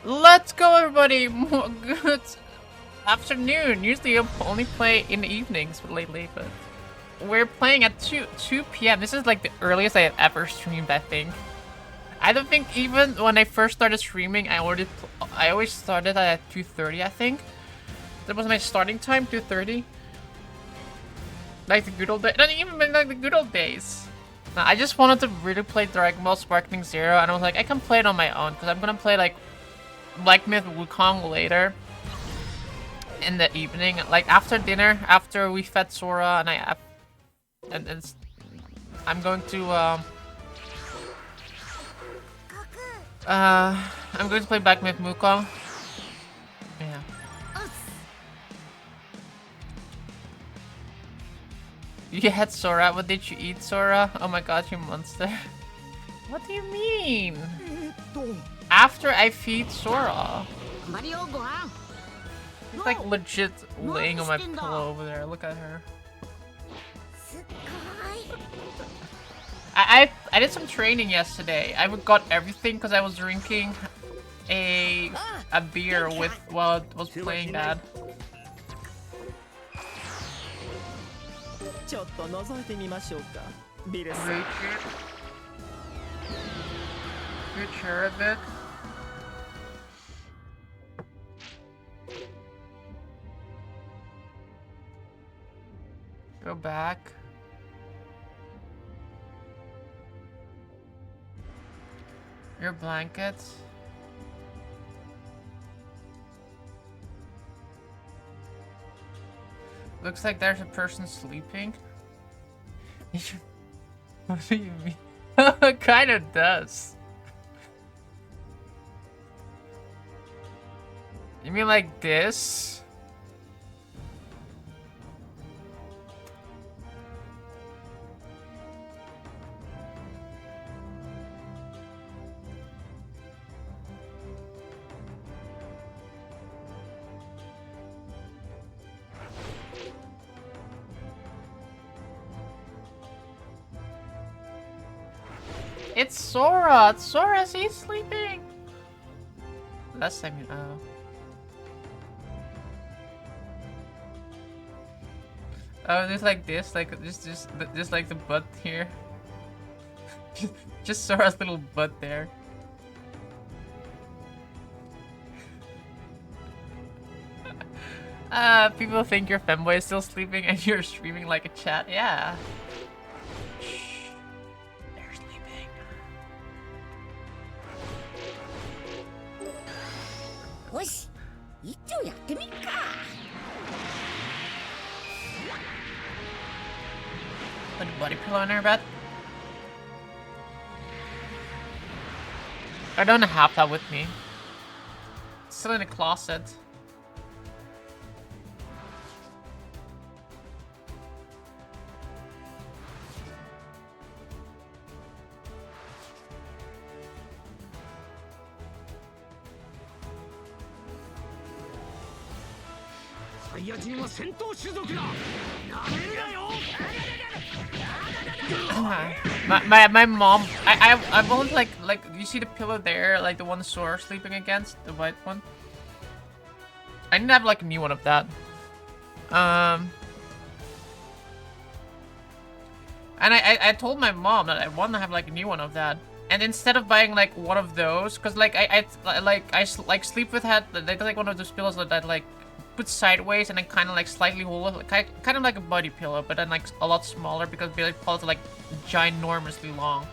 Let's go, everybody! Good afternoon. Usually I only play in the evenings lately, but we're playing at 2 p.m. This is like the earliest I have ever streamed, I think. I don't think even when I first started streaming, I always started at 2:30, I think. That was my starting time, 2:30. Like the good old days. Not even like the good old days. No, I just wanted to really play Dragon Ball Sparkling Zero, and I was like, I can play it on my own, because I'm gonna play like Black Myth Wukong later in the evening, like after dinner, after we fed Sora, and I'm going to I'm going to play Black Myth Wukong. Yeah. You had Sora. What did you eat, Sora? Oh my god, you monster. What do you mean? After I feed Sora. She's like legit laying on my pillow over there. Look at her. I did some training yesterday. I got everything because I was drinking a beer while I was playing that. Good sure of it. Go back. Your blankets. Looks like there's a person sleeping. What do you mean? It kind of does. You mean like this? It's Sora! It's Sora! He's sleeping! Last time you know. Oh, just like this, like just like the butt here. just Sora's little butt there. People think your femboy is still sleeping and you're streaming like a chat. Yeah. Shh. They're sleeping. Yoshi, ichiou yatte mi ka. Put a body pillow in her bed. I don't have that with me. It's still in the closet. My mom, I've only like you see the pillow there, like the one Sora sleeping against, the white one. I need to have like a new one of that. And I told my mom that I want to have like a new one of that. And instead of buying like one of those, cause like I sleep with head, like one of those pillows that like put sideways and then kind of like slightly hold it, kind of like a body pillow, but then like a lot smaller because Billy pillows are like ginormously long.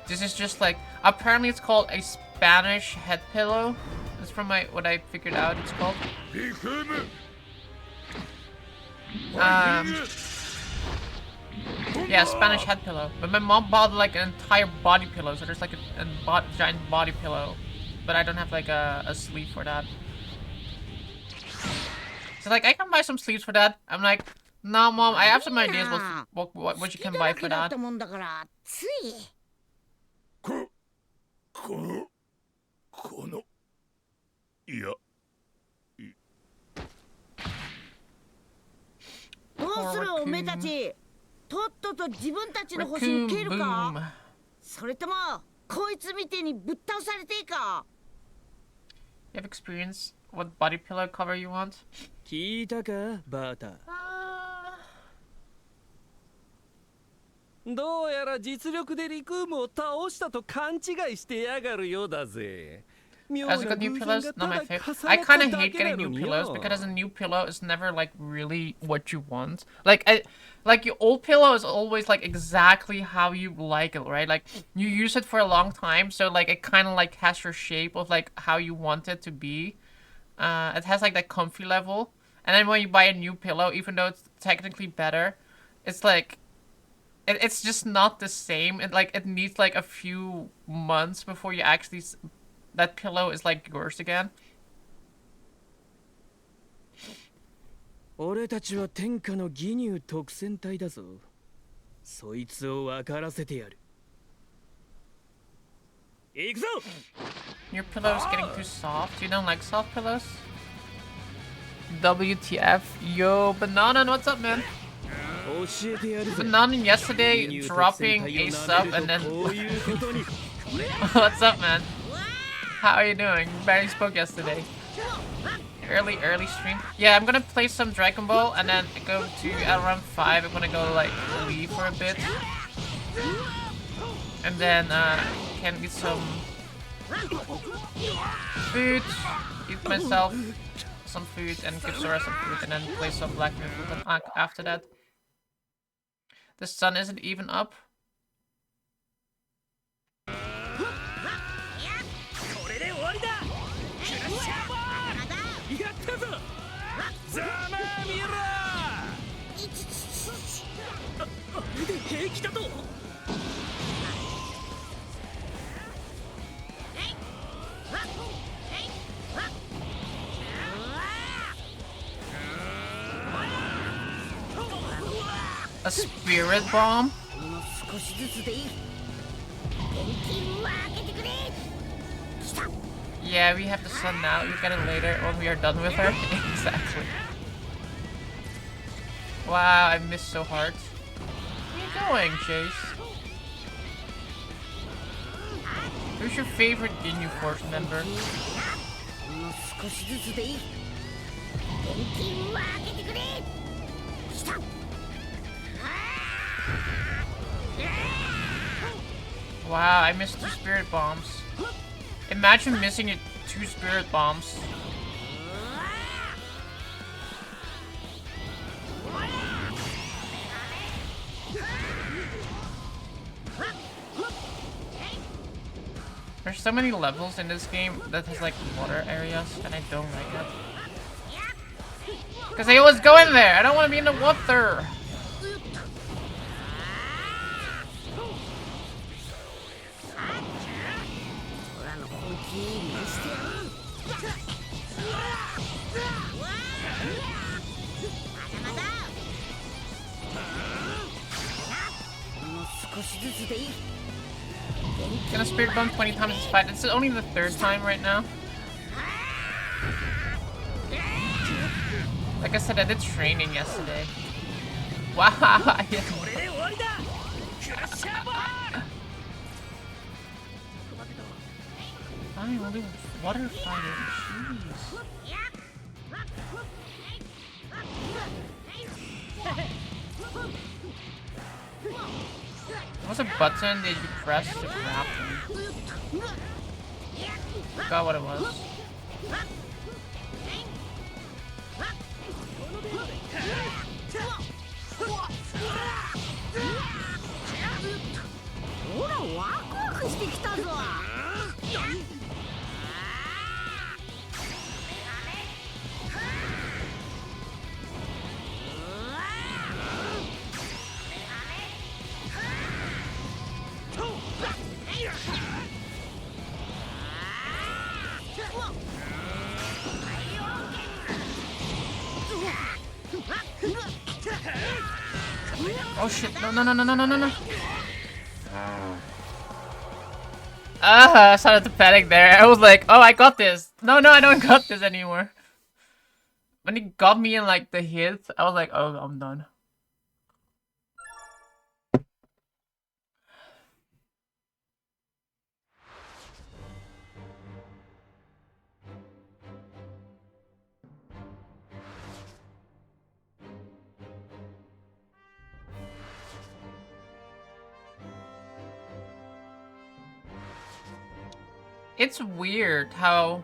This is just like, apparently it's called a Spanish head pillow. That's from what I figured out it's called. Yeah, Spanish head pillow. But my mom bought like an entire body pillow, so there's like a giant body pillow, but I don't have like a sleeve for that. So like, I can buy some sleeves for that. I'm like, no, mom, I have some ideas what you can buy for that. You have experience what body pillow cover you want? 聞いたかバータ。どうやら実力でリクームを倒したと勘違いしてやがるようだぜ。 As got new pillows, not my favorite. I kind of hate getting new pillows because a new pillow is never like really what you want. Like your old pillow is always like exactly how you like it, right? Like you use it for a long time, so like it kind of like has your shape of like how you want it to be. It has like that comfy level, and then when you buy a new pillow, even though it's technically better, it's like it's just not the same. It needs like a few months before you actually that pillow is like yours again. 俺たちは天下の義乳特戦隊だぞ。そいつを分からせてやる。行くぞ。 Your pillow is getting too soft. You don't like soft pillows? WTF? Yo, Bananan, what's up, man? Bananan yesterday dropping a sub and then... What's up, man? How are you doing? Barely spoke yesterday. Early stream. Yeah, I'm gonna play some Dragon Ball and then go to at around 5. I'm gonna go like leave for a bit. And then can eat some food, eat myself some food and give Sora some food and then play some Black Myth after that. The sun isn't even up. A spirit bomb? Yeah, we have the sun now. You get it later when we are done with her. Exactly. Wow, I missed so hard. Where are you going, Chase? Who's your favorite Ginyu Force member? Wow, I missed 2 spirit bombs. Imagine missing 2 spirit bombs. There's so many levels in this game that has like water areas and I don't like it. Because they always go in there! I don't want to be in the water! Gonna spirit bomb 20 times this fight. It's only the 3rd time right now. Like I said, I did training yesterday. Wow! Fine, we'll do water fighting. Jeez. What's a button that you press to grab them? Forgot what it was. Oh shit, no. I started to panic there. I was like, oh, I got this. No, I don't got this anymore. When he got me in like the hit, I was like, oh, I'm done. It's weird how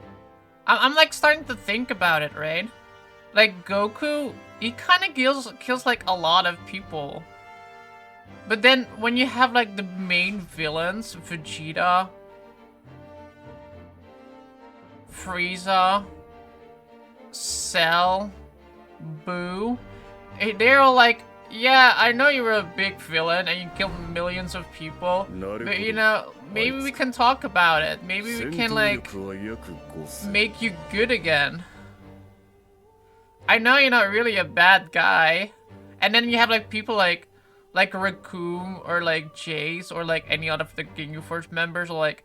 I'm like starting to think about it, right? Like Goku, he kind of kills like a lot of people. But then when you have like the main villains, Vegeta, Frieza, Cell, Boo, they're all like, yeah, I know you were a big villain and you killed millions of people, but you know, maybe we can talk about it. Maybe we can like make you good again. I know you're not really a bad guy. And then you have like people like Raccoon or like Jace or like any other of the Ginyu Force members or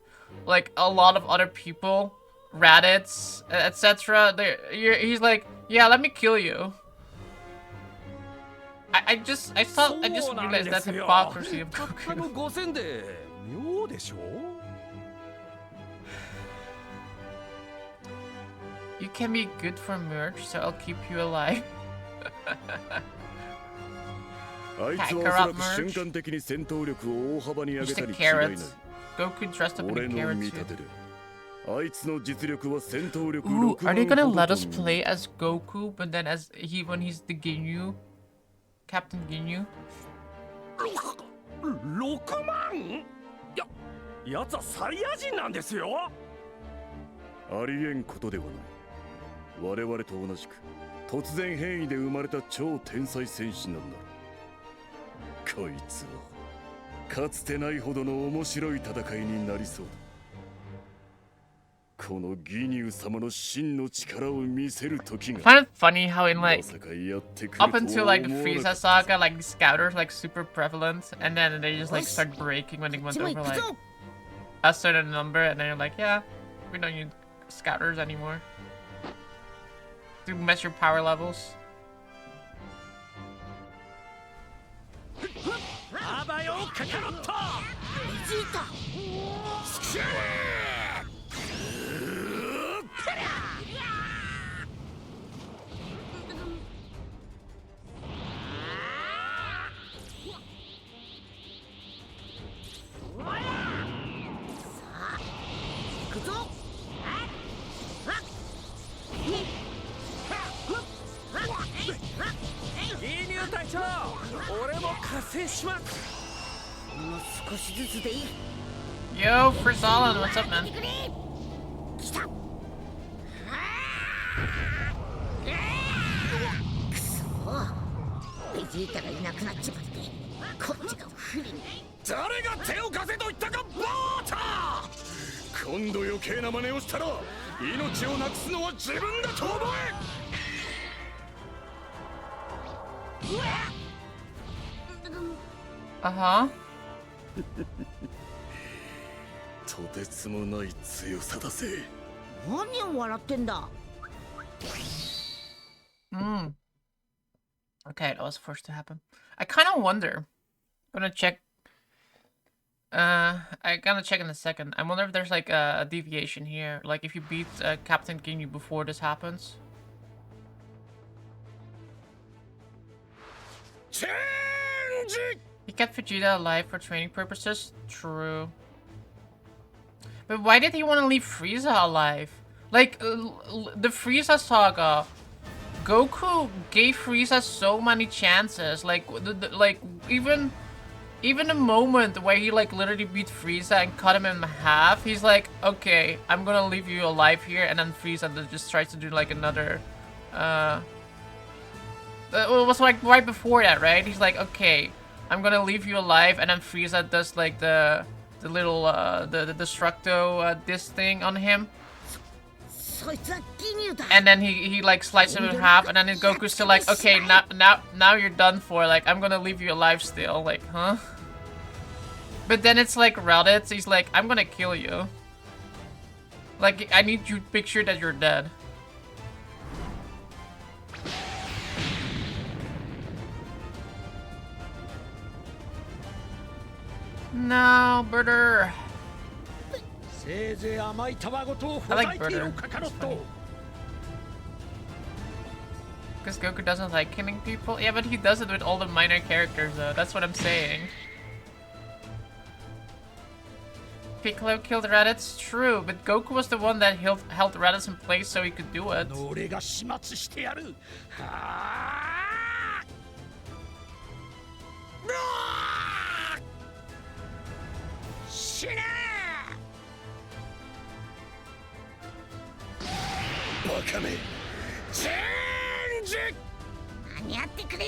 like a lot of other people, Raditz, etc. He's like, yeah, let me kill you. I just realized that hypocrisy of Goku. You can be good for merch, so I'll keep you alive. Kakarot merch. Just the carrots. Goku dressed up in a carrot suit. Ooh, are they gonna let us play as Goku, but then as when he's the Ginyu? Captain Ginyu? 6万? やつはサイヤ人なんですよ。ありえんことではない。我々と同じく突然変異で生まれた超天才戦士なんだ。こいつはかつてないほどの面白い戦いになりそうだ。このギニュー様の真の力を見せる時が。 Kind of funny how in like up until like the Frieza saga, like the scouters like super prevalent, and then they just like start breaking when they went over like a certain number, and then you're like, yeah, we don't need scouters anymore to measure power levels. アバヨカカロット。ベジータ。ギニュー隊長、俺も加勢します。もう少しずつでいい。 Yo, Frizzalin, what's up, man? 来た。くそ。ベジータがいなくなっちまって、こっちが不利に。誰が手を貸せと言ったか、バーター！今度余計な真似をしたら命をなくすのは自分だと思え。 Uh-huh. とてつもない強さだぜ。何を笑ってんだ。Hmm. Okay, that was forced to happen. I kind of wonder. Gonna check. I gonna check in a second. I wonder if there's like a deviation here. Like if you beat Captain Ginyu before this happens. He kept Vegeta alive for training purposes? True. But why did he want to leave Frieza alive? Like, the Frieza saga, Goku gave Frieza so many chances. Like, even the moment where he, like, literally beat Frieza and cut him in half, he's like, okay, I'm gonna leave you alive here, and then Frieza just tries to do, like, another, it was like right before that, right? He's like, okay, I'm gonna leave you alive, and then Frieza does like the little the Destructo this thing on him, and then he like slices him in half, and then Goku's still like, okay, now you're done for. Like, I'm gonna leave you alive still. Like, huh? But then it's like Raditz. He's like, I'm gonna kill you. Like, I need you to picture that you're dead. No, Birder. I like Birder. Because Goku doesn't like killing people? Yeah, but he does it with all the minor characters though. That's what I'm saying. Piccolo killed Raditz? True, but Goku was the one that held Raditz in place so he could do it. 俺が始末してやる。はあ。うわあ。死ね。バカめ。チェンジ。何やってくれ。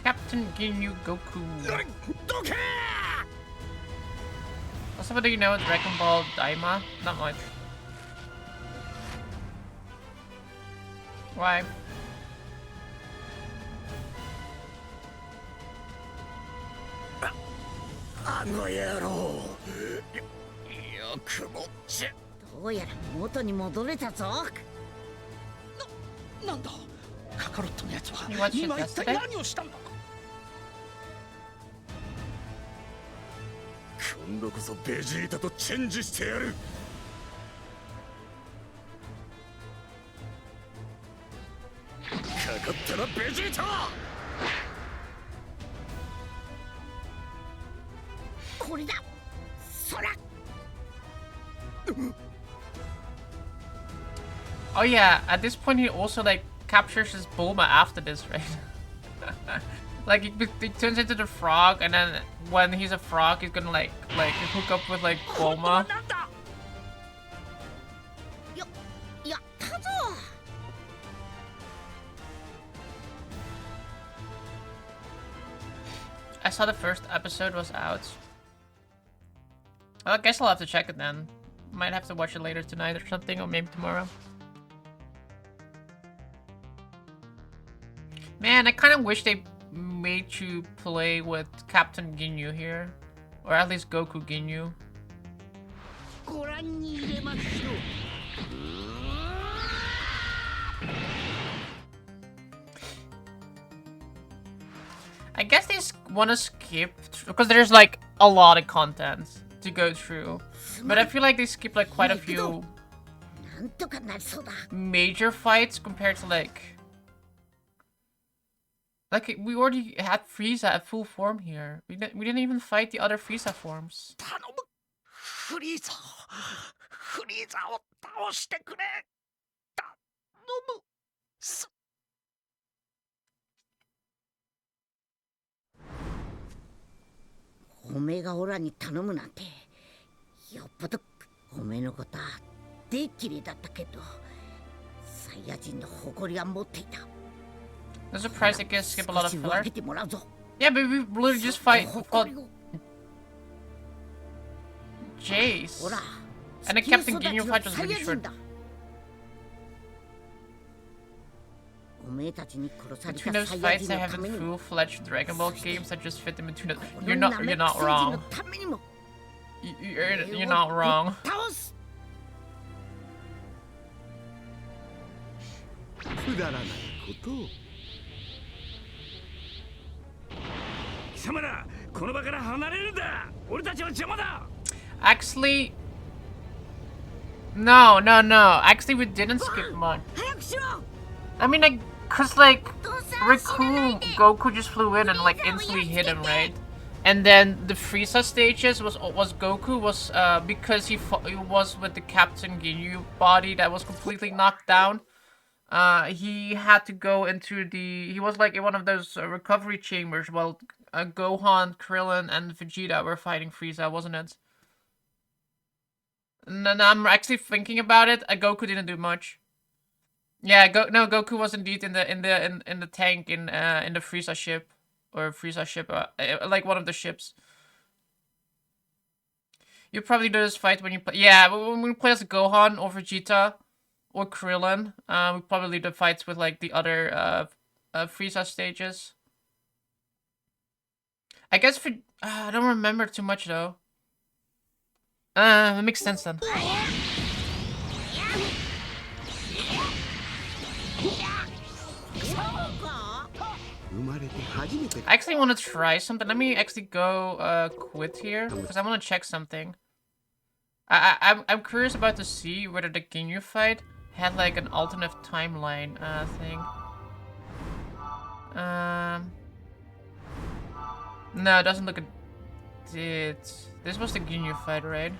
Captain Ginyu Goku. どけ。 Also, what do you know? Dragon Ball Daima? Not much. Why? あの野郎。よくもち。どうやら元に戻れたぞ。なんだ。カカロットのやつは You watched it 今一体 yesterday? 何をしたんだ。今度こそベジータとチェンジしてやる。かかったなベジータ。これだ。そら。 Oh yeah, at this point he also like captures his Bulma after this, right? Like he turns into the frog, and then when he's a frog, he's gonna like hook up with like Bulma. なんだ。やったぞ。 I saw the first episode was out. Well, I guess I'll have to check it then. Might have to watch it later tonight or something, or maybe tomorrow. Man, I kind of wish they made you play with Captain Ginyu here. Or at least Goku Ginyu. ご覧に入れますよ。 I guess they want to skip, because there's like a lot of content to go through. But I feel like they skip like quite a few なんとかなりそうだ。 major fights compared to like we already had Frieza at full form here. We didn't even fight the other Frieza forms. 頼む。フリーザー。フリーザーを倒してくれ。頼む。おめえがオラに頼むなんてよっぽどおめえのことはでっきりだったけどサイヤ人の誇りは持っていた。 I'm surprised they can skip a lot of 少し filler. 分けてもらうぞ。 Yeah, but we literally just fought 誇りを Jace. ほら And the 地球 Captain 育ち Ginyu の fight was サイヤ really 人 short. だ。おめえたちに殺され Between た those サイヤ fights, 人 I の have ために the も full-fledged Dragon Ball games that just fit in between the. こ You're の not ナメ you're ック not 星人の wrong. ためにも You're not wrong. 倒す。くだらないことを。貴様ら、この場から離れるんだ。俺たちは邪魔だ。 Actually, no. Actually, we didn't skip much. 早くしろ。 I mean, like, cause like 父さんを死なない Raccoon で。 Goku just flew in and like instantly hit him, right? And then the Frieza stages was Goku was because he was with the Captain Ginyu body that was completely knocked down. He had to go into he was like in one of those recovery chambers while Gohan, Krillin, and Vegeta were fighting Frieza, wasn't it? And then I'm actually thinking about it. Goku didn't do much. Yeah, Goku was indeed in the tank in the Frieza ship, or Frieza ship, like one of the ships. You probably do this fight when you play. Yeah, when we play as Gohan or Vegeta or Krillin, we probably do fights with like the other Frieza stages. I guess for I don't remember too much though. It makes sense then. I actually want to try something. Let me actually go quit here because I want to check something. I'm curious about to see whether the Ginyu fight had like an alternate timeline thing. No, it doesn't look did. This was the Ginyu fight, right?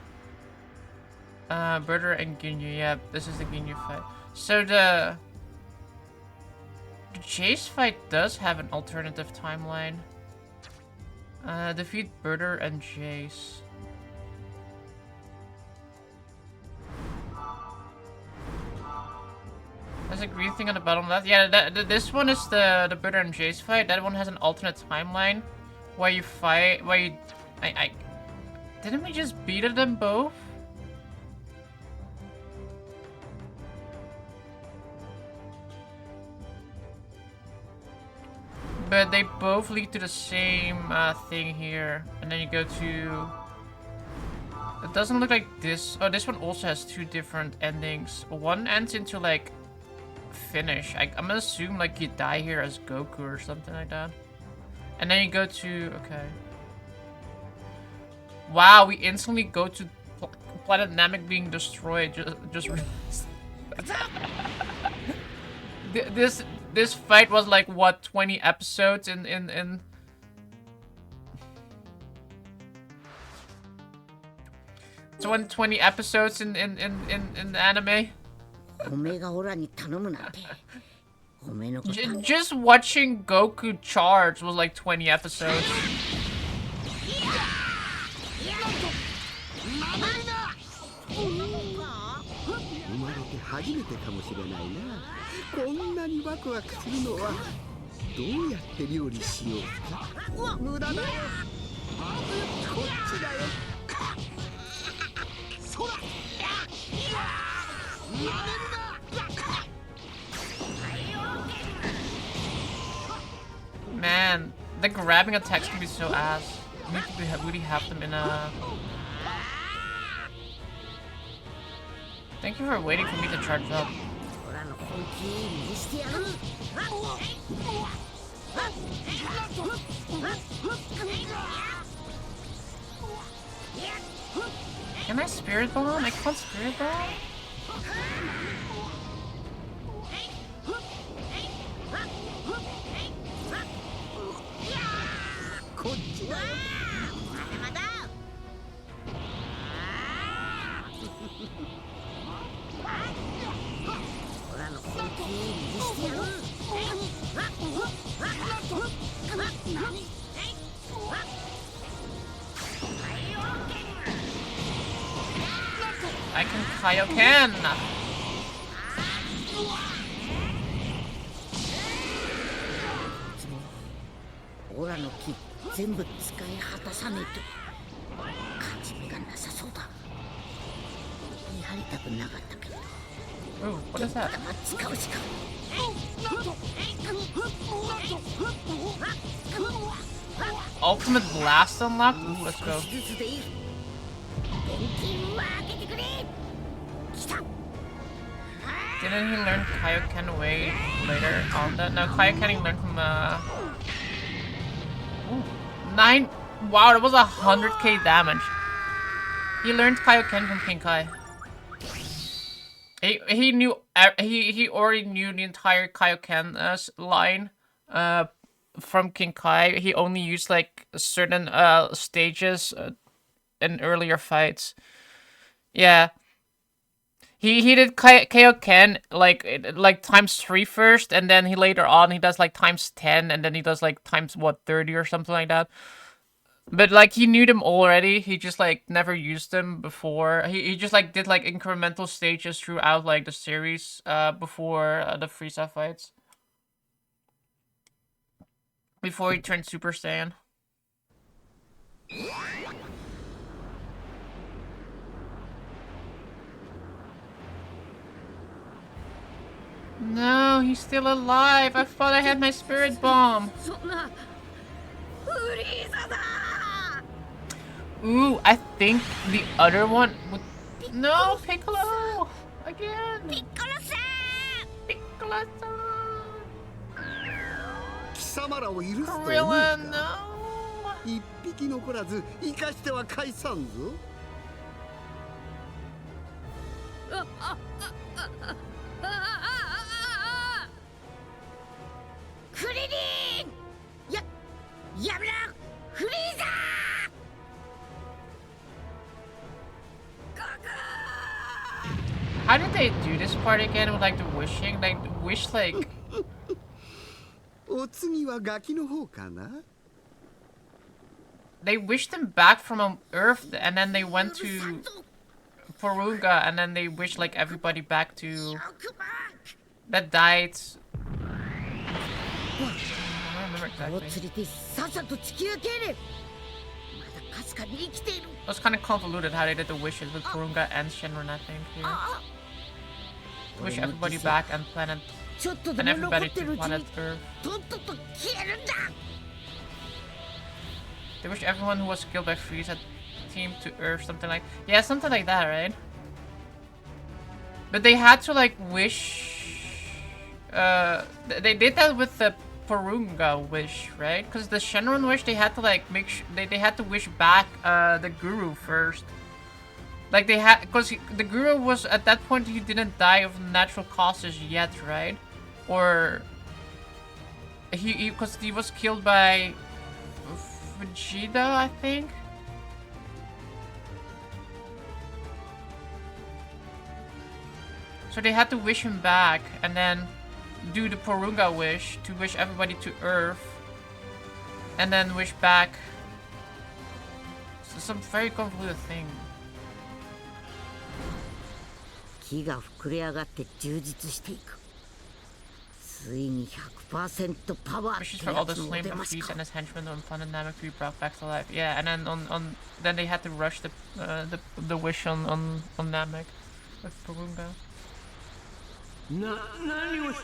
Burter and Ginyu. Yeah, this is the Ginyu fight. So the Jace fight does have an alternative timeline. Defeat Burter and Jace. There's a green thing on the bottom left. Yeah, this one is the Burter and Jace fight. That one has an alternate timeline where you fight. Where you, didn't we just beat them both? But they both lead to the same thing here. And then you go to... It doesn't look like this. Oh, this one also has two different endings. One ends into like... finish. I'm gonna assume like you die here as Goku or something like that. And then you go to... Okay. Wow, we instantly go to Planet Namek being destroyed. Just This fight was like what, 20 episodes in 20 episodes in anime. Just watching Goku charge was like 20 episodes. Man, the grabbing attacks can be so ass. We need to really have them in a... Thank you for waiting for me to charge up. Can I Spirit Bomb? I can't Spirit Bomb? I can Kaioken! Ooh, what is that? Ultimate Blast unlocked? Ooh, let's go. Didn't he learn Kaioken way later on that? No, Kaioken he learned from ooh, 9. Wow, that was 100k damage. He learned Kaioken from King Kai. He knew he already knew the entire Kaioken line from King Kai. He only used like certain stages in earlier fights. Yeah. He did Kaioken like times 3 first, and then he later on he does like times 10, and then he does like times what 30 or something like that. But like he knew them already. He just like never used them before. He just like did like incremental stages throughout like the series before the Frieza fights. Before he turned Super Saiyan. No, he's still alive. I thought I had my Spirit Bomb. Ooh, I think the other one would... No, Piccolo! Again! Piccolo-san! Piccolo-san! Krillin, no! 一匹残らず生かしては返さんぞ。クリリン！やめろ！フリーザ How did they do this part again with like the wishing? Like wish like お次はガキの方かな they wished them back from Earth and then they went to Porunga and then they wished like everybody back to that died. I don't remember を exactly. 連れてさっさと地球系でまだかすかに生きている It was kind of convoluted how they did the wishes with Porunga and Shenron, I think. Here. あ Wish everybody back and planet ちょっとで and も残 everybody ってる to うち planet に Earth. とっとと消えるんだ They wish everyone who was killed by Frieza team to Earth, something like something like that, right? But they had to like wish. They did that with the Porunga wish, right? Because the Shenron wish, they had to like make they had to wish back the Guru first. Like they had, because the Guru was at that point he didn't die of natural causes yet, right? Or because he was killed by Vegeta, I think. So they had to wish him back and then do the Porunga wish to wish everybody to Earth and then wish back. So some very convoluted thing. 木が膨れ上がって充実していくついに 100% パワーっ Wishes て for や all the つのお slain 出 from まし Freeze か and his henchmen on planet Namek to be brought back to life. Yeah, and then then they had to rush the wish on Namek with Porunga.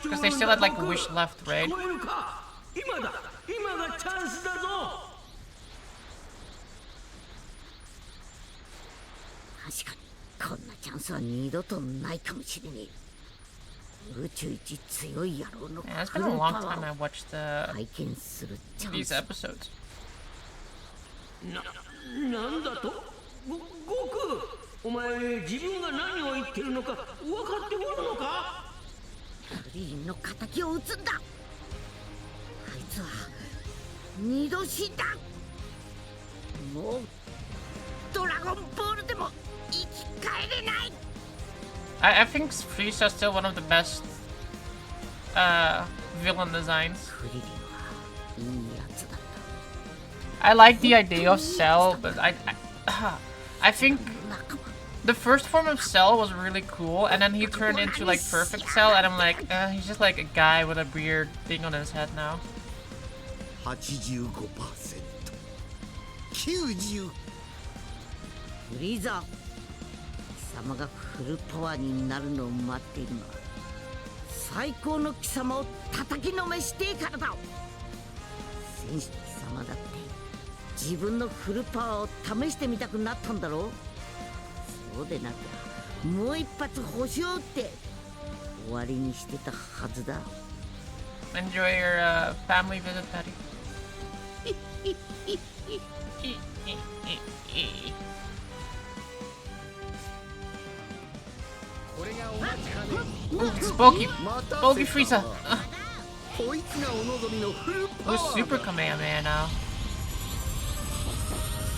Because they still had like a wish left, right? 今だ今がチャンスだぞ確かにこんなチャンスは二度とないかもしれねえ宇宙一強い野郎の Yeah, it's フ been ル a パ long ワ time I ーを watched the 体験するチャン these ス episodes. なんだと悟空お前自分が何を言ってるのか分かっておるのかクリリンの敵を撃つんだあいつは二度死んだもうドラゴンボールでも生き返れない I think Frieza is still one of the best villain designs. クリリンはいいやつだった I like the idea of Cell, but I think 仲間 the first form of Cell was really cool, and then he turned into like Perfect Cell, and I'm like, he's just like a guy with a weird thing on his head now. 85%、90%。フリーザー貴様がフルパワーになるのを待っているのは最高の貴様を叩きのめしてからだ戦士貴様だって自分のフルパワーを試してみたくなったんだろうそうでなきゃもう一発星を打って終わりにしてたはずだ Enjoy your family visit, Patty. これがお待ちかね Spooky また Spooky Frieza. こいつがお望みのフルパワ Who's ー Super Kamehameha now?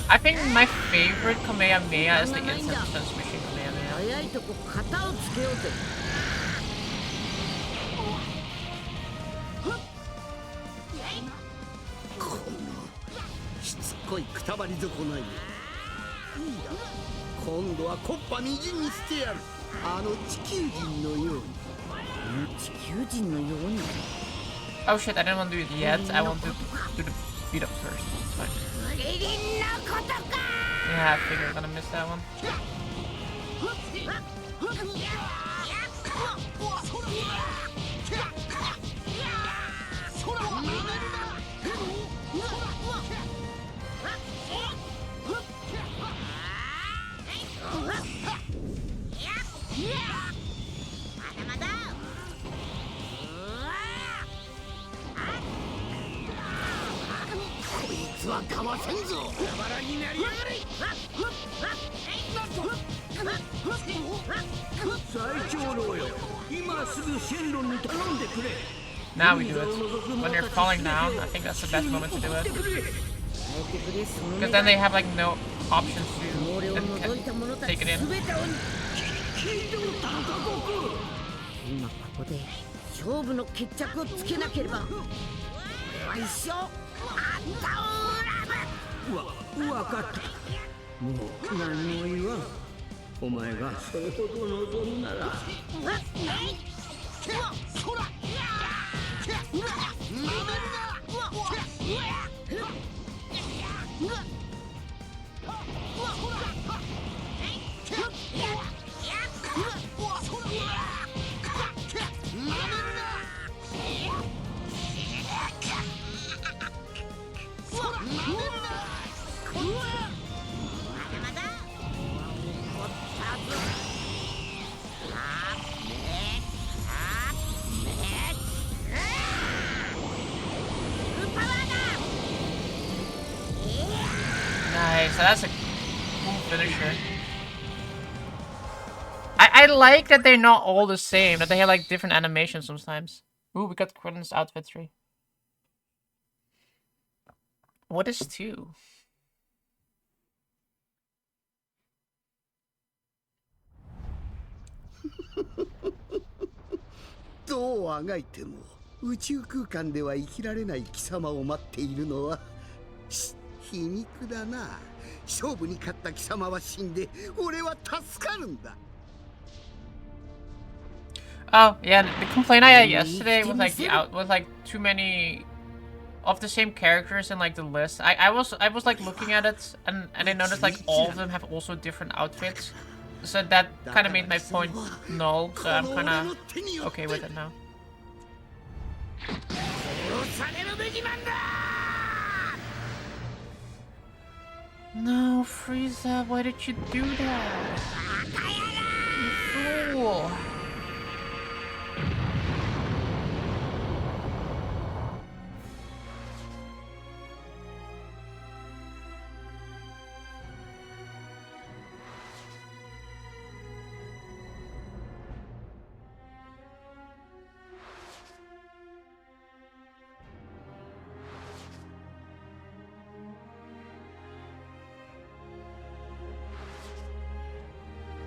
I think my favorite Kamehameha is the Instant Transmission Kamehameha. 早いとこ型をつけようぜこのしつこいくたばり損ないでいいだ今度はコッパみじんにしてやるあの地球人のように地球人のように Oh shit, I didn't want to do it yet. I want to do the beat up first. It's fine. クリリンのことか Yeah, I figured I'm gonna miss that one. Now we do it. When you're falling down, I think that's the best moment to do it. 耐えてくれその Because then they have like no options 俺を to 除いた者たち take it in. 全てを聞いておったのか悟空。今ここで勝負の決着をつけなければ俺は一生あんたを恨む。わかった。もう何も言わん。お前がそれほど望むなら。Nice, so that's a cool finisher. I like that they're not all the same, that they have like different animations sometimes. Ooh, we got Quinn's outfit 3. What is 2? どうあがいても宇宙空間では生きられない貴様を待っているのは皮肉だな。勝負に勝った貴様は死んで俺は助かるんだ。 Oh yeah, the complaint I had yesterday was like was like too many of the same characters in like the list. I was like looking at it and I noticed like all of them have also different outfits. So that kind of made my point null. So I'm kind of okay with it now. No, Frieza, why did you do that? You fool.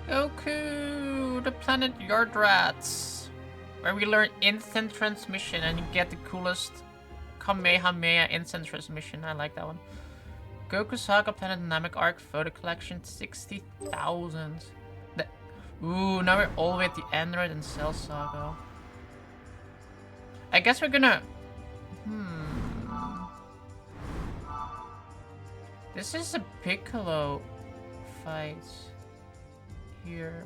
Goku, the planet Yardrats, where we learn instant transmission and you get the coolest Kamehameha instant transmission. I like that one. Goku Saga Planet Dynamic Arc photo collection 60,000. Ooh, now we're all the way at the Android and Cell Saga. I guess we're gonna. This is a Piccolo fight. Here.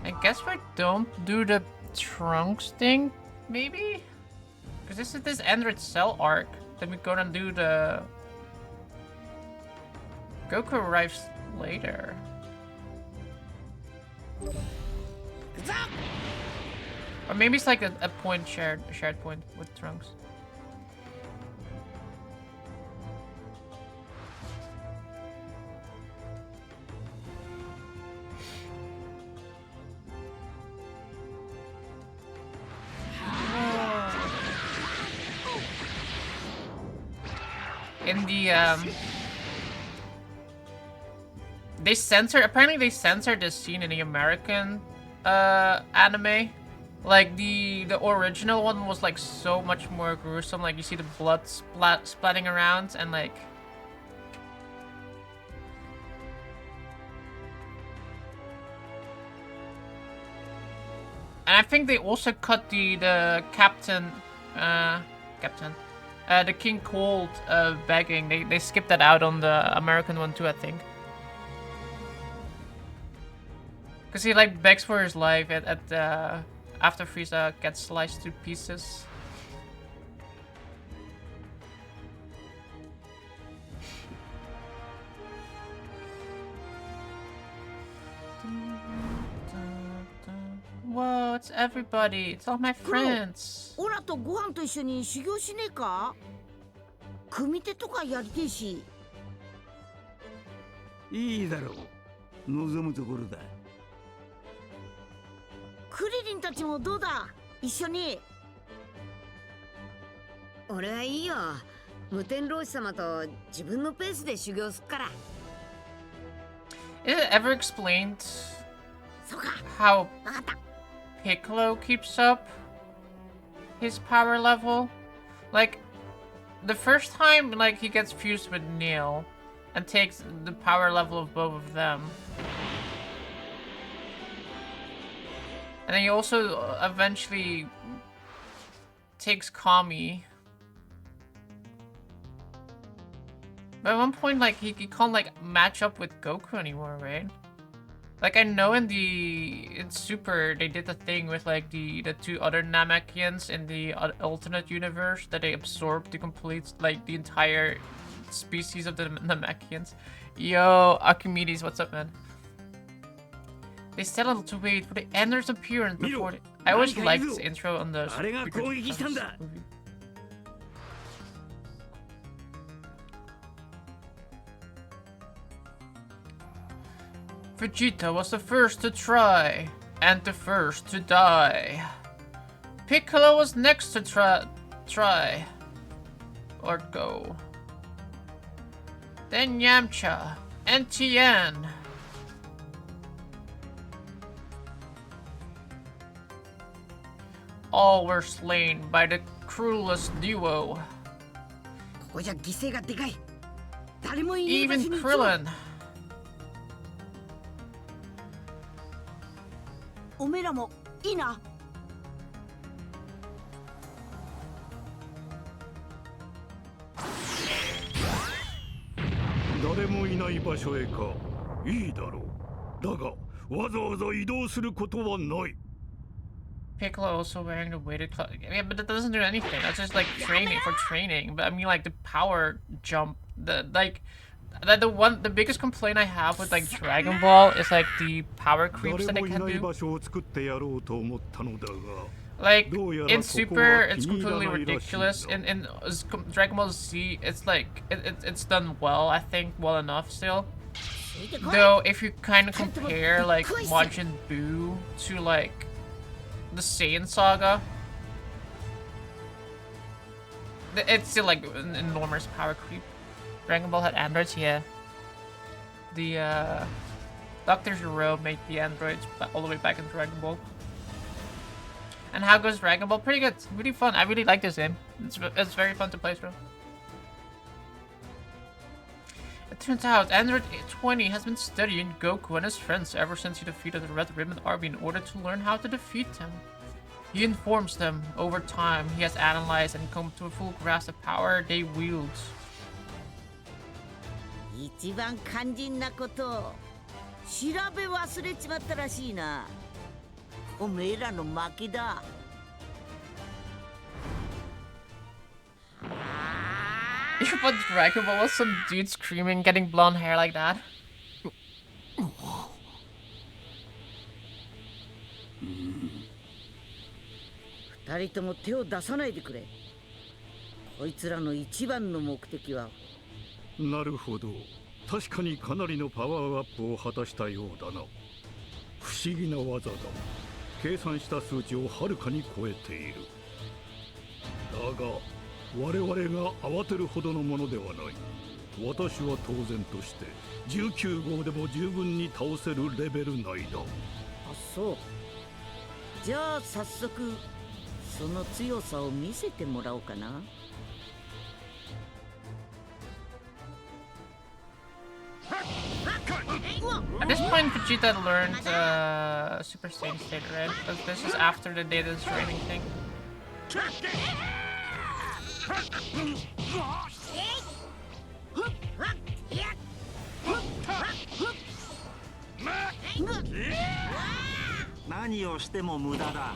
I guess we don't do the Trunks thing, maybe? Because this is this Android Cell arc. Then we go and do the... Goku arrives later. Or maybe it's like a point shared point with Trunks. In the apparently they censored this scene in the American anime. Like the original one was like so much more gruesome. Like you see the blood splatting around and like. And I think they also cut the captain, the King Cold begging. They skipped that out on the American one too, I think. Cause he like begs for his life at after Frieza gets sliced to pieces. Whoa, it's everybody. It's all my friends. オラとご飯と一緒に修行しねえか？組手とかやりてえし。いいだろう。望むところだ。クリリンたちもどうだ？一緒に。俺はいいよ。無天老師様と自分のペースで修行すっから。 Is it ever explained そうか、 how わかった。 Piccolo keeps up his power level? Like, the first time, like, he gets fused with Neil and takes the power level of both of them. And then he also eventually takes Kami. But at one point, like, he can't, like, match up with Goku anymore, right? Like, I know in Super, they did the thing with, like, the two other Namekians in the alternate universe that they absorbed the complete, like, the entire species of the Namekians. Yo, Archimedes, what's up, man? They settled to wait for the Ender's appearance before they... I always liked this intro on the movie. Vegeta was the first to try, and the first to die. Piccolo was next to try, or go. Then Yamcha, and Tien. All were slain by the cruelest duo. ここじゃ犠牲がでかい。誰もいない場 Even 所に Krillin. おめえらもいいな。誰もいない場所へか。いいだろう。だが、わざわざ移動することはない。 Piccolo also wearing the weighted cloth. Yeah, but that doesn't do anything. That's just like training for training. But I mean, like the power jump, the biggest complaint I have with like Dragon Ball is like the power creeps that it can do. Like in Super, it's completely ridiculous. In Dragon Ball Z, it's like it's done well. I think well enough still. Though if you kind of compare like Majin Buu to like the Saiyan Saga, it's still like an enormous power creep. Dragon Ball had androids, yeah. The Dr. Gero made the androids all the way back in Dragon Ball. And how goes Dragon Ball? Pretty good, really fun. I really like this game. It's very fun to play through. It turns out Android 20 has been studying Goku and his friends ever since he defeated the Red Ribbon Army in order to learn how to defeat them. He informs them over time he has analyzed and come to a full grasp of power they wield. 一番肝心なことを調べ忘れちまったらしいな。おめえらの負けだ。You put Dragon Ball with some dude screaming, getting blonde hair like that. 二人とも手を出さないでくれ。こいつらの一番の目的は。なるほど。確かにかなりのパワーアップを果たしたようだな。不思議な技だ。計算した数値をはるかに超えている。だが我々が慌てるほどのものではない。私は当然として19号でも十分に倒せるレベル内だ。あ、そう。じゃあ早速その強さを見せてもらおうかな。At this point, Vegeta learned Super Saiyan State, right? Because this is after the data training thing. Naniをしても無駄だ。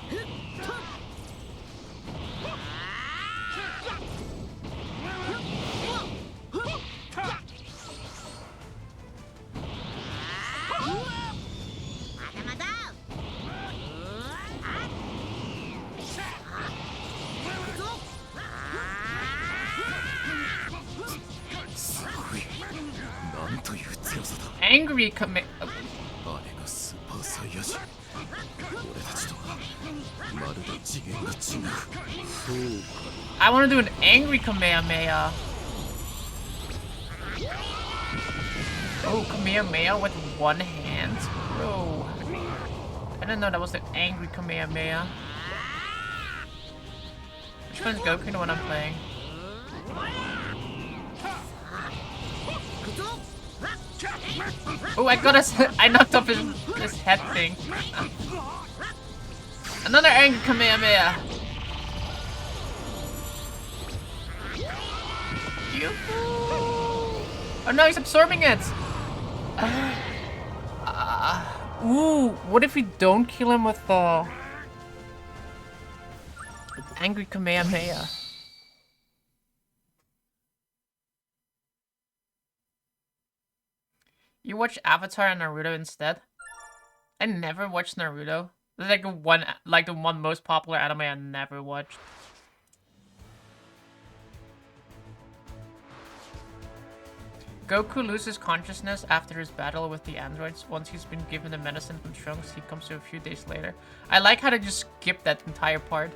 Angry commit. I want to do an angry Kamehameha. Oh, Kamehameha with one hand? Bro. I didn't know that was the angry Kamehameha. Which one's Goku, the one I'm playing? Oh, I got his. I knocked off his head thing. Another angry Kamehameha. Oh no, he's absorbing it. Ooh, what if we don't kill him with the angry Kamehameha? You watch Avatar and Naruto instead? I never watched Naruto. It's like the one most popular anime I never watched. Goku loses consciousness after his battle with the androids. Once he's been given the medicine from Trunks, he comes to a few days later. I like how they just skipped that entire part.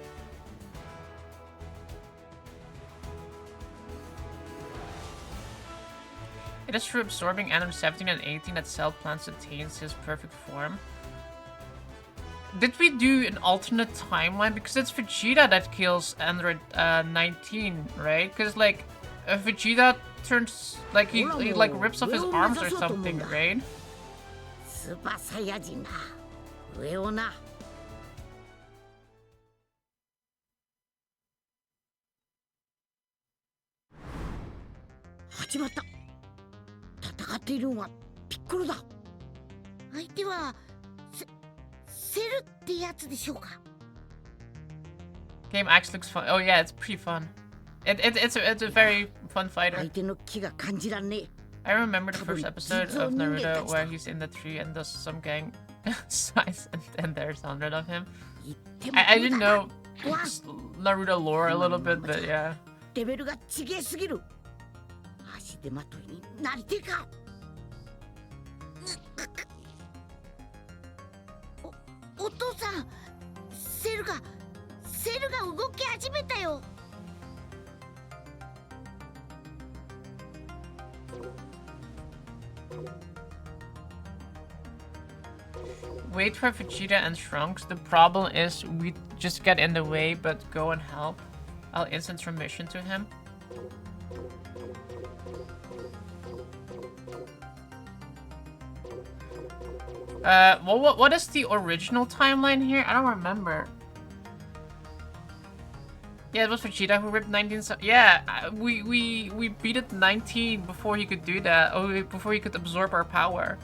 It is through absorbing Android 17 and 18 that Cell plans to attain his perfect form. Did we do an alternate timeline? Because it's Vegeta that kills Android 19, right? Because like Vegeta turns like he like rips off his arms or something, right? Super Saiyajin 上をな。始まった。戦っているのはピッコロだ。相手はセルってやつでしょうか。Game actually looks fun. Oh yeah, it's pretty fun. It's a very fun fighter. 相手の気が感じらんねえ。I remember the first episode of Naruto where he's in the tree and does some gang size and there's 100 of him. I didn't know Naruto lore a little bit, but yeah. レベルが違えすぎる。足手まといになりてえか。お父さん、セルが動き始めたよ。Wait for Vegeta and Trunks. The problem is we just get in the way, but go and help. I'll instant transmission to him. What is the original timeline here? I don't remember. Yeah, it was Vegeta who ripped 19. Yeah, we beat it 19 before he could do that. Oh, before he could absorb our power.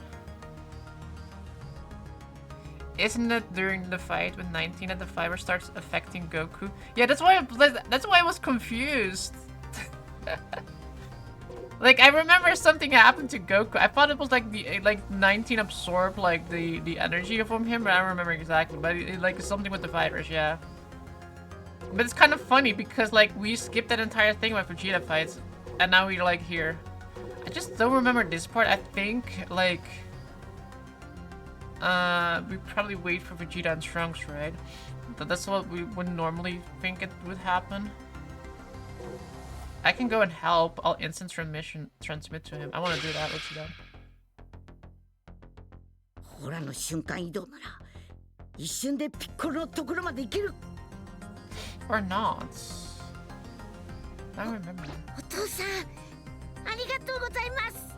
Isn't it during the fight with 19 that the fiber starts affecting Goku? Yeah, that's why I was confused. Like I remember something happened to Goku. I thought it was like the 19 absorbed like the energy from him, but I don't remember exactly. But like something with the fighters, yeah. But it's kind of funny because like we skipped that entire thing with Vegeta fights, and now we're like here. I just don't remember this part. I think like we probably wait for Vegeta and Trunks, right? That's what we would normally think it would happen. I can go and help. I'll instant transmit to him. I want to do that. Let's go. ほらの瞬間移動なら一瞬でピッコロのところまで行ける。Or not. I don't remember. お父さん、ありがとうございます。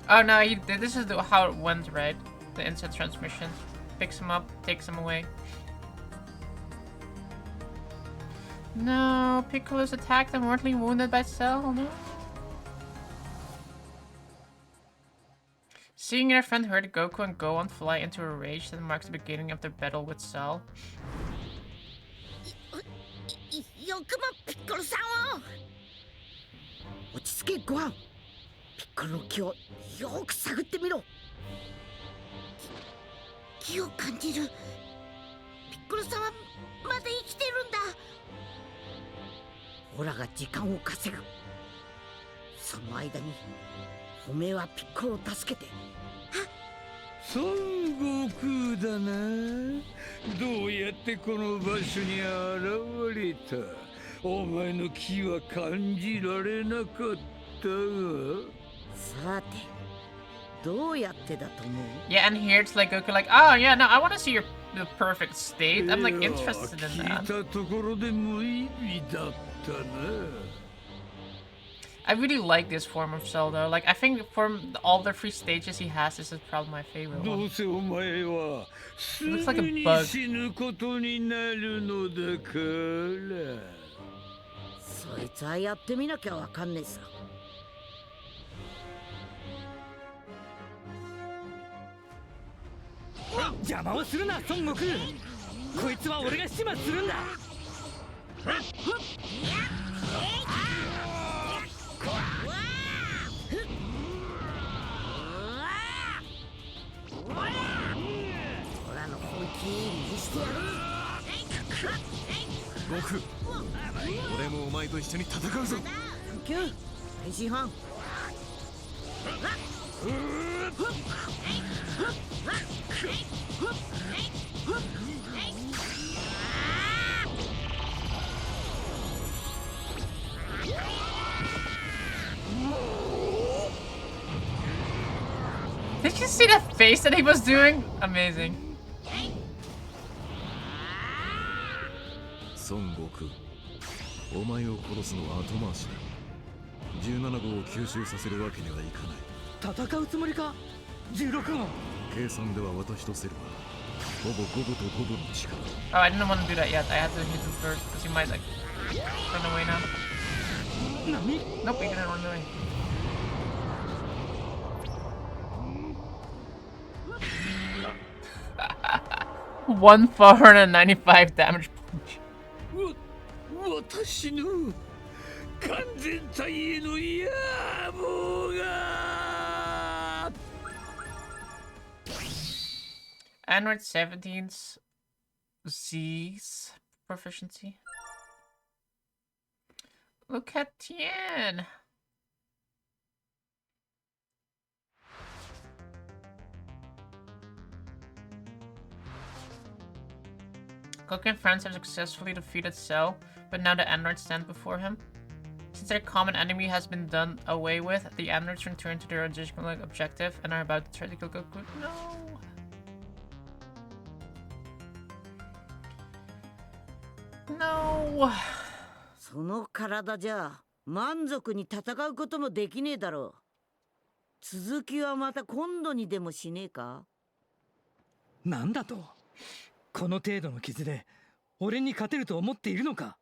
Oh no, this is how it went, right? The instant transmission. Picks him up, takes him away. No, Piccolo's attacked and mortally wounded by Cell. No. Seeing their friend hurt, Goku and Gohan fly into a rage that marks the beginning of their battle with Cell. よくもピッコロさんを。落ち着け、ゴハン。ピッコロの気をよく探ってみろ。気を感じる。ピッコロさんはまだ生きてるんだ。オラが時間を稼ぐ。その間におめえはピッコロを助けて。孫悟空だな。どうやってこの場所に現れた？お前の気は感じられなかったが。さて、どうやってだと思う？ Yeah, and here it's like Goku like, oh yeah, no, I want to see the perfect state. I'm like interested in 聞い that. たところで無意味だったな。I really like this form of Cell though. Like I think from all the 3 stages he has, this is probably my favorite ど one. うせお前はすぐ looks like a に bug. 死ぬことになるのだから。そいつはやってみなきゃわかんねえさ。邪魔をするな孫悟空。こいつは俺が始末するんだ。オラの本気見してやる。悟空、俺もお前と一緒に戦うぞ。サンキュー変身班。Did you see the face that he was doing? Amazing. 孫悟空、お前を殺すのは後回しだ。17号を吸収させるわけにはいかない。戦うつもりか16号。計算では私とセルはほぼ五分と五分の力。 Oh, I didn't want to do that yet. I had to hit him first because he might like run away now. 何？ Nope, he didn't run away. One 495 damage punch. 私の完全体への野望が。Android 17's Z's proficiency. Look at Tien. Goku and friends have successfully defeated Cell, but now the androids stand before him. Since their common enemy has been done away with, the androids return to their original objective and are about to try to kill Goku. No! No! その体じゃ満足に戦うこともできねえだろう。続きはまた今度にでもしねえか？なんだと？この程度の傷で俺に勝てると思っているのか？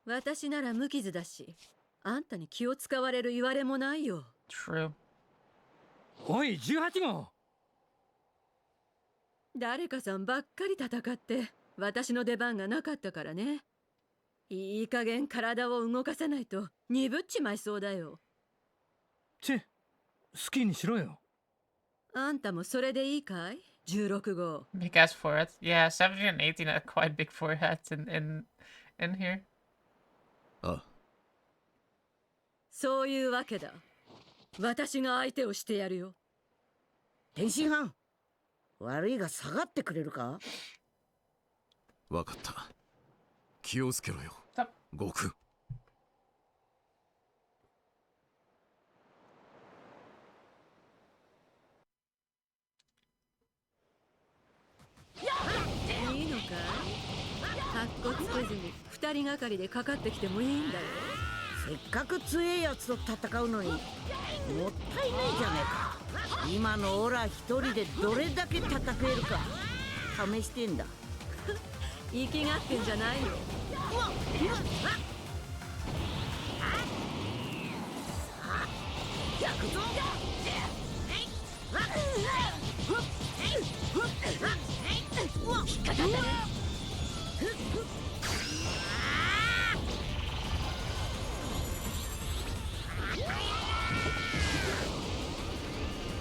私なら無傷だし、あんたに気を使われる言われもないよ。True. おい18号。誰かさんばっかり戦って私の出番がなかったからね。いい加減体を動かさないと鈍っちまいそうだよ。チェ、好きにしろよ。あんたもそれでいいかい ?16 号。Big ass forehead. Yeah, 17 and 18 are quite big foreheads in here. あ、そういうわけだ。私が相手をしてやるよ。天津飯、悪いが下がってくれるか？わかった。気をつけろよ、悟空。いいのかい？かっこつけずに二人がかりでかかってきてもいいんだよ。せっかく強えやつと戦うのにもったいねえじゃねえか。今のオラ一人でどれだけ戦えるか試してんだ。生きがってんじゃないよ。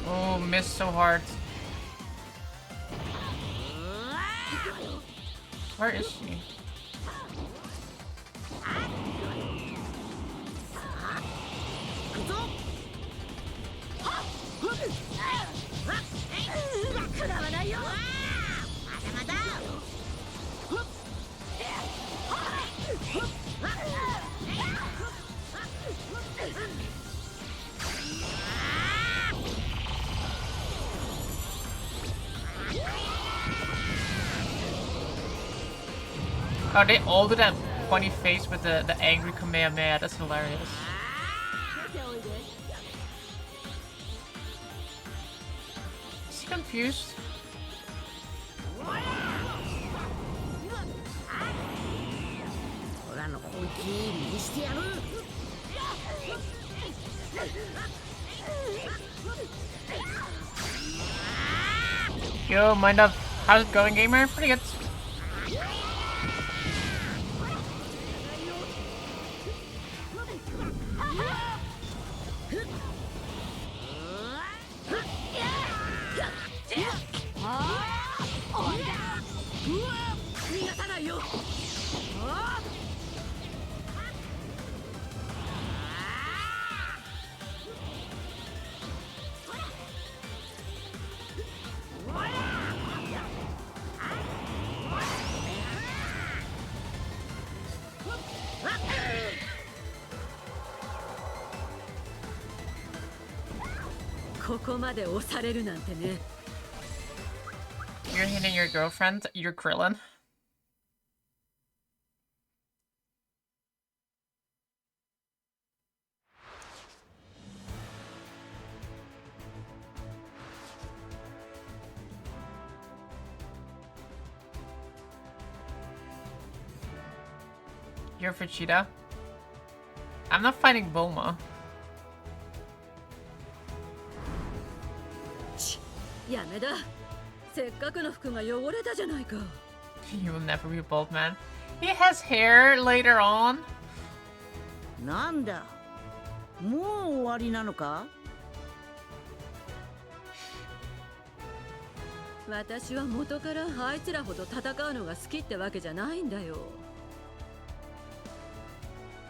Oh, missed so hard. Where is she? Oh, they all do that funny face with the angry Kamehameha. That's hilarious. Is he confused? Yo, mind up. How's it going, gamer? Pretty good. You're hitting your girlfriend, you're Krillin. You're Vegeta. I'm not fighting Bulma. You will never be bald, man. He has hair later on. なんだ、もう終わりなのか？私は元からあいつらほど戦うのが好きってわけじゃないんだよ。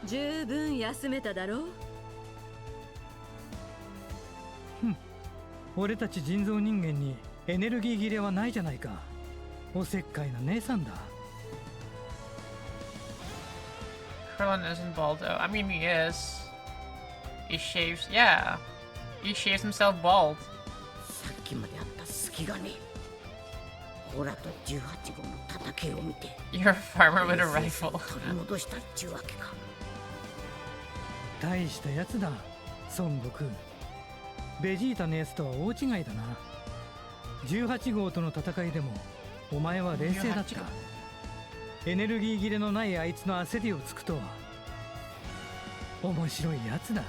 十分休めただろう。俺たち人造人間にエネルギー切れはないじゃないか。おせっかいな姉さんだ。Krillin isn't bald though. I mean, he is. He shaves, yeah. He shaves himself bald. さっきまであった隙がね。オラと18号の戦いを見て。You're a farmer with a rifle. 取り戻したっちゅうわけか。大したやつだ、孫悟空。ベジータのやつとは大違いだな。18号との戦いでもお前は冷静だった。エネルギー切れのないあいつの焦りをつくとは面白いやつだ。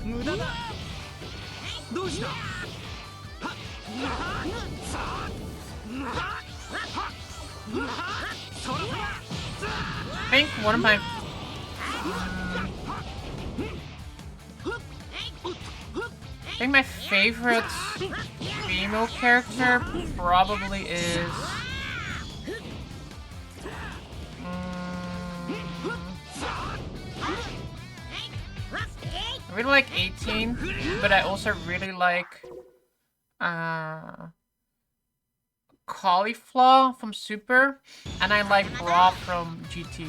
無駄だ。どうした？ I think one of my I think my favorite female character probably is I really like 18, but I also really like Cauliflaw from Super, and I like Raw from GT.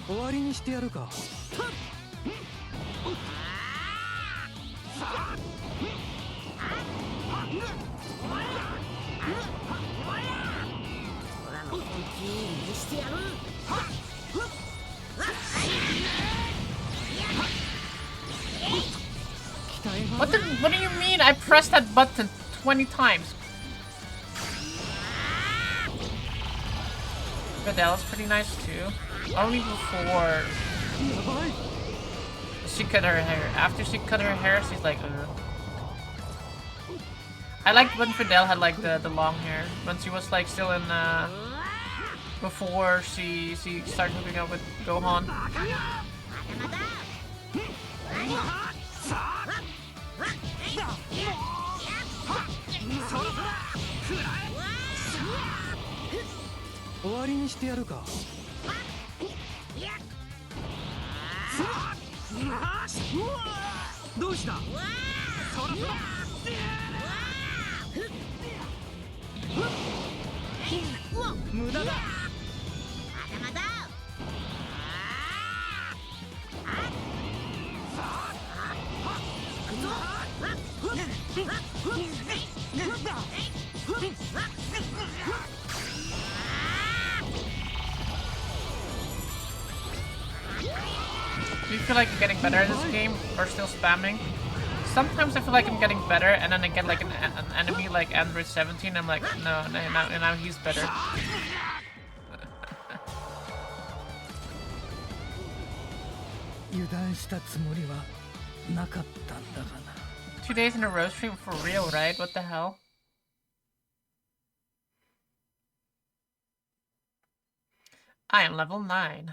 終わりにしてやるか。オラの本気見してやる。 What do you mean? I pressed that button 20 times. Vidal's pretty nice too. Only before she cut her hair. After she cut her hair, she's like, ugh. I liked when Fidel had like the long hair. When she was like still in before she starts hooking up with Gohan. Do you feel like you're getting better at this game, or still spamming? Sometimes I feel like I'm getting better, and then I get like an enemy like Android 17. I'm like, no, now he's better. 油断したつもりはなかったんだがな。 2 days in a row stream for real, right? What the hell? I am level 9.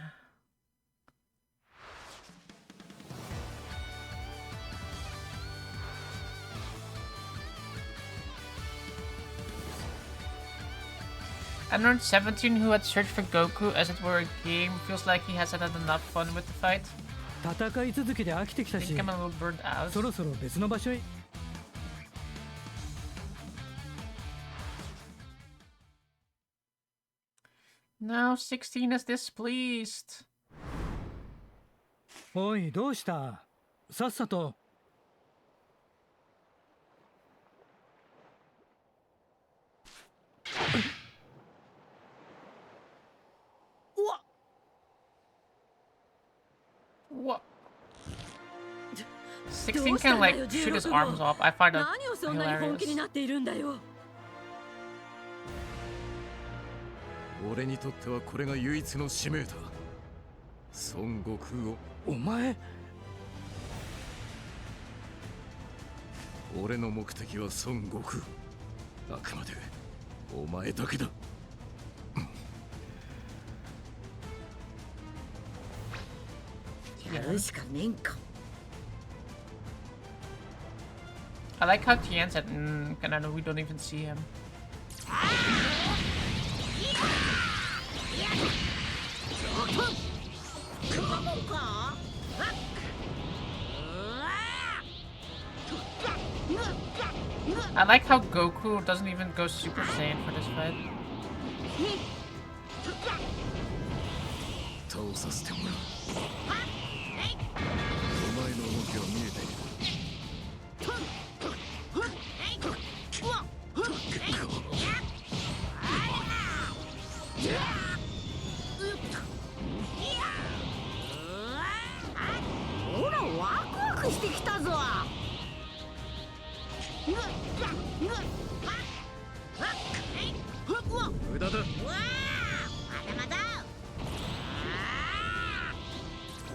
Android 17 who had searched for Goku as it were a game feels like he hasn't had enough fun with the fight. 戦い続けて飽きてきた I し think I'm a little burned out. そろそろ別の場所へ。 Now 16 is displeased. おい、どうした？さっさと。What? 16 can like shoot his arms off. I find that 何をそんなに本気に hilarious. なっているんだよ。俺にとってはこれが唯一の使命だ。孫悟空を。お前。俺の目的は孫悟空。あくまでお前だけだ。やるしかねんか。 I like how Tien said, and we don't even see him. I like how Goku doesn't even go Super Saiyan for this fight. 倒させてもらう。お前の動きは見えている。 ほらワクワクしてきたぞ。無駄だ。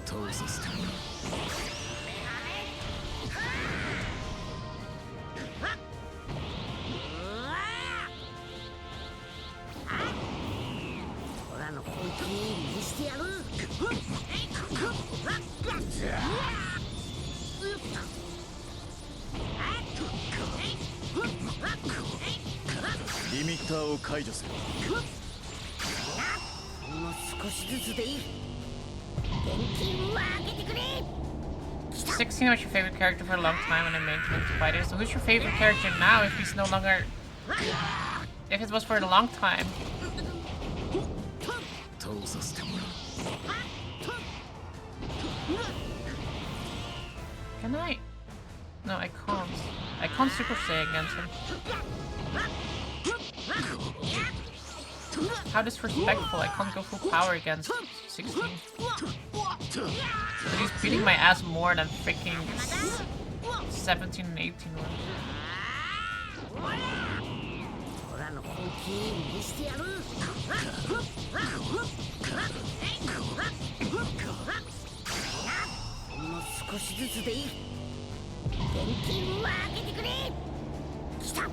倒させてもらう。 俺らの本気に見してやる。 リミッターを解除する。もう少しずつでいい。元気を上げてくれ。 16 was your favorite character for a long time when I made him to fight it. So who's your favorite character now if he's no longer... If it was for a long time? 倒させてもらう。 Can I? No, I can't. I can't Super Saiyan against him. How disrespectful. I can't go full power against 16. But he's beating my ass more than freaking 17 and 18 were. 俺らの本気に見してやる。 もう少しずつでいい。元気を上げてくれ。来た。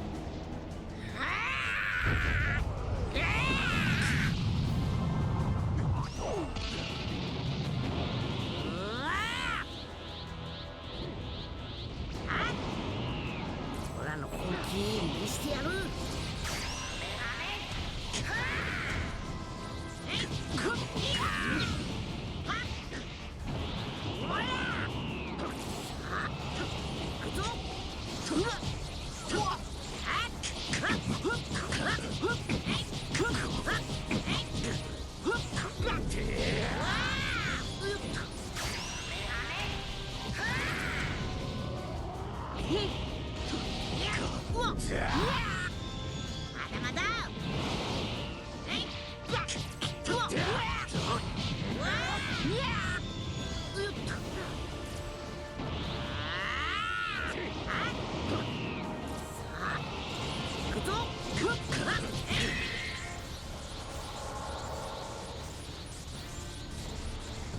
してやる。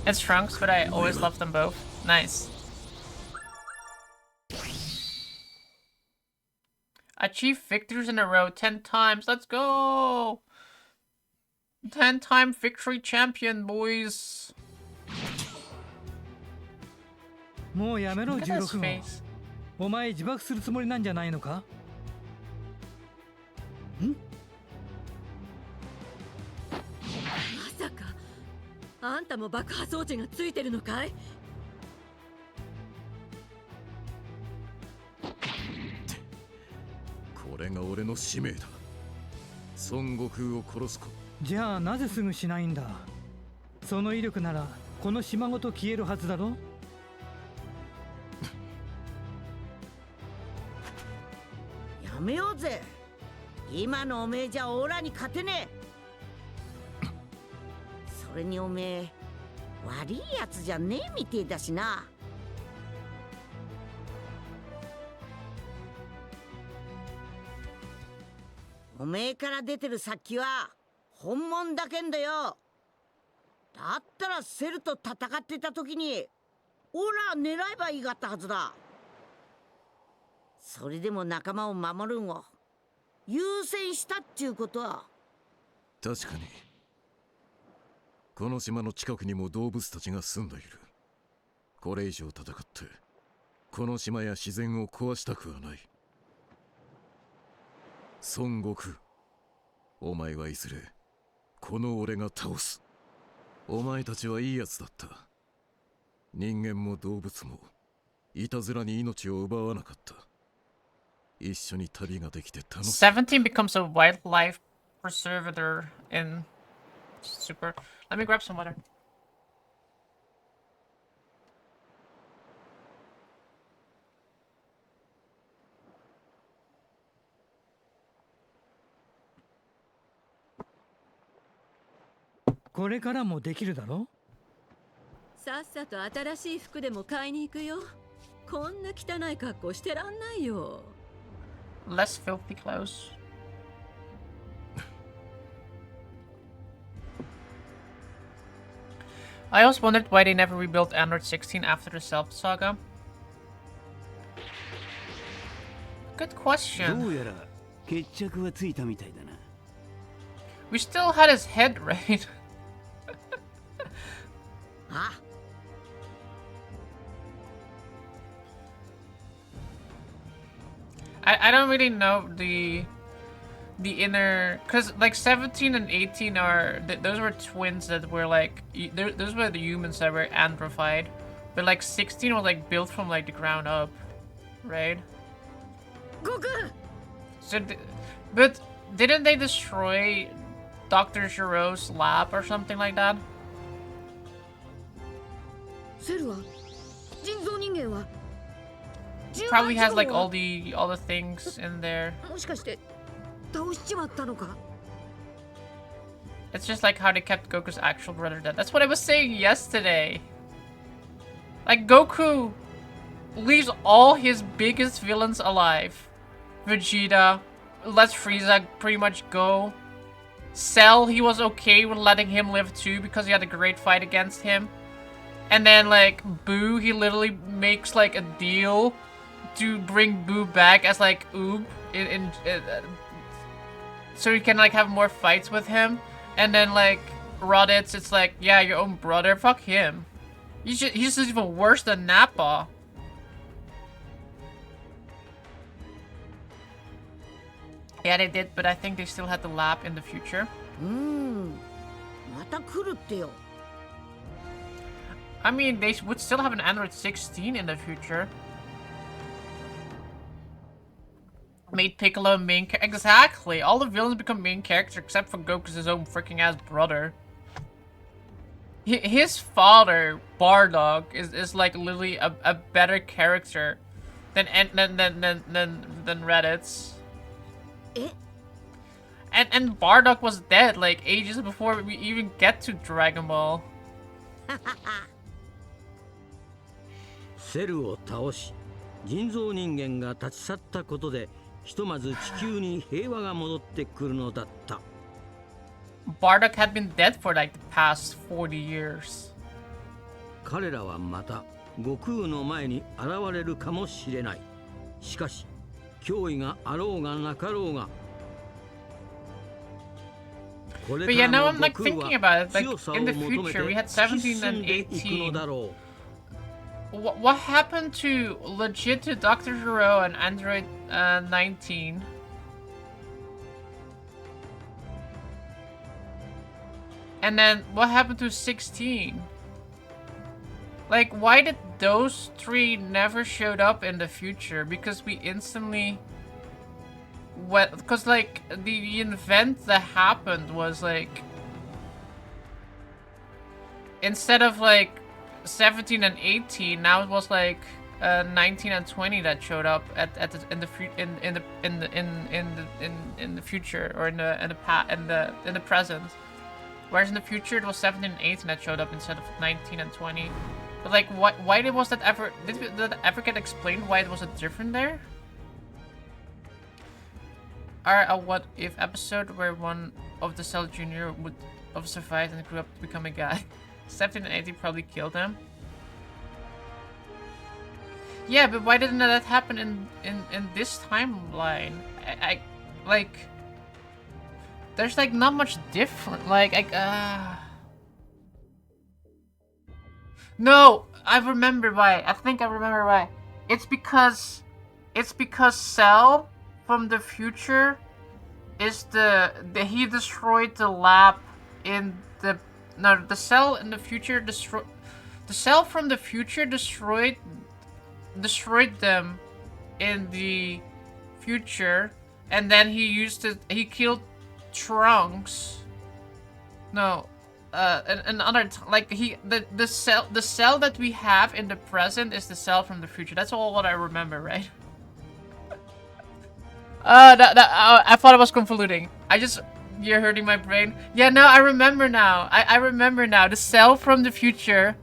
It's Trunks, but I always loved them both. Nice. Achieve victories in a row 10 times. Let's go! 10-time victory champion, boys. もうやめろ Look at his 16 号 face. お前自爆するつもりなんじゃないのかまさかあんたも爆破装置がついてるのかい？これが俺の使命だ。孫悟空を殺すこと。じゃあなぜすぐしないんだ。その威力ならこの島ごと消えるはずだろ。やめようぜ。今のおめえじゃオーラに勝てねえ。それにおめえ悪いやつじゃねえみてえだしな。おめえから出てる殺気は本物だけんだよ。だったらセルと戦ってた時にオーラ狙えばいいがったはずだ。それでも仲間を守るんを優先したっちゅうことは。確かにこの島の近くにも動物たちが住んでいる。これ以上戦ってこの島や自然を壊したくはない。孫悟空、お前はいずれこの俺が倒す。お前たちはいいやつだった。人間も動物もいたずらに命を奪わなかった。一緒に旅ができて楽しい。17 becomes a wildlife preservator in Super. Let me grab some water.これからもできるだろ。さっさと新しい服でも買いに行くよ。こんな汚い格好してらんないよ。Less filthy clothes. I always wondered why they never rebuilt Android 16 after the Self Saga. Good question. どうやら決着はついたみたいだな。We still had his head, right? あ、I don't really know the inner, because like 17 and 18 are those were twins that were like those were the humans that were androfied, but like 16 was like built from like the ground up, right? Goku! So but didn't they destroy Dr. Giro's lab or something like that? セルは人造人間は Probably has like all the things in there. もしかして倒しちまったのか？ It's just like how they kept Goku's actual brother dead. That's what I was saying yesterday. Like Goku leaves all his biggest villains alive. Vegeta lets Frieza pretty much go. Cell, he was okay with letting him live too because he had a great fight against him. And then like Boo, he literally makes like a deal to bring Boo back as like Oob so he can like have more fights with him. And then like Raditz, it's like, yeah, your own brother, fuck him. He's just even worse than Nappa. Yeah, they did, but I think they still had the lab in the future. また来るってよ。 I mean, they would still have an Android 16 in the future. Made Piccolo main character. Exactly! All the villains become main characters except for Goku's his own freaking ass brother. His father, Bardock, is like literally a better character than Reddit's. And Bardock was dead like ages before we even get to Dragon Ball. セルを倒し、人造人間が立ち去ったことで、ひとまず地球に平和が戻ってくるのだった。Bardock had been dead for like the past 40 years. 彼らはまた悟空の前に現れるかもしれない。しかし、脅威があろうがなかろうが。But yeah, now I'm like thinking about it. Like in the future, we had 17 and 18. What happened to legit to Dr. Gero and Android 19? And then what happened to 16? Like, why did those three never showed up in the future? Because we instantly... Because, like, the event that happened was, like... Instead of, like, 17 and 18, now it was, like, 19 and 20 that showed up in the future, or in the present. Whereas in the future, it was 17 and 18 that showed up instead of 19 and 20. But, like, why was that ever... Did that ever get explained why it was different there? Or a what if episode where one of the Cell Jr. would have survived and grew up to become a guy. 17 and 18 probably killed him. Yeah, but why didn't that happen in this timeline? I like... There's like not much different. Like No, I remember why. I think I remember why. It's because Cell from the future is he destroyed the lab in the the Cell in the future destroyed the Cell from the future destroyed them in the future, and then he killed Trunks. No, another like the cell that we have in the present is the Cell from the future. That's all what I remember, right? I thought I was convoluting. You're hurting my brain. Yeah, no, I remember now. I remember now. The Cell from the future,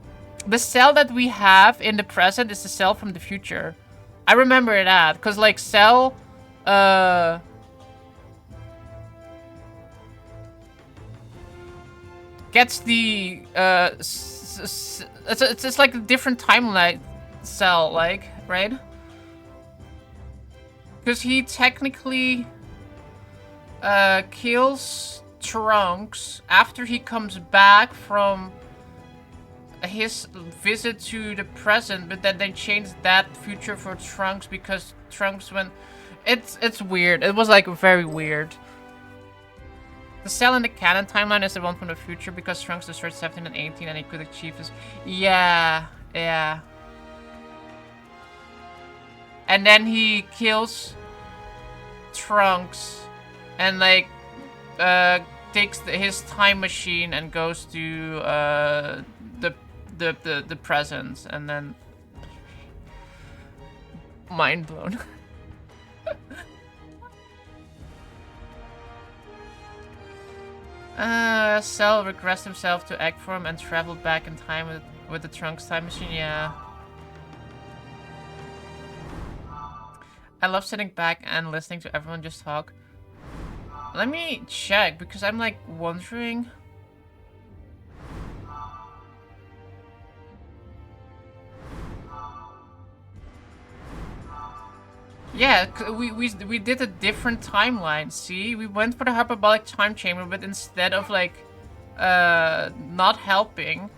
the Cell that we have in the present is the Cell from the future. I remember that because like Cell, gets the it's like a different timeline Cell, like, right? Because he technically kills Trunks after he comes back from his visit to the present, but then they changed that future for Trunks because Trunks went... It's weird. It was like very weird. The Cell in the canon timeline is the one from the future because Trunks destroyed 17 and 18 and he could achieve his... Yeah. And then he kills Trunks and like takes his time machine and goes to the present, and then mind blown. Cell regressed himself to egg form and traveled back in time with the Trunks time machine. Yeah. I love sitting back and listening to everyone just talk. Let me check because I'm like wondering. Yeah, we did a different timeline. See, we went for the hyperbolic time chamber, but instead of like not helping,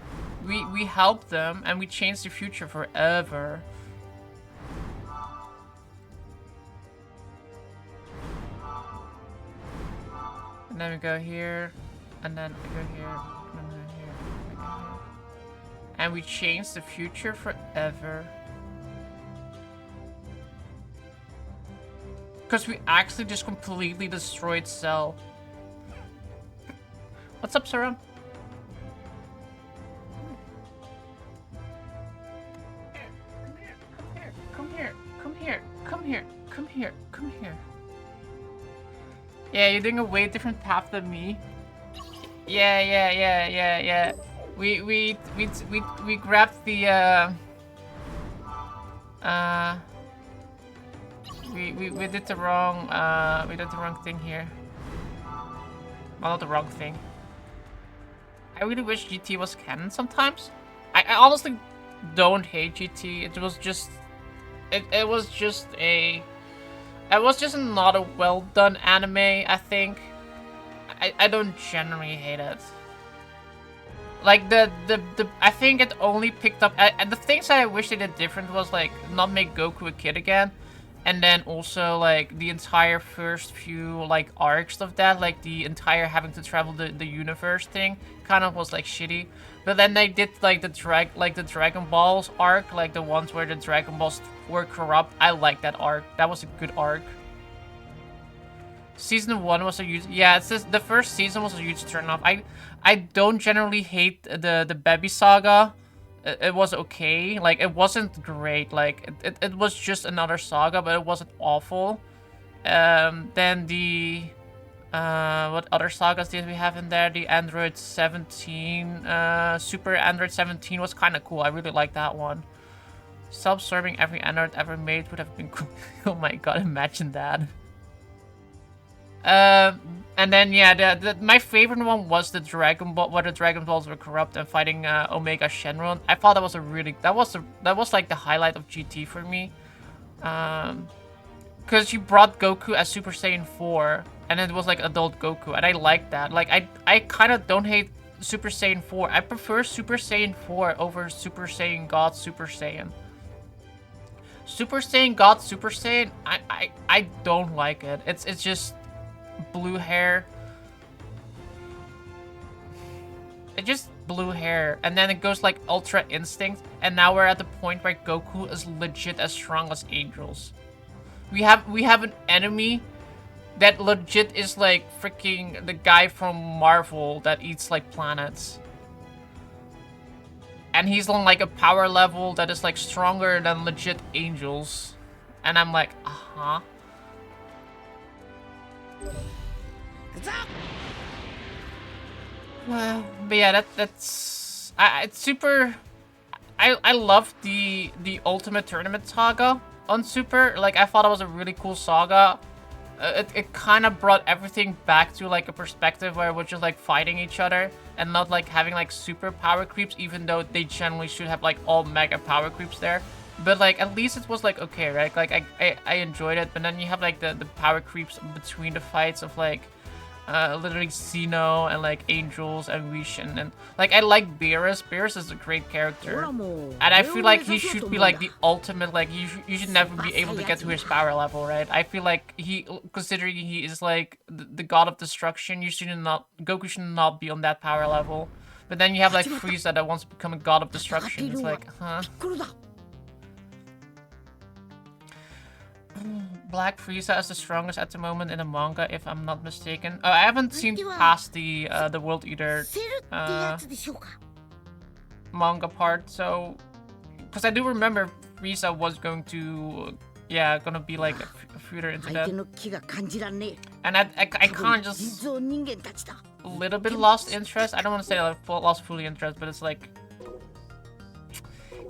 we helped them and we changed the future forever. And then we go here, and then we go here, and then here, and then here. And we change the future forever. Because we actually just completely destroyed Cell. What's up, Sarah? Come here, come here, come here, come here, come here. Yeah, you're doing a way different path than me. Yeah. We grabbed the we did the wrong thing here. Well, not the wrong thing. I really wish GT was canon sometimes. I honestly don't hate GT. It was just not a well done anime, I think. I don't generally hate it. Like I think it only picked up and the things that I wish they did different was like not make Goku a kid again, and then also like the entire first few like arcs of that, like the entire having to travel the universe thing kind of was like shitty. But then they did like the Dragon Balls arc, like the ones where the Dragon Balls were corrupt. I like that arc. That was a good arc. Season 1 was a huge... Yeah, it's just, the first season was a huge turn-off. I don't generally hate the Baby Saga. It was okay. Like, it wasn't great. Like, it was just another saga, but it wasn't awful. Then the... what other sagas did we have in there? The Android 17... Super Android 17 was kind of cool. I really liked that one. Self-serving every Android ever made would have been cool. Oh my god, imagine that. And then yeah, my favorite one was the Dragon Ball, where the Dragon Balls were corrupt and fighting Omega Shenron. I thought that was a really that was like the highlight of GT for me, because you brought Goku as Super Saiyan 4, and it was like adult Goku, and I like that. Like I kind of don't hate Super Saiyan 4. I prefer Super Saiyan 4 over Super Saiyan God Super Saiyan. Super Saiyan God Super Saiyan, I don't like it. It's just blue hair. It just blue hair, and then it goes like Ultra Instinct, and now we're at the point where Goku is legit as strong as angels. We have an enemy that legit is like freaking the guy from Marvel that eats like planets. And he's on like a power level that is like stronger than legit angels. And I'm like, uh-huh. But yeah, that's it's super. I love the Ultimate Tournament saga on Super. Like, I thought it was a really cool saga. It kind of brought everything back to like a perspective where we're just like fighting each other and not like having like super power creeps, even though they generally should have like all mega power creeps there. But like at least it was like okay, right? Like I enjoyed it. But then you have like the power creeps between the fights of like literally Xeno and like Angels and Wish, and like I like Beerus. Beerus is a great character, and I feel like he should be like the ultimate. Like you should never be able to get to his power level, right? I feel like considering he is like the god of destruction, Goku should not be on that power level. But then you have like Frieza that wants to become a god of destruction. It's like, huh? Black Frieza is the strongest at the moment in the manga, if I'm not mistaken. I haven't seen past the World Eater manga part, so because I do remember Frieza was going to, gonna be like a feeder into that, and I kind of just a little bit lost interest. I don't want to say I lost fully interest, but it's like,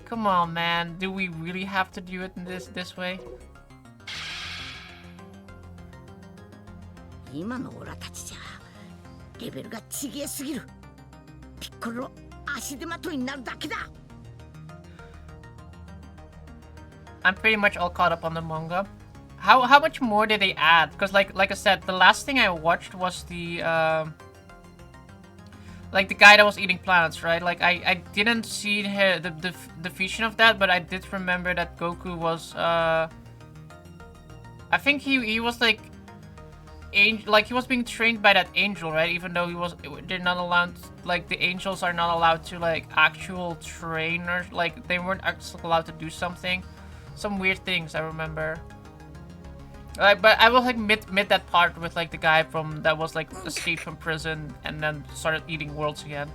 come on, man, do we really have to do it in this way? 今のオラたちじゃレベルが違えすぎる。ピッコロ足手まといになるだけだ。I'm pretty much all caught up on the manga. How much more did they add? Because like I said, the last thing I watched was the like the guy that was eating planets, right? Like I didn't see the vision of that, but I did remember that Goku was I think he was like angel, like he was being trained by that angel, right? Even though they're not allowed, like the angels are not allowed to like actual trainers, like they weren't actually allowed to do something, some weird things I remember. Like, but I will like mid that part with like the guy that was like escaped from prison and then started eating worlds again.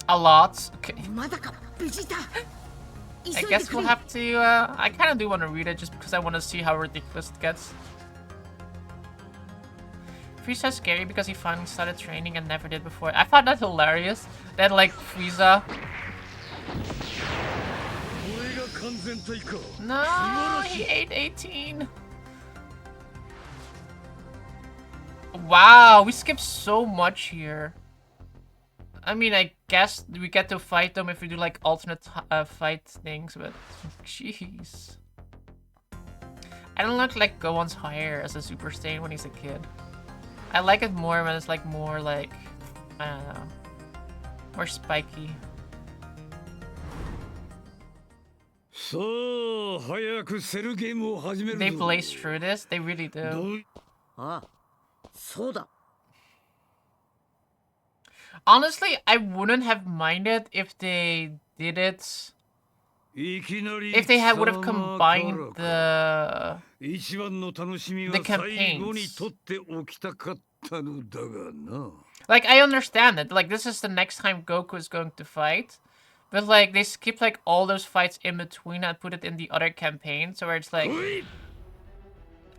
A lot. Okay. I guess we'll have to. I kind of do want to read it just because I want to see how ridiculous it gets. Frieza's scary because he finally started training and never did before. I found that hilarious. That like Frieza. No, he ate 18. Wow, we skipped so much here. I mean, I guess we get to fight them if we do like alternate fight things, but jeez. I don't like Gohan's hair as a Super Saiyan when he's a kid. I like it more when it's like more like, I don't know, more spiky. They blaze through this, they really do. Honestly, I wouldn't have minded if they did it. If they would have combined the campaigns. Like, I understand it. Like, this is the next time Goku is going to fight. But, like, they skip, like, all those fights in between and put it in the other campaign. So where it's, like...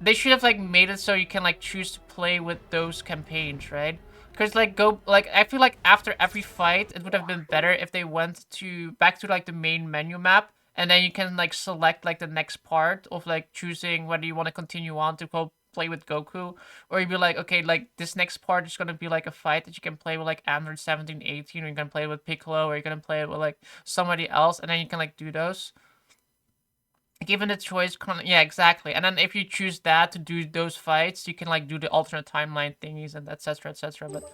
They should have, like, made it so you can, like, choose to play with those campaigns, right? Because, like, I feel like after every fight, it would have been better if they went back to, like, the main menu map. And then you can, like, select, like, the next part of, like, choosing whether you want to continue on to play with Goku. Or you'd be like, okay, like, this next part is going to be, like, a fight that you can play with, like, Android 17, 18. Or you can play with Piccolo. Or you're going to play it with, like, somebody else. And then you can, like, do those. Given the choice, yeah, exactly. And then if you choose that to do those fights, you can like do the alternate timeline thingies and etc. etc. But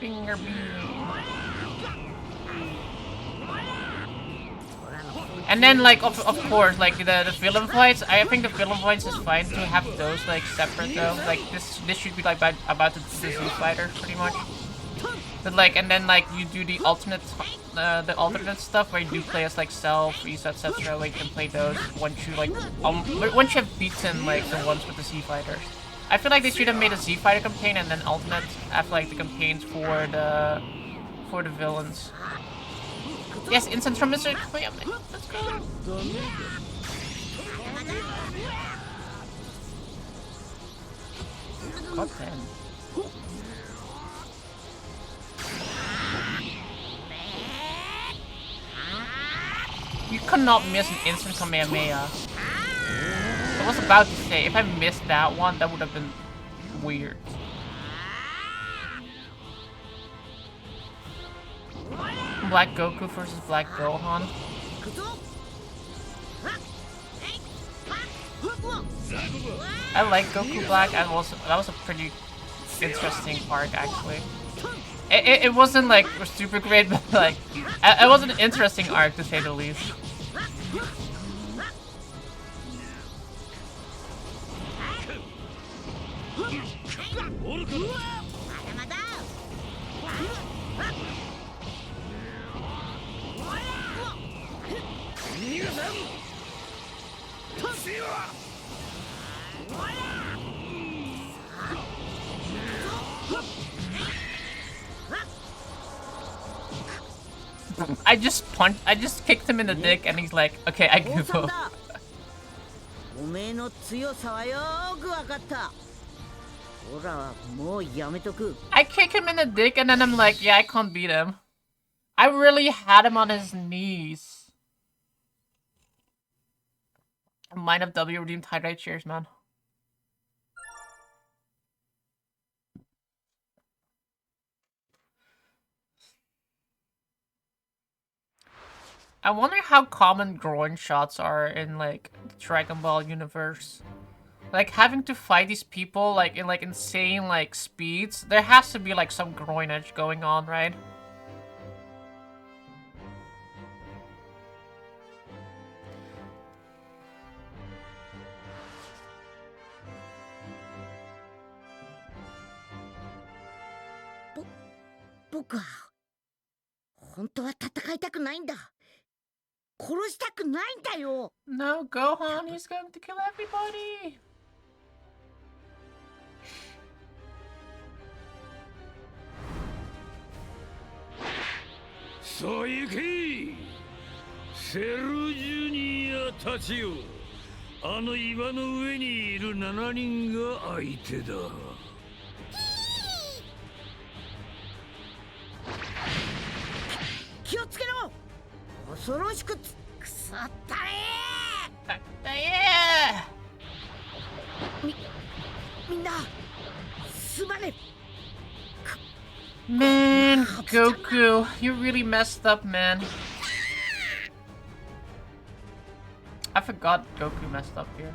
finger beam. And then, like, of course, like, the villain fights, I think the villain fights is fine to have those, like, separate, though. Like, this should be, like, about the Z Fighter, pretty much. But, like, and then, like, you do the alternate stuff where you do play as, like, Cell, Frieza, etc., where you can play those once you, like, once you have beaten, like, the ones with the Z Fighters. I feel like they should have made a Z Fighter campaign and then alternate after, like, the campaigns for the villains. Yes, instant from Mr. Koyama. Let's go. God damn. You could not miss an instant Kamehameha. I was about to say, if I missed that one, that would have been weird. Black Goku versus Black Gohan. I like Goku Black. That was a pretty interesting arc, actually. It wasn't like super great, but like it was an interesting arc to say the least. I just kicked him in the dick and he's like, okay, I give up. I kick him in the dick and then I'm like, yeah, I can't beat him. I really had him on his knees. Mind of W redeemed Hydrite, cheers, man. I wonder how common groin shots are in like the Dragon Ball universe. Like having to fight these people like in like insane like speeds, there has to be like some groin edge going on, right? 僕は本当は戦いたくないんだ。殺したくないんだよ。 No, Gohan, he's going to kill everybody. さあ行け、セルジュニアたちよ。あの岩の上にいる7人が相手だ。気をつけろ。恐ろしく腐ったみんなすまね。 Man, Goku, you really messed up, man. I forgot Goku messed up here.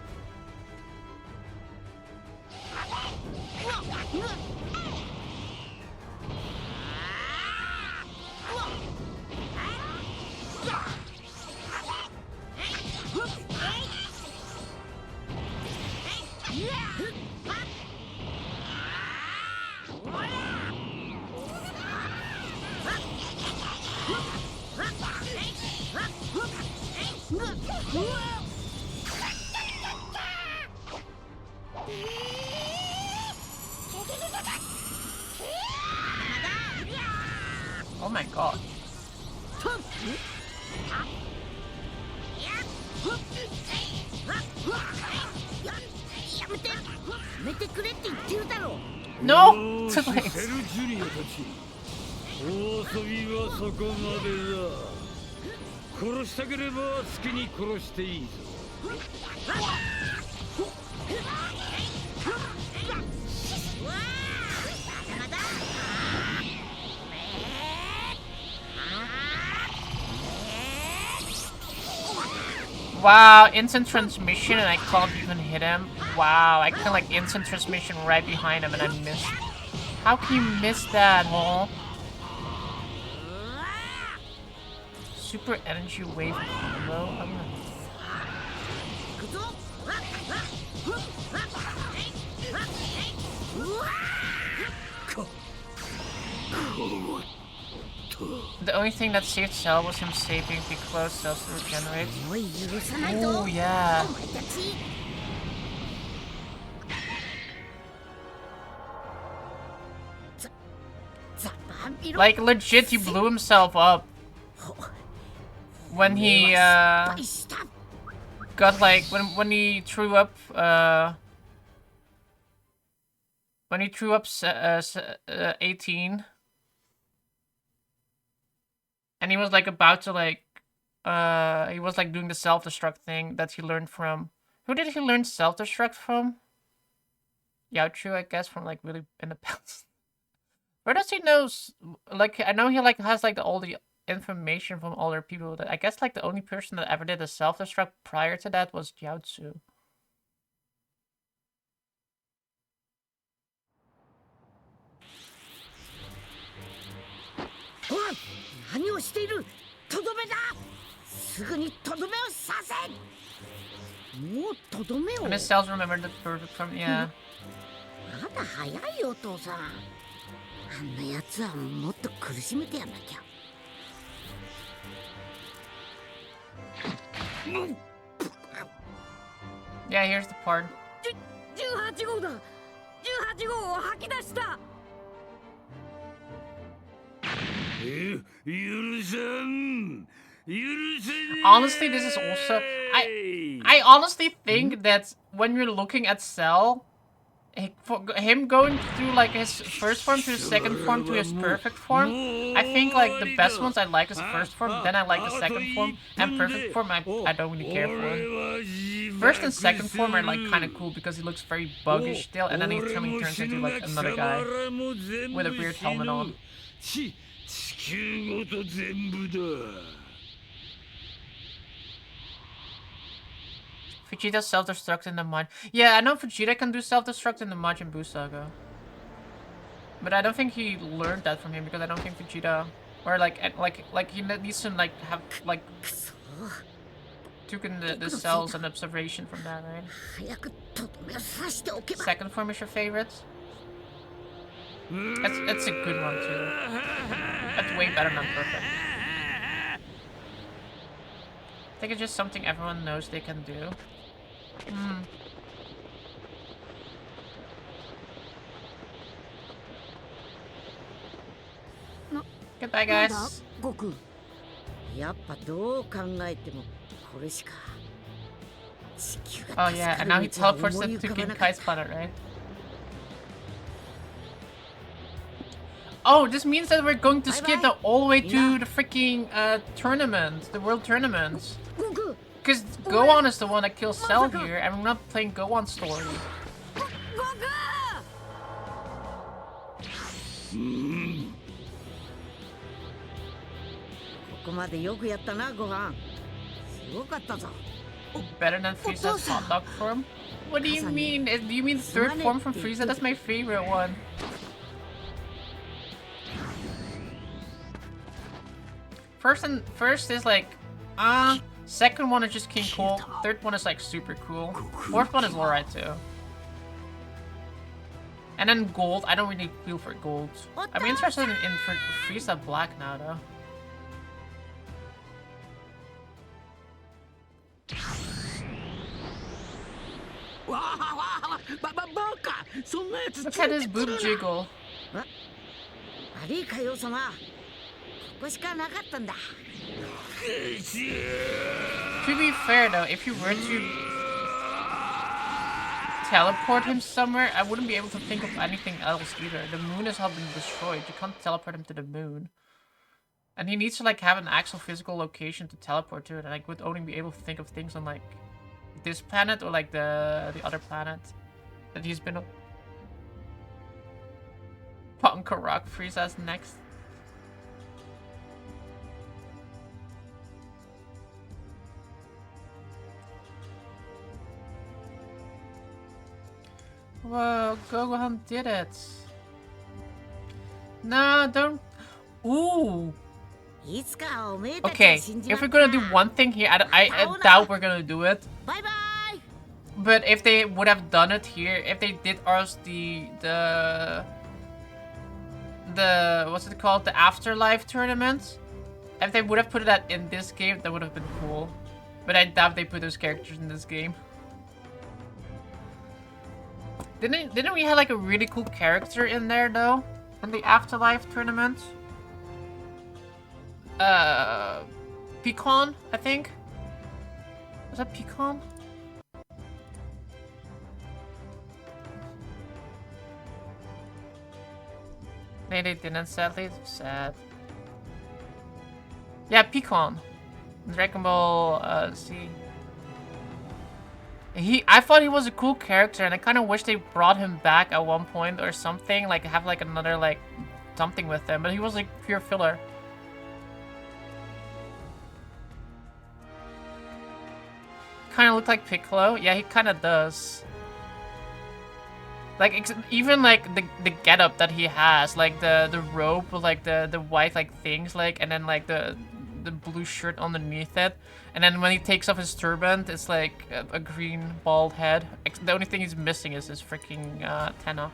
Oh my god. No! Too late. セルジュニアたち、大遊びはそこまでだ。殺したければ好きに殺していいぞ。Wow, instant transmission and I can't even hit him. Wow, I can like instant transmission right behind him and I missed. How can you miss that, huh? Super energy wave combo? I'm gonna... The only thing that saved Cell was him saving because cells to regenerate. Oh yeah. Like legit, he blew himself up when he got like when he threw up 18. And he was like about to like, he was like doing the self-destruct thing that he learned from. Who did he learn self-destruct from? Yaochu, I guess, from like really in the past. Where does he know? Like, I know he like has like all the information from older people. That I guess like the only person that ever did a self-destruct prior to that was Yaozu. And his cells remembered the perfect from, yeah. まだ早いよ、お父さん。あんな奴はもっと苦しめてやんなきゃ。Yeah, here's the part. 18号だ。18号を吐き出した。 Honestly, this is also... I honestly think that when you're looking at Cell, for him going through like his first form to his second form to his perfect form, I think like the best ones I like is the first form, then I like the second form, and perfect form I don't really care for. First and second form are like kind of cool because he looks very buggish still, and then he suddenly turns into like another guy with a weird helmet on. Vegeta self-destruct in the Majin. Yeah, I know Vegeta can do self-destruct in the Majin Buu saga. But I don't think he learned that from him because I don't think Vegeta or like he needs to like have like took in the cells and observation from that, right? Second form is your favorite? It's a good one too. That's way better than perfect. I think it's just something everyone knows they can do. Goodbye, guys. 悟空やっぱどう考えてもこれしか Oh yeah, and now he teleports to King Kai's planet, right? Oh, this means that we're going to skip all the way to the freaking tournament, the world tournaments. Because Gohan is the one that kills Cell here, and we're not playing Gohan's story. ここまでよくやったなご飯すごかったぞ Better than Frieza's hot dog form? What do you mean? Do you mean third form from Frieza? That's my favorite one. First is like, second one is just King Cool. Third one is like super cool. Fourth one is alright too. And then gold. I don't really feel for gold. I'm interested in Frieza Black now though. Look at his boob jiggle. 悪いかよ様ここしかなかったんだ To be fair though, if you were to teleport him somewhere, I wouldn't be able to think of anything else either. The moon has been destroyed. You can't teleport him to the moon. And he needs to like have an actual physical location to teleport to it, and I would only be able to think of things on like this planet or like the other planet that he's been on. Punk Rock Frieza's next. Whoa, Gohan did it. Nah, don't. Ooh. Okay, if we're gonna do one thing here, I doubt we're gonna do it. Bye bye. But if they would have done it here, if they did us the what's it called, the Afterlife tournament, if they would have put that in this game, that would have been cool. But I doubt they put those characters in this game. Didn't we have like a really cool character in there though, in the Afterlife tournament? Pecan, I think. Was that Pecan? They didn't, sadly. Sad. Yeah, Pecan. Dragon Ball Z. I thought he was a cool character, and I kind of wish they brought him back at one point or something, like have like another like something with him, but he was like pure filler. Kind of looked like Piccolo. Yeah, he kind of does. Like even like the getup that he has, like the robe with like the white like things, like, and then like the blue shirt underneath it, and then when he takes off his turban, it's like a green bald head. The only thing he's missing is his freaking antenna.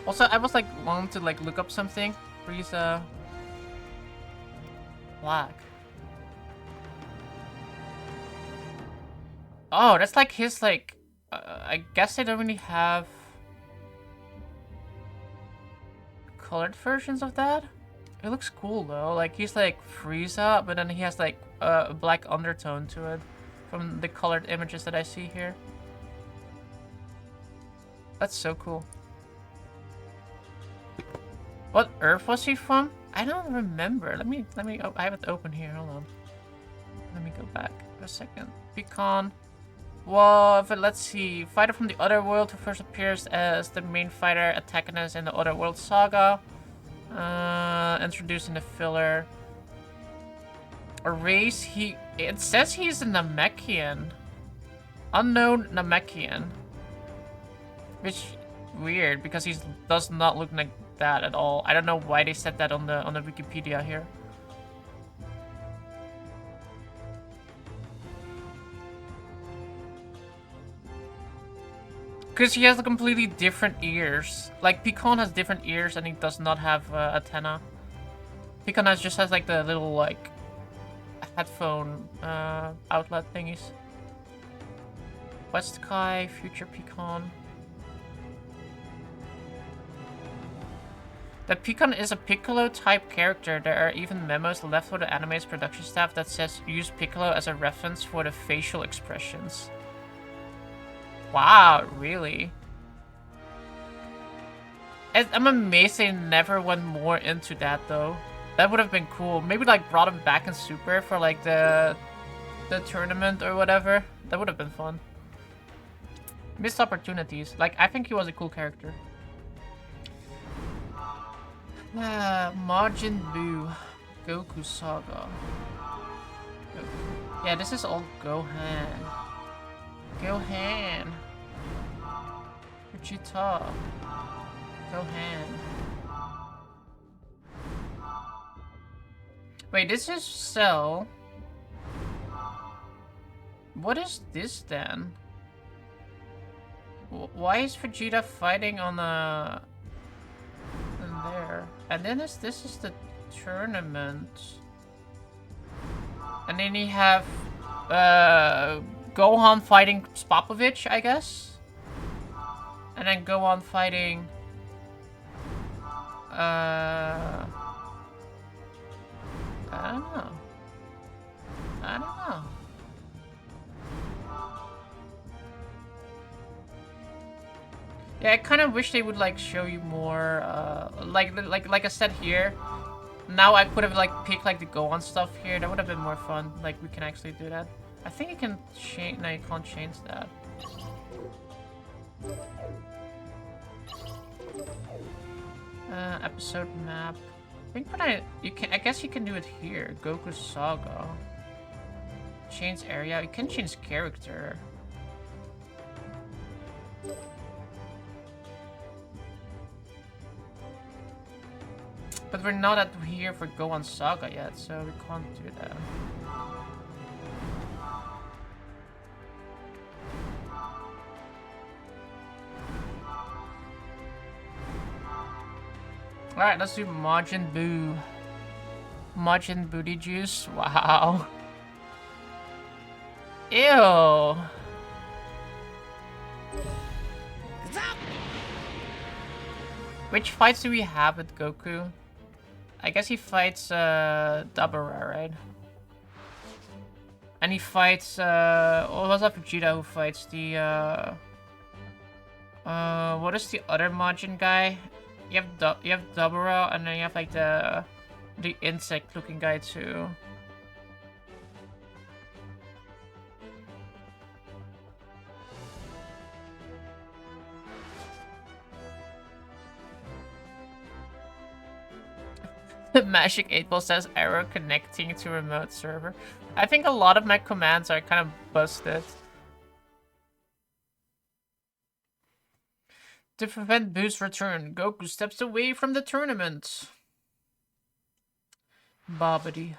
Also, I was like wanting to like look up something. Frieza Black. Oh, that's like his like. I guess they don't really have colored versions of that. It looks cool though. Like he's like Frieza, but then he has like a black undertone to it from the colored images that I see here. That's so cool. What Earth was he from? I don't remember. Let me. Oh, I have it open here. Hold on. Let me go back a second. Pecan. Well, let's see. Fighter from the Otherworld who first appears as the main fighter antagonist in the Otherworld saga. Introduced in the filler. A race, it says he's a Namekian. Unknown Namekian. Which, weird, because he does not look like that at all. I don't know why they said that on the Wikipedia here. Because he has completely different ears. Like, Pikkon has different ears and he does not have antenna. Pikkon just has like the little like headphone outlet thingies. West Kai, future Pikkon. The Pikkon is a Piccolo type character. There are even memos left for the anime's production staff that says use Piccolo as a reference for the facial expressions. Wow, really? I'm amazed they never went more into that though. That would have been cool. Maybe like brought him back in Super for like the tournament or whatever. That would have been fun. Missed opportunities. Like, I think he was a cool character. Majin Buu. Goku Saga. Yeah, this is all Gohan. Gohan. Vegeta. Gohan. Wait, this is Cell. What is this then? Why is Vegeta fighting on the... in there? And then this is the tournament. And then you have Gohan fighting Spopovich, I guess? And then Gohan fighting... I don't know. I don't know. Yeah, I kind of wish they would like show you more. Like I said here. Now I could have like picked like the Gohan stuff here. That would have been more fun. Like we can actually do that. I think you can change. No, you can't change that. Episode map. I think what you can. I guess you can do it here. Goku Saga. Change area. You can change character. But we're not at here for Gohan Saga yet, so we can't do that. Alright, let's do Majin Buu. Majin Booty Juice? Wow. Ew. Which fights do we have with Goku? I guess he fights Dabura, right? And he fights what was that Vegeta who fights the what is the other Majin guy? You have Dabura, and then you have like the insect looking guy too. Magic 8-Ball says error connecting to remote server. I think a lot of my commands are kind of busted. To prevent Buu's return, Goku steps away from the tournament. Babidi.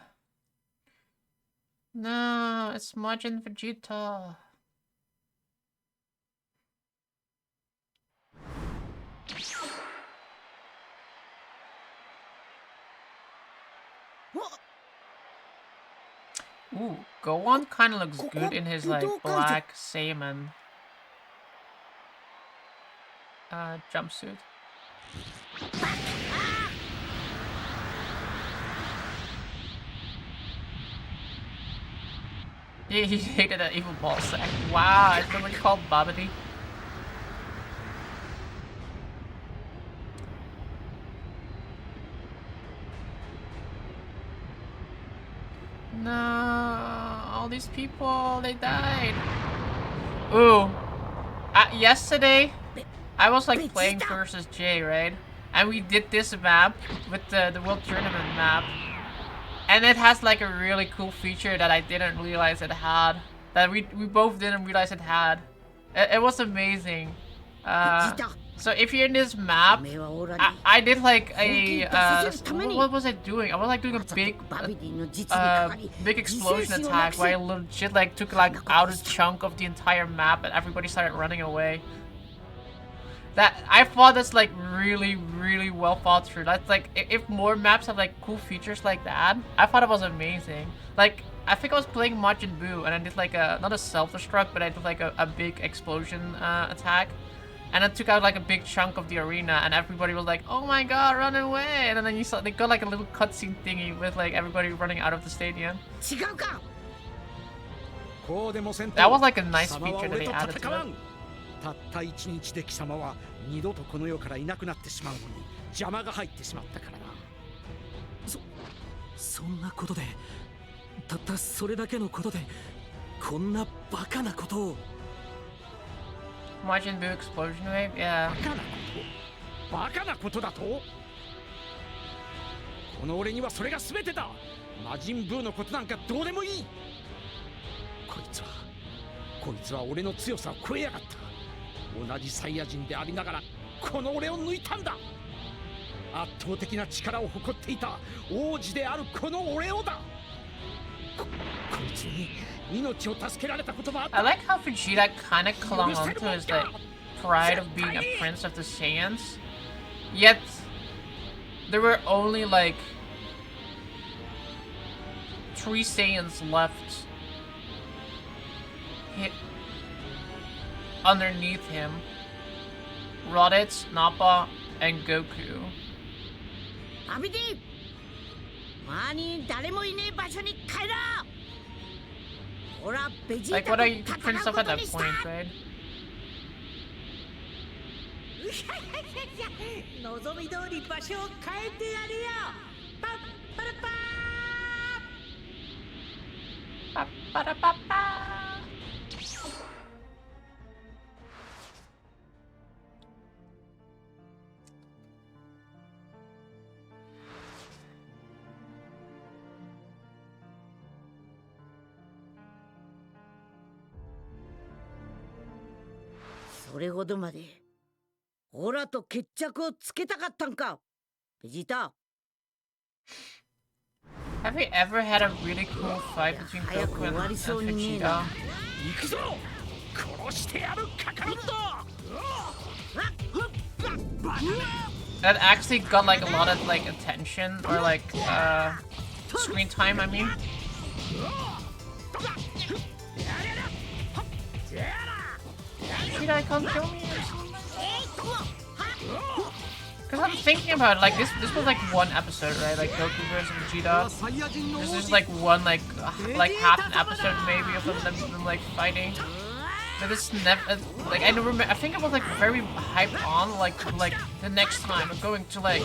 No, it's Majin Vegeta. Ooh, Gohan kind of looks good in his like black Saiyaman jumpsuit. Yeah, he hated that evil ball sack. Wow, is that what you call Babidi? No, all these people, they died. Ooh, yesterday I was like playing versus Jay, right? And we did this map with the World Tournament map. And it has like a really cool feature that I didn't realize it had. That we both didn't realize it had. It was amazing. So if you're in this map, I did like a what was I doing? I was like doing a big explosion attack where I legit like took like out a chunk of the entire map and everybody started running away. That I thought that's like really, really well thought through. That's like if more maps have like cool features like that, I thought it was amazing. Like I think I was playing Majin Buu and I did like a not a self-destruct, but I did like a big explosion attack, and it took out like a big chunk of the arena, and everybody was like, "Oh my god, run away!" And then you saw they got like a little cutscene thingy with like everybody running out of the stadium. That was like a nice feature that they added to it. たった一日で貴様は二度とこの世からいなくなってしまうのに邪魔が入ってしまったからな。そんなことで、たったそれだけのことで、こんなバカなことを。Majin Buu explosion wave, yeah. バカなことだと？この俺にはそれが全てだ。魔人ブーのことなんかどうでもいい。こいつは俺の強さを超えやがった。同じサイヤ人でありながらこの俺を抜いたんだ。圧倒的な力を誇っていた王子であるこの俺をだ。こいつに命を助けられたこともあった。 I like how Vegeta kind of clung onto his like pride of being a prince of the Saiyans, yet there were only like 3 Saiyans left underneath him: Raditz, Nappa, and Goku. Like, what are you, Prince of at that point, right? 望み通り場所を変えてやるよ。パッパラパー。パッパラパッパー。それほどまでオラと決着をつけたかったんか、ベジータ。 Have we ever had a really cool fight between Goku and Vegeta? 行くぞ。殺してやるカカロット。 That actually got like a lot of like attention or like screen time, I mean. Vegeta, come kill me or something? Because I'm thinking about it, like this was like one episode, right? Like Goku versus Vegeta. This is like one like half an episode maybe of them like fighting. But this never like I don't remember. I think I was like very hyped on like the next time I'm going to like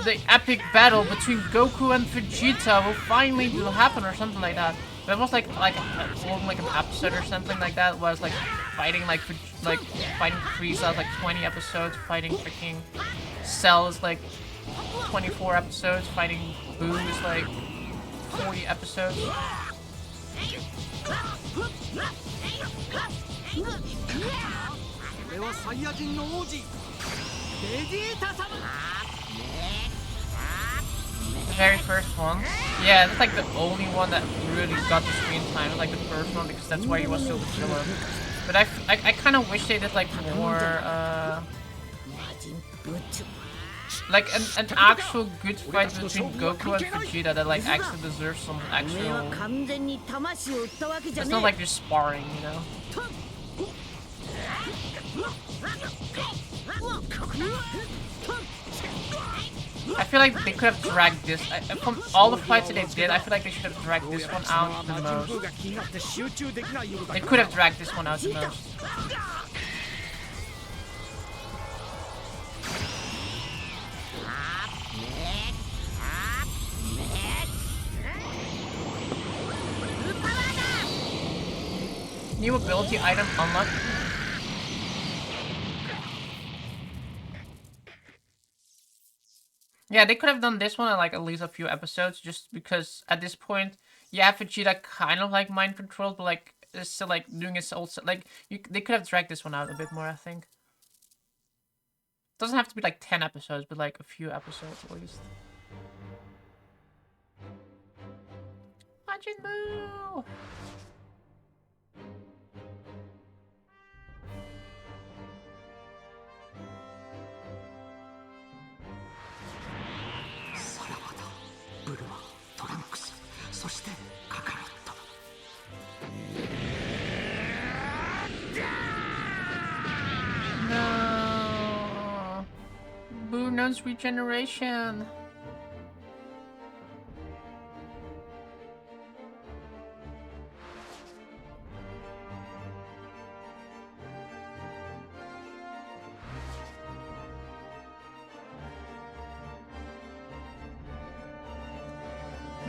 the epic battle between Goku and Vegeta will finally happen or something like that. But it was like an episode or something like that. It was like fighting fighting Frieza like 20 episodes, fighting freaking Cell is like 24 episodes, fighting Boo is like 40 episodes. The very first one. Yeah, that's like the only one that really got the screen time. It was like the first one because that's why he was still the villain. But I kind of wish they did like more, like an actual good fight between Goku and Vegeta that like actually deserves some actual. It's not like just sparring, you know. I feel like they could have dragged this. From all the fights that they did, I feel like they should have dragged this one out the most. They could have dragged this one out the most. New ability item unlocked. Yeah, they could have done this one in like at least a few episodes, just because at this point, yeah, Vegeta kind of like mind controlled, but like it's still like doing its old like they could have dragged this one out a bit more, I think. Doesn't have to be like 10 episodes, but like a few episodes at least. Majin Buu! None's regeneration.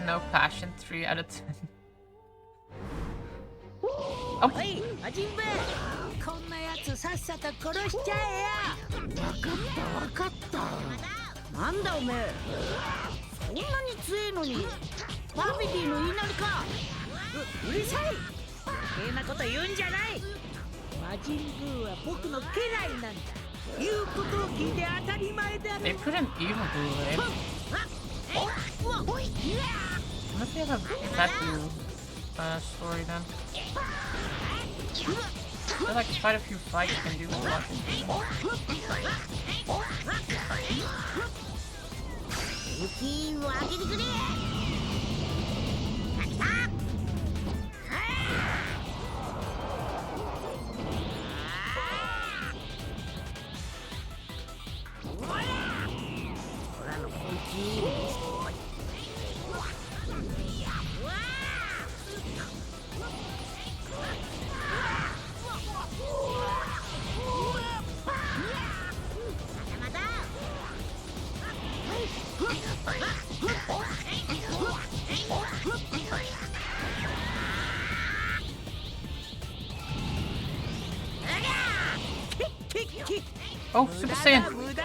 No passion, 3 out of 10.おい、魔人ブー、こんなやつさっさと殺しちゃえや。わかったなんだおめえ、そんなに強えのにパーフェティの言いなりか。うるさい、余計なこと言うんじゃない。魔人ブーは僕の家来なんだ。言うことを聞いて当たり前だろ。 They put an evil blue in. What if they have that blue story then? I feel like quite a few fights can do a lot. 雪を開けてくれ。Oh, Super Saiyan. 無駄だ。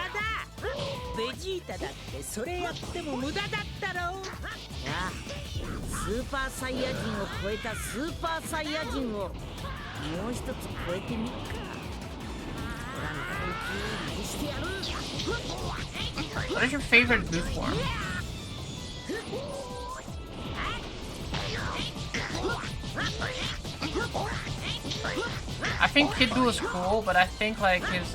ベジータだってそれやっても無駄だったろ。いや、スーパーサイヤ人を超えたスーパーサイヤ人をもう一つ超えてみるか。オラの本気見してやる。 What is your favorite blue form? I think Kid Buu is cool, but I think like his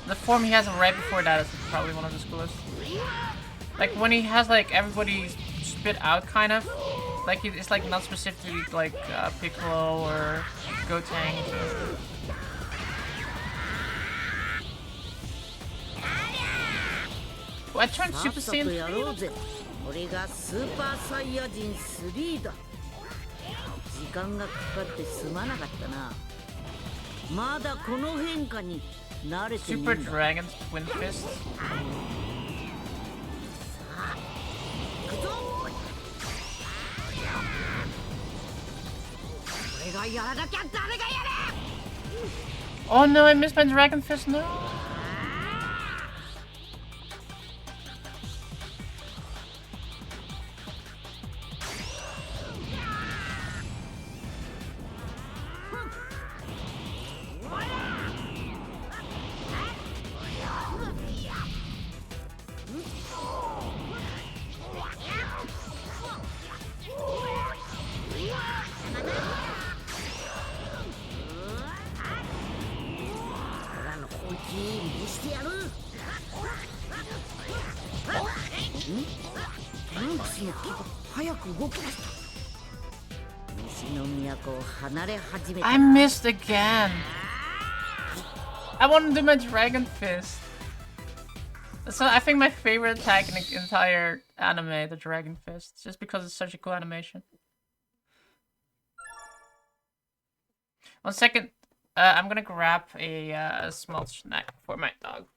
the form he has right before that is probably one of the coolest. Like when he has like everybody spit out kind of, like it's like not specifically like Piccolo or Gotenks. Oh, I turned Super Saiyan 3. 俺がスーパーサイヤ人3だ。時間がかかってすまなかったな。まだこの変化に慣れてねえんだ。 Super Dragon's Twin Fist. 行くぞ。俺がやらなきゃ誰がやれ。 Oh no, I missed my Dragon Fist. No. I missed again. I want to do my Dragon Fist. So I think my favorite attack in the entire anime, the Dragon Fist, just because it's such a cool animation. 1 second. I'm gonna grab a small snack for my dog.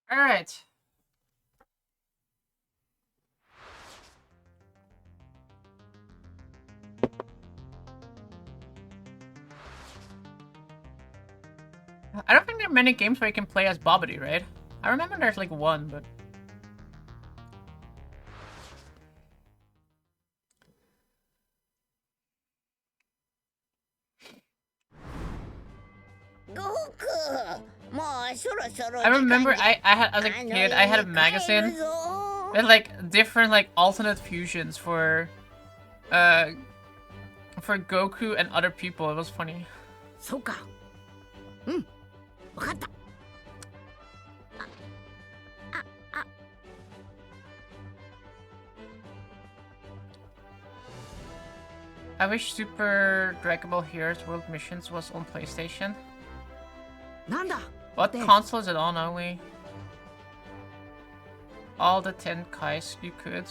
All right. I don't think there are many games where you can play as Bobbity, right? I remember there's like one, but... I remember I had, as a kid, I had a magazine with like different like alternate fusions for Goku and other people. It was funny. I wish Super Dragon Ball Heroes World Missions was on PlayStation. What console is it on, only? All the 10 Kais you could.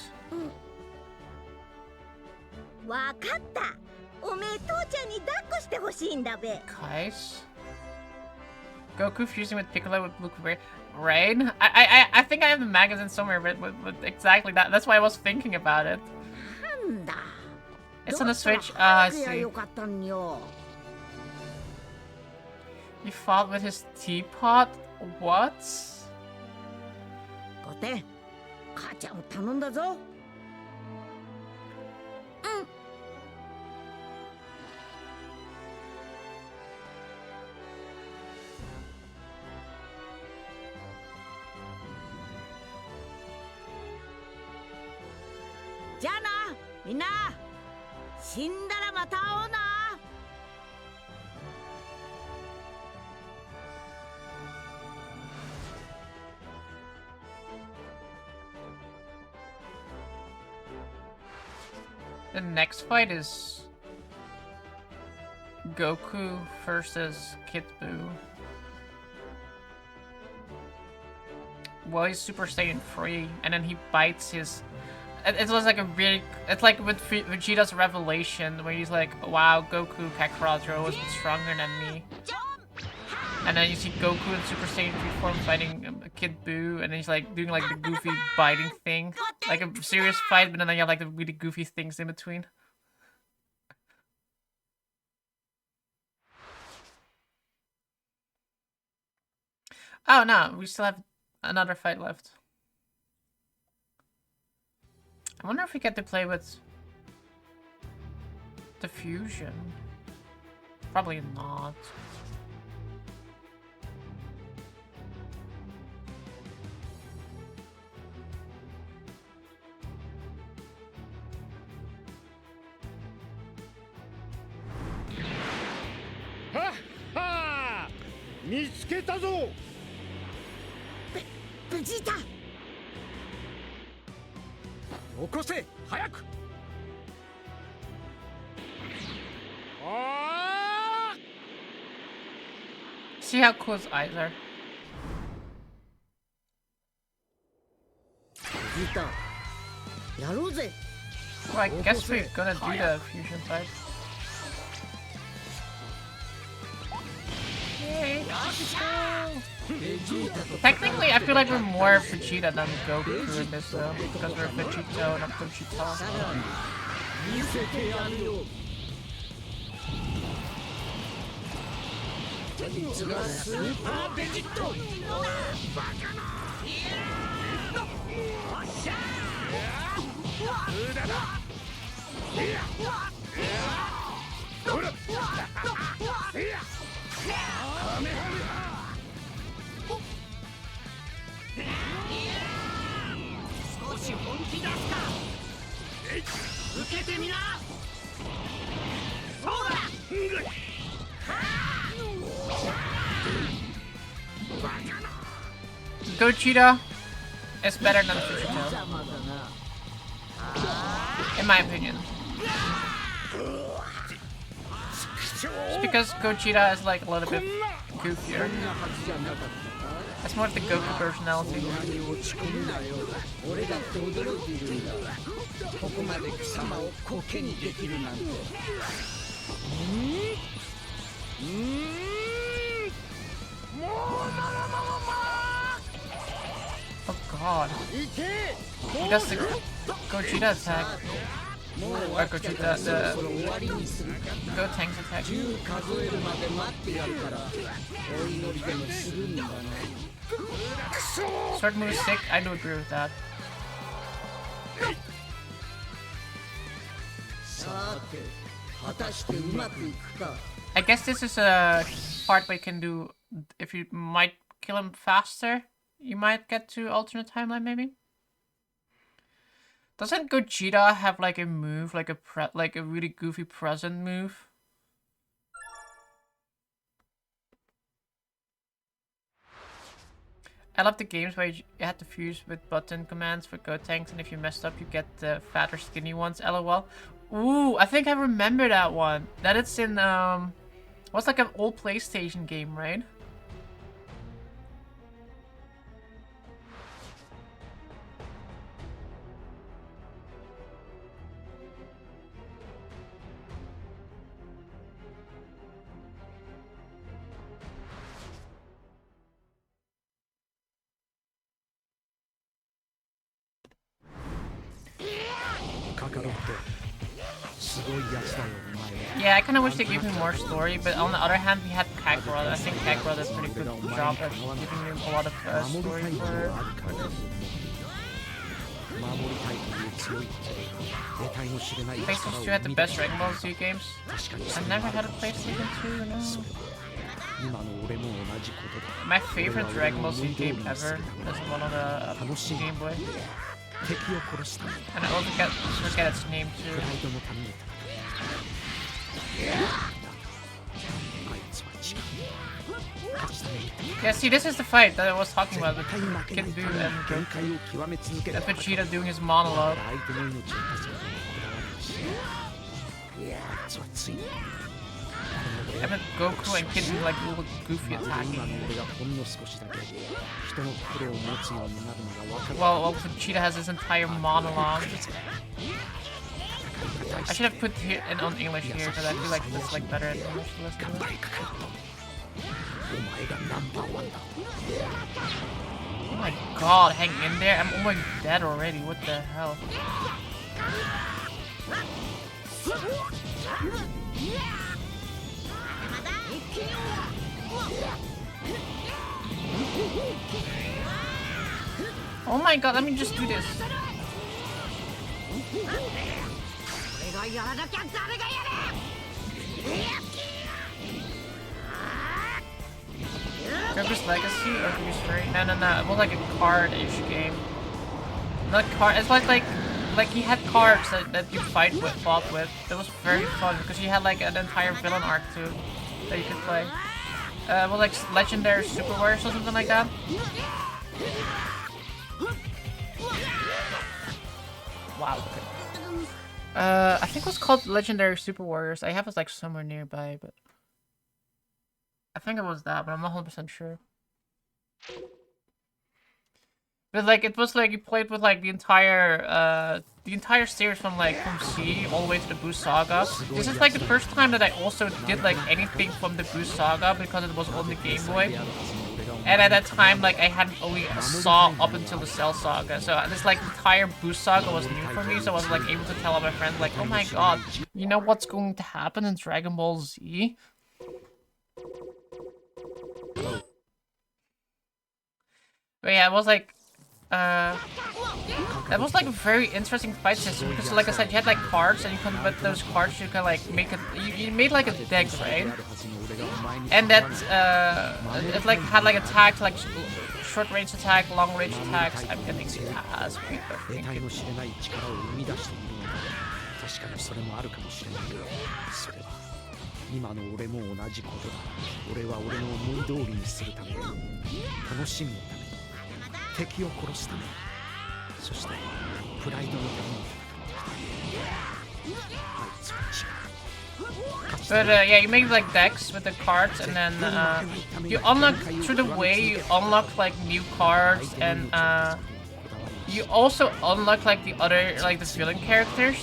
Kais? Goku fusing with Piccolo with Blue Rain? I think I have the magazine somewhere with exactly that. That's why I was thinking about it. It's on the Switch. I see. He fought with his teapot? What? The next fight is Goku versus Kid Buu. Well, he's Super Saiyan 3, and then he bites his... It was like a really... It's like with Vegeta's revelation, where he's like, wow, Goku Kakarot, you're always stronger than me. And then you see Goku in Super Saiyan 3 form fighting Kid Buu, and then he's like doing like the goofy biting thing. Like a serious fight, but then you have like the really goofy things in between. Oh no, we still have another fight left. I wonder if we get to play with the fusion. Probably not. Ha ha! 見つけたぞ! Vegeta! 起こせ早く See how cool his eyes are. Vegeta, やろうぜ. Well, I guess we're gonna do the fusion fight. Yay! Technically, I feel like we're more Vegeta than Goku in this though, because we're Vegito and not Vegeta. Gogeta is better than Vegeta, in my opinion. It's because Gogeta is like a little bit goofier. It's more of the Goku personality. god. He does the Gogeta attack. Or Gogeta, the Gotenks attack. Sword move is sick, I do agree with that. I guess this is a part where you can do, if you might kill him faster, you might get to alternate timeline maybe? Doesn't Gogeta have like a move, like a really goofy present move? I love the games where you had to fuse with button commands for Gotenks, and if you messed up you get the fatter skinny ones, lol. Ooh, I think I remember that one. That it's in, what's like an old PlayStation game, right? Yeah, I kind of wish they gave me more story, but on the other hand, we had Kakarot. I think Kakarot does a pretty good job at giving me a lot of story for PlayStation 2 had the best Dragon Ball Z games. I never had a PlayStation 2, no. My favorite Dragon Ball Z game ever is one of the Game Boy. And I also forget its name too. Yeah, see, this is the fight that I was talking about with Kid Buu and Goku. And Vegeta doing his monologue. And then Goku and Kid Buu like little goofy attacking. Well, Vegeta has this entire monologue. I should have put it on English here because I feel like this is like better in English to listen to. Oh my god, hang in there. I'm almost dead already. What the hell? Oh my god, let me just do this. Goku's Legacy or Goku's Fury? No. It was like a card-ish game. Not card. It's like he had cards that you fought with. It was very fun because he had like an entire villain arc too that you could play. Well, like Legendary Super Warriors or something like that. Wow. I think it was called Legendary Super Warriors. I have it like somewhere nearby, but I think it was that, but I'm not 100% sure. But like it was like you played with like the entire series from C all the way to the Buu Saga. This is like the first time that I also did like anything from the Buu Saga because it was on the Game Boy. And at that time, like, I hadn't only saw up until the Cell Saga, so this, like, entire Buu Saga was new for me, so I was, like, able to tell all my friends, like, oh my god, you know what's going to happen in Dragon Ball Z? But yeah, it was, like, that was, like, a very interesting fight system, because, like I said, you had, like, cards, and you could, with those cards, you could, like, make a, you made, like, a deck, right? And that, it like had like attack, like short range attack, long range attacks. I'm getting ass beat by thinking. But yeah, you make like decks with the cards, and then you unlock through the way. You unlock like new cards, and you also unlock like the other the villain characters.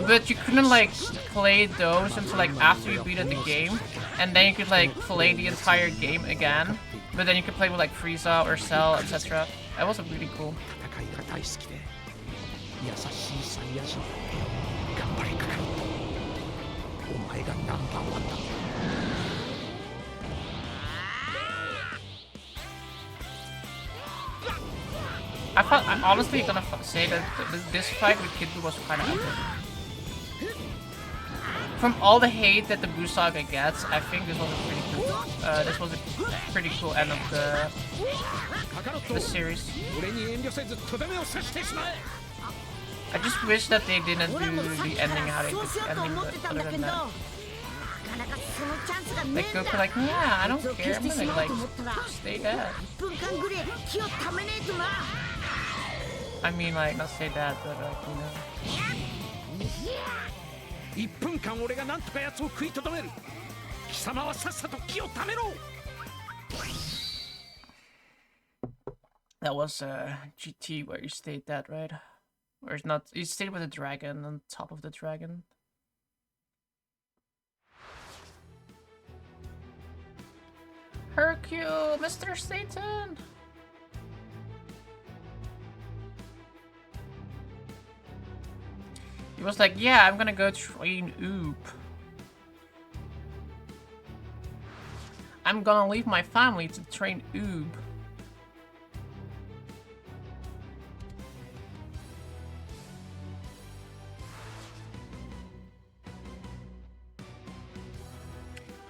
But you couldn't like play those until like after you beat the game, and then you could like play the entire game again. But then you could play with like Frieza or Cell, etc. That was really cool. 戦いが大好きで優しいサイヤ人頑張れカカロットお前がナンバーワンだ I'm honestly gonna say that this fight with Kid Buu was kind of epic. From all the hate that the Buu Saga gets, I think this was a pretty cool end of the series. I just wish that they didn't do the ending how they did the ending, but other than that. Like Goku like, yeah, I don't care, I'm gonna like stay dead. I mean like, not stay dead, but like, you know. 1分間俺がなんとか奴を食いとどめる貴様はさっさと気をためろ That was GT where you stayed dead, right? Or it's not, you stayed with the dragon on top of the dragon. Hercule, Mr. Satan! He was like, yeah, I'm gonna go train Oob. I'm gonna leave my family to train Oob.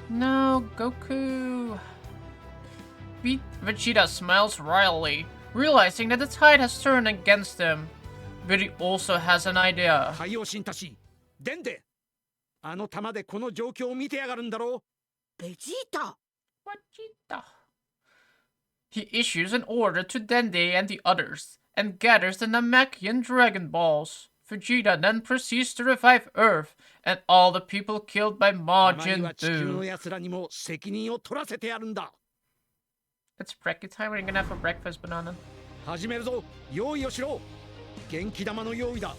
No, Goku. Vegeta smiles royally, realizing that the tide has turned against him. But he also has an idea. 海洋神たちデンデあの玉でこの状況を見てやがるんだろうベジータ Vegeta. He issues an order to Dende and the others, and gathers the Namekian Dragon Balls. Vegeta then proceeds to revive Earth and all the people killed by たまに Majin は地球の Buu. 奴らにも責任を取らせてやるんだ It's breakfast time. What are you gonna have for breakfast, Banana? 始めるぞ用意をしろ元気玉の用意だ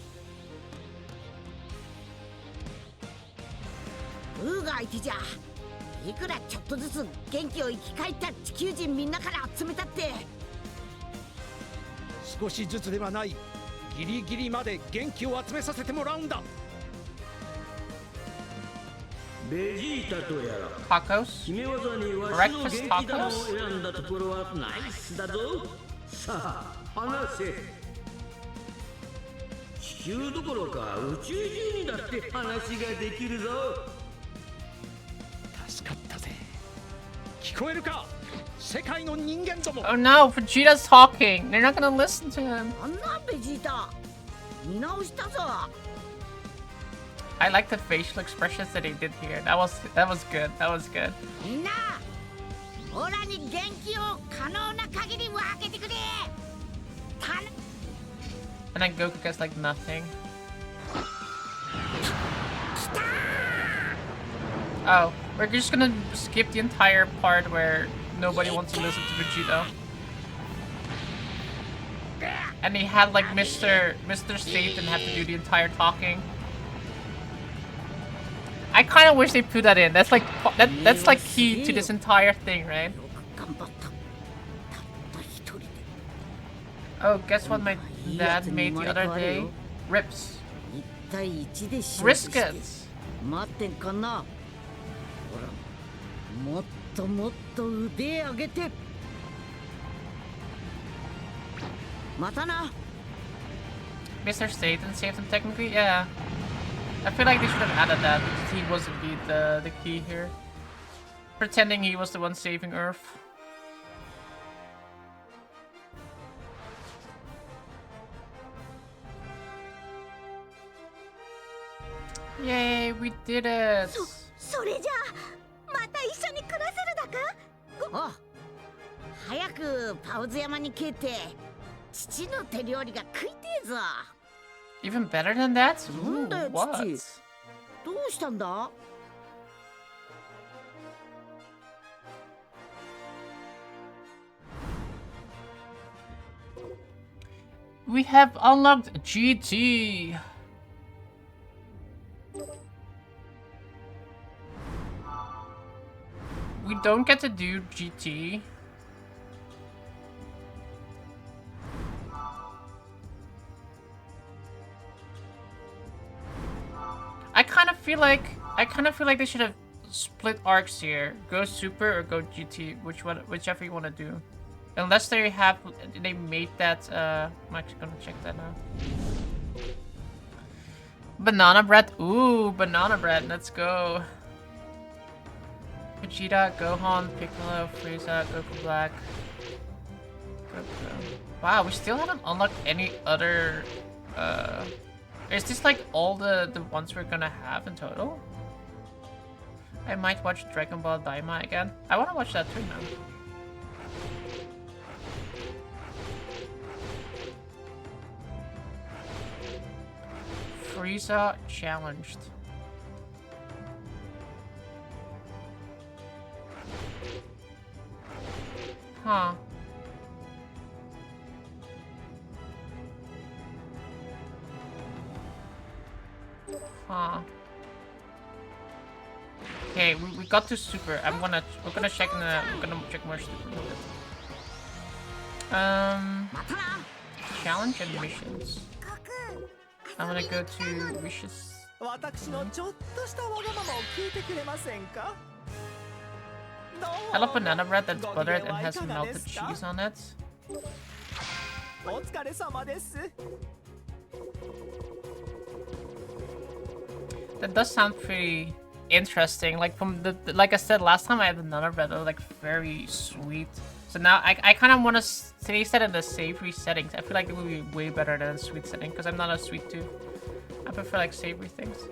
ブーが相手じゃいくらちょっとずつ元気を生き返った地球人みんなから集めたって少しずつではないギリギリまで元気を集めさせてもらうんだベジータとやら Tacos? 決め技にわしの元気玉を選んだところはナイスだぞさあ話せ地球どころか宇宙中にだって話ができるぞ助かったぜ聞こえるか世界の人間ども Oh no, Vegeta's talking. They're not gonna listen to him. あんなベジータ見直したぞ I like the facial expressions that he did here. That was good. That was good. みんなオラに元気を可能な限り分けてくれ And then Goku gets like nothing. Oh, we're just gonna skip the entire part where nobody wants to listen to Vegeta. And he had like Mr. Satan have to do the entire talking. I kind of wish they put that in. That's like that's like key to this entire thing, right? Oh, guess what my dad made the other day? Rips. 1対1で勝負 Briskets. 待ってんかなほらもっともっと腕上げてまたな Mr. Satan saved him technically? Yeah. I feel like they should have added that because he was indeed the key here. Pretending he was the one saving Earth. Yay, we did it! それじゃあまた一緒に暮らせるだかお早くパウズ山に帰って父の手料理が食いてえぞ Even better than that? なんだよ What? 父どうしたんだ We have unlocked GT! We don't get to do GT. I kind of feel like they should have split arcs here. Go Super or go GT, whichever you want to do. Unless they made that. I'm actually gonna check that now. Banana bread. Ooh, banana bread. Let's go. Vegeta, Gohan, Piccolo, Frieza, Goku Black. Goku. Wow, we still haven't unlocked any other. Is this like all the ones we're gonna have in total? I might watch Dragon Ball Daima again. I want to watch that too now. Frieza challenged. Huh. Huh. Okay, we got to Super. We're gonna check more Super. Challenge and missions. I'm gonna go to wishes. I love banana bread that's buttered and has melted cheese on it. That does sound pretty interesting. Like from like I said last time, I had banana bread that was like very sweet. So now I kind of want to taste that in the savory settings. I feel like it would be way better than a sweet setting because I'm not a sweet tooth. I prefer like savory things.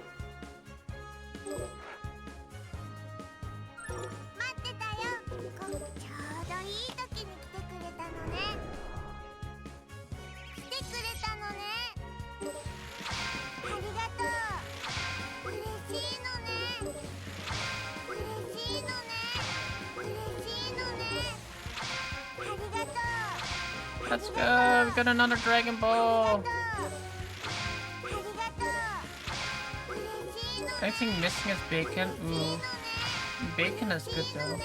Let's go! We got another Dragon Ball! Anything missing is bacon. Ooh. Bacon is good though.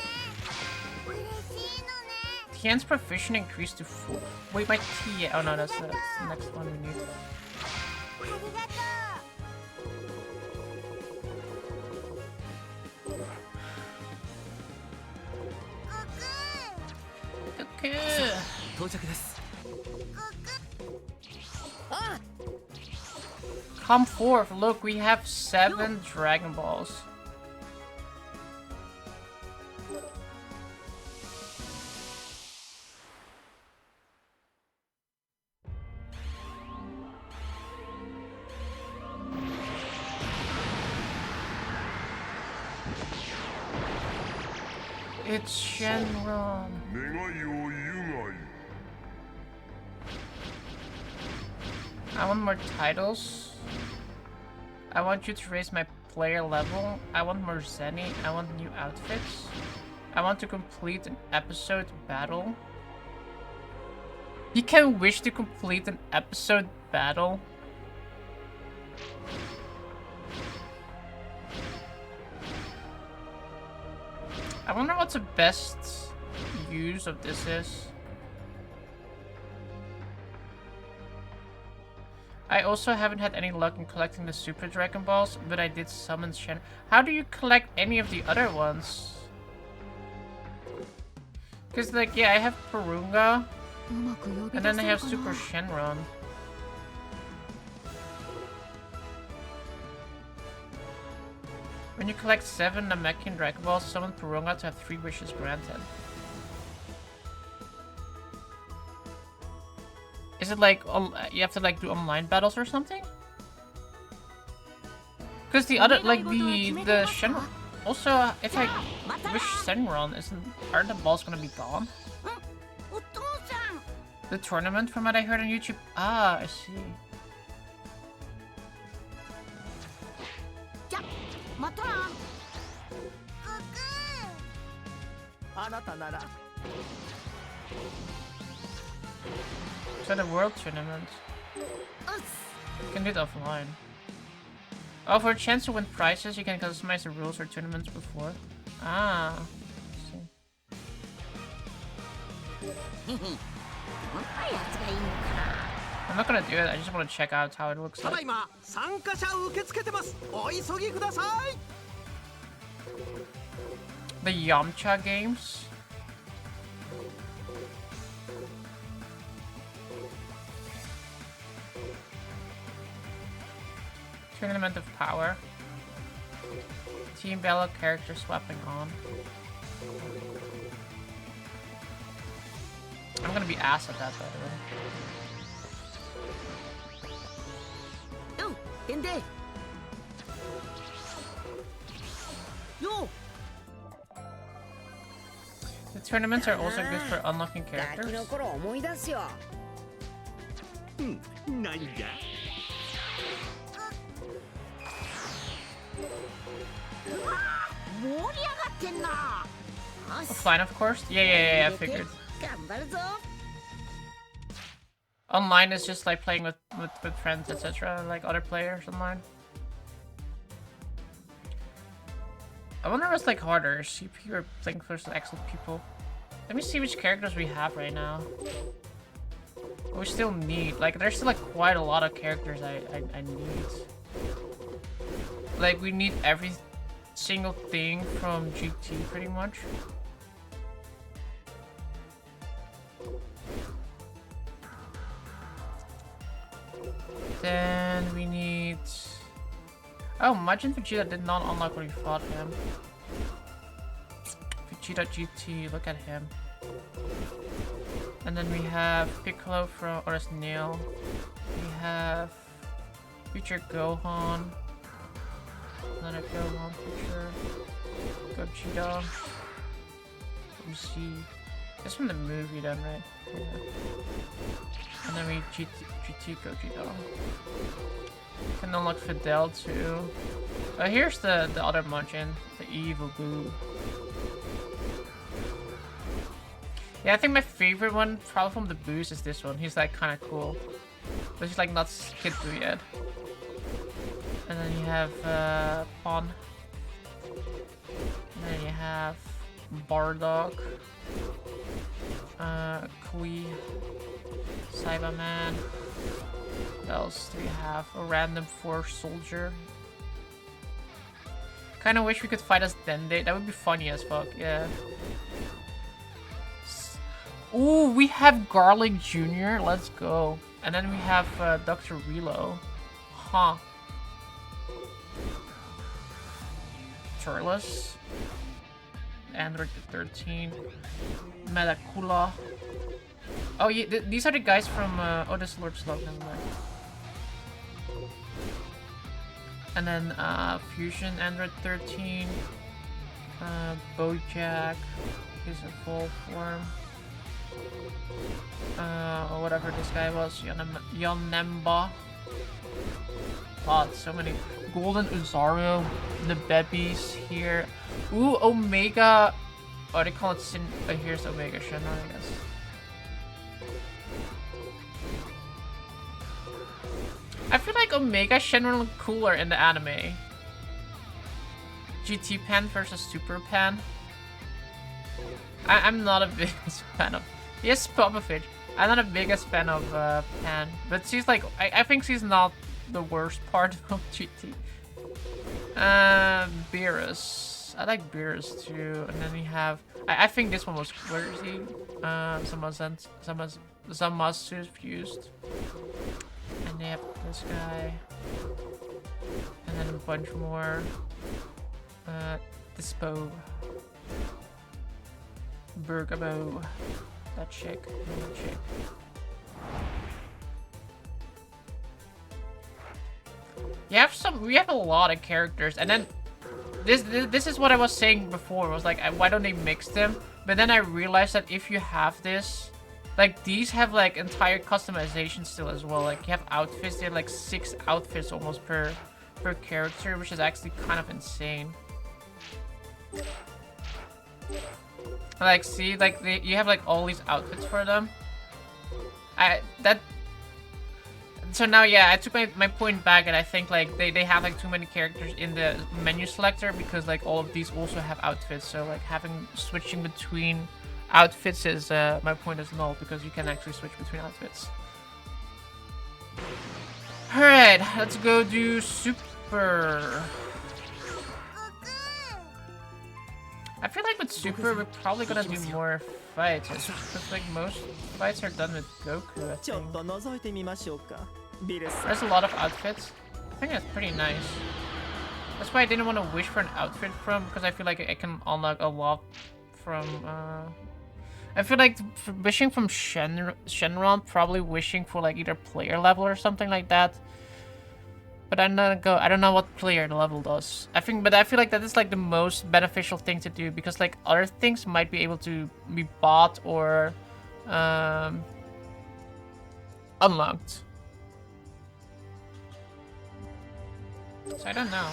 Tien's proficient increased to 4. Wait, my T. Oh no, that's the next one we need. Come forth, look, we have 7 Dragon Balls. It's Shenron. I want more titles. I want you to raise my player level. I want more Zenny. I want new outfits. I want to complete an episode battle. You can wish to complete an episode battle. I wonder what the best use of this is. I also haven't had any luck in collecting the Super Dragon Balls, but I did summon Shen. How do you collect any of the other ones? Because, like, yeah, I have Porunga, and then I have Super Shenron. When you collect 7 Namekian Dragon Balls, summon Porunga to have 3 wishes granted. Is it like you have to like do online battles or something? Because the other like the Shenron. Also, if I wish Shenron, aren't the balls gonna be gone? The tournament from what I heard on YouTube. Ah, I see. So the world tournament. You can do it offline. Oh, for a chance to win prizes, you can customize the rules for tournaments before. Ah. I'm not gonna do it. I just want to check out how it looks ただ like. いま参加者受け付けてます。お急ぎください。 The Yamcha games. Tournament of Power. Team Bella character swapping on. I'm gonna be ass at that, by the way. Oh, in there. Yo. The tournaments are also good for unlocking ガキ characters. の頃思い出すよ。何だ 盛り上がってんな。 Offline, of course. Yeah, I figured. 頑張るぞ。 Online is just like playing with friends, etc. Like other players online. I wonder what's like harder, CP or playing versus actual people. Let me see which characters we have right now. We still need, like, there's still like quite a lot of characters I need. Like, we need every single thing from GT pretty much. Then we need... Oh, Majin Vegeta did not unlock when we fought him. Vegeta GT, look at him. And then we have Piccolo from, or Neil. We have Future Gohan. Another Gohan picture. Gogeta. Let me see. It's from the movie then, right? Yeah. And then we GT Gogeta. Can unlock Fidel too. Oh, here's the other Majin, the evil Boo. Yeah, I think my favorite one, probably from the Boos, is this one. He's like kind of cool, but he's like not Kid Boo yet. And then you have Pon. And then you have Bardock, Kui, Cyberman. What else do we have? A random Force soldier. Kind of wish we could fight as Dende. That would be funny as fuck. Yeah. Ooh, we have Garlic Jr. Let's go. And then we have Dr. Relo. Huh. Turles. Android 13. Medakula. Oh, yeah, these are the guys from... oh, this is Lord Slug. Never mind. And then Fusion Android 13. Bojack. He's in full form. Or whatever this guy was, Yonemba. God, so many. Golden Uzaru, the Bebbies here. Ooh, Omega. Oh, they call it Sin. Oh, here's Omega Shenron, I guess. I feel like Omega Shenron look cooler in the anime. GT Pan versus Super Pan. I'm not a biggest fan of. Yes, Popovich. I'm not a biggest fan of Pan, but she's like, I think she's not the worst part of GT. Beerus. I like Beerus too. And then we have, I think this one was, where is he? Zamasu fused. And they have this guy. And then a bunch more. Dispo. Bergamo. That chick. That chick. We have a lot of characters, and then this is what I was saying before. Was like, why don't they mix them? But then I realized that if you have this, like these have like entire customization still as well. Like you have outfits. They have like 6 outfits almost per character, which is actually kind of insane. Like, see, like you have like all these outfits for them. So now, yeah, I took my point back, and I think like they have like too many characters in the menu selector because like all of these also have outfits. So like switching between outfits is my point is null because you can actually switch between outfits. Alright, let's go do Super. I feel like with Super, we're probably gonna do more fights. It's just like most fights are done with Goku, I think. There's a lot of outfits. I think that's pretty nice. That's why I didn't want to wish for an outfit from, because I feel like I can unlock a lot from, I feel like wishing from Shenron, probably wishing for like either player level or something like that. But I don't know what player level does. I feel like that is like the most beneficial thing to do, because like other things might be able to be bought or unlocked. So I don't know.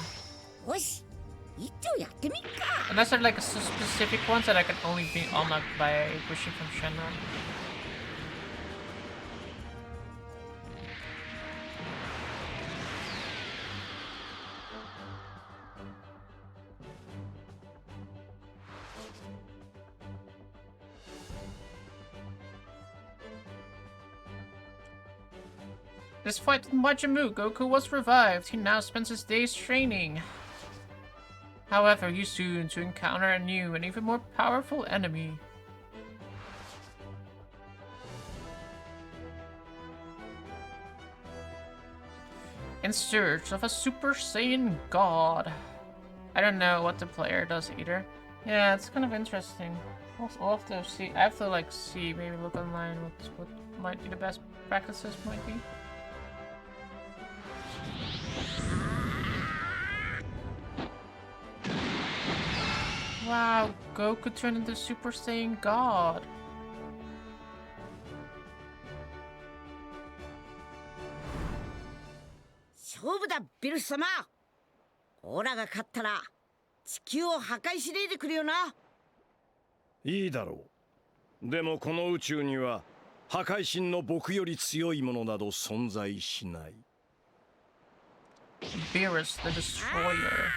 Unless there are like specific ones that I can only be unlocked by wishing from Shenron. This fight with Majin Buu, Goku was revived. He now spends his days training. However, he's soon to encounter a new and even more powerful enemy. In search of a Super Saiyan God. I don't know what the player does either. Yeah, it's kind of interesting. I'll have to see. I have to like see, maybe look online what might be the best practices might be. Wow, Goku turned into Super Saiyan God.いいだろう。でもこの宇宙には破壊神の僕より強いものなど存在しない。Beerus the Destroyer.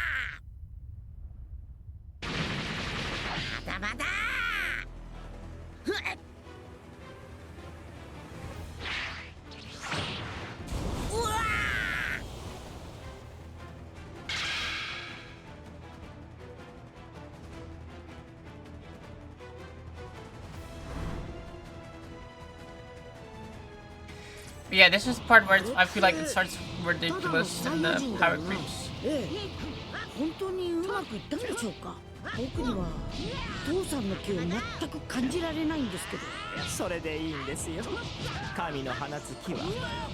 But yeah, this is the part where I feel like it starts ridiculous and the power creeps. 僕には父さんの気を全く感じられないんですけど。それでいいんですよ。神の放つ気は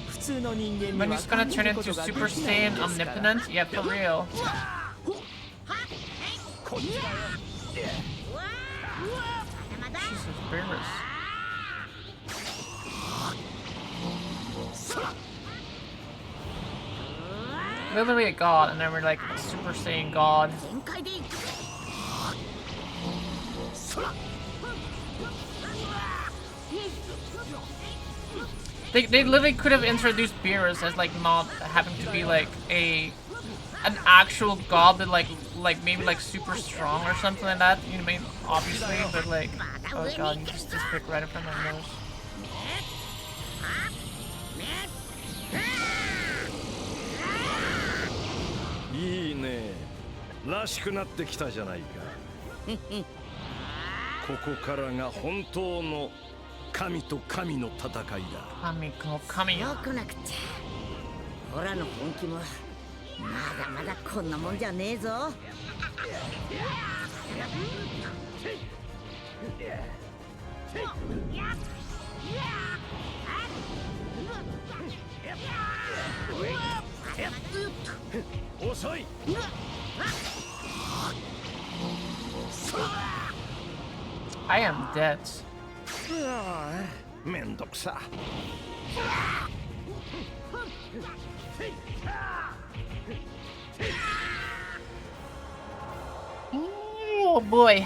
普通の人間に When は he's gonna turn into Super Saiyan Omnipotent? Yeah, for real. Jesus, Beerus. Literally a god, and then we're like Super Saiyan God. They literally could have introduced Beerus as like not having to be like an actual god, but like maybe like super strong or something like that. You know what I mean? Obviously, but like, oh god, you just pick right in front of my nose. いいね。らしくなってきたじゃないか。ここからが本当の神と神の戦いだ。神と神よくなくちゃ。オラの本気もまだまだこんなもんじゃねえぞ。遅い。I am dead. めんどくさ。Oh boy.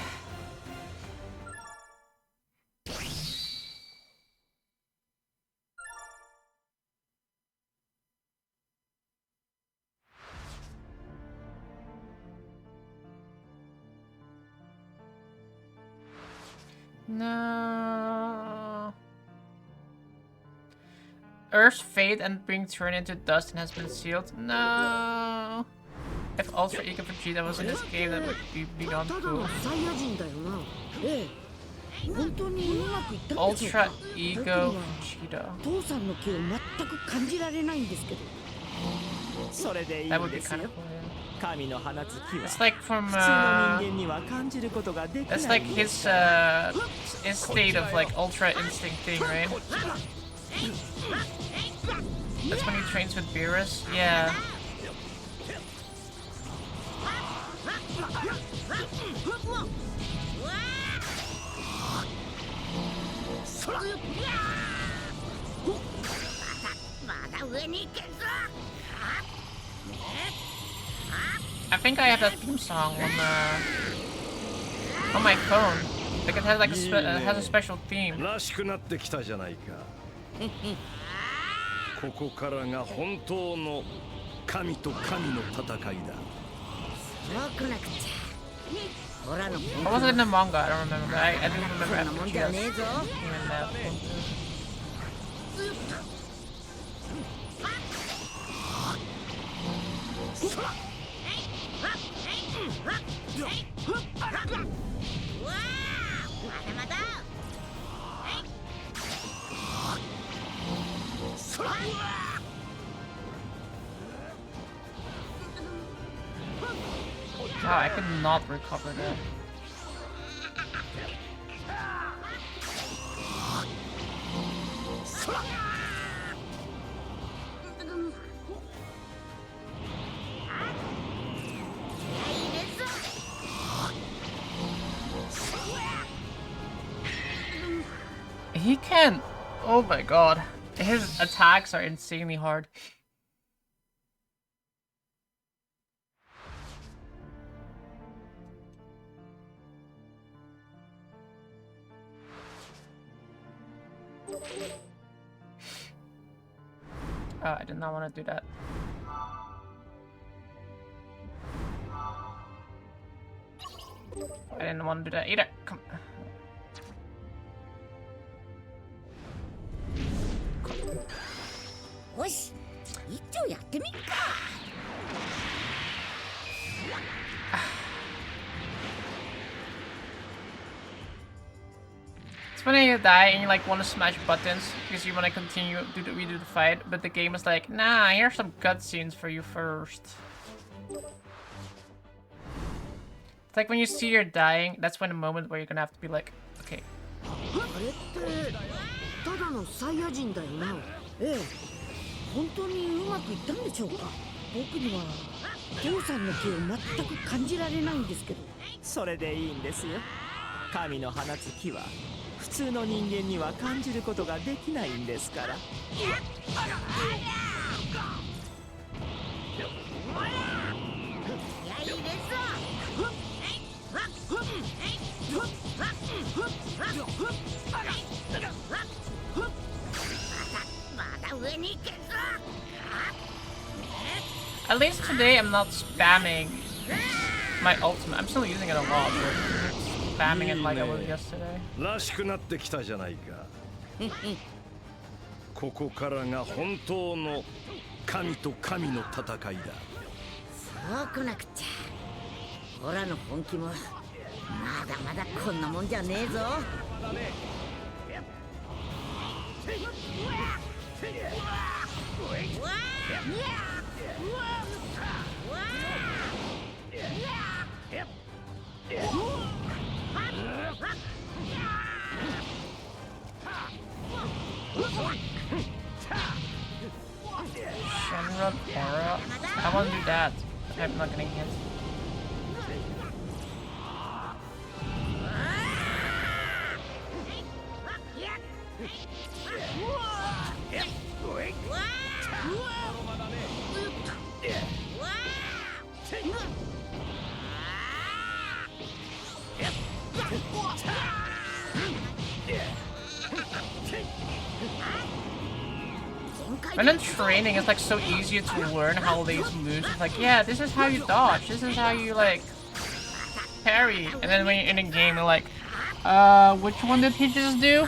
No. Earth's fate and being turned into dust and has been sealed. No. If Ultra Ego Vegeta was in this game, that would be beyond cool. Ultra Ego Vegeta. That would be kind of cool. It's like from that's like his state of like Ultra Instinct thing, right? That's when he trains with Beerus? Yeah. I think I have that theme song on my phone. Like it has like has a special theme. らしくなってきたじゃないか。ここからが本当の神と神の戦いだ。What was it in the manga? I don't remember. I do remember after she was in that. Wow, I could not recover that. He can. Oh my god. His attacks are insanely hard. Oh, I did not want to do that. I didn't want to do that either. Come on. It's when you die and you like want to smash buttons because you want to continue to redo the fight, but the game is like, nah, here's some cutscenes for you first. It's like when you see you're dying, that's when the moment where you're gonna have to be like, okay. At least today I'm not spamming my ultimate. I'm still using it a lot, but spamming it like I was yesterday. らしくなってきたじゃないか。ここからが本当の神と神の戦いだ。そうこなくちゃ。オラの本気もまだまだこんなもんじゃねえぞ。Shenron Aura? I want to do that. I'm not getting hit. When in training, it's like so easy to learn how these moves. It's like, yeah, this is how you dodge. This is how you like parry. And then when you're in a game, you're like, which one did he just do?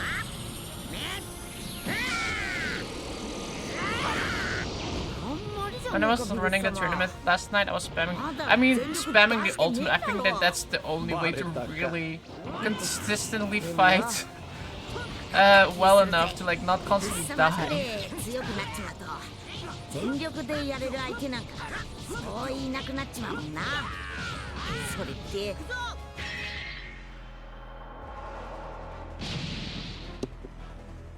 When I was running the tournament last night, I was spamming. I mean, spamming the ultimate. I think that that's the only way to really consistently fight well enough to like not constantly die. 全力でやれる相手なんかそういなくなっちまうもんな。それって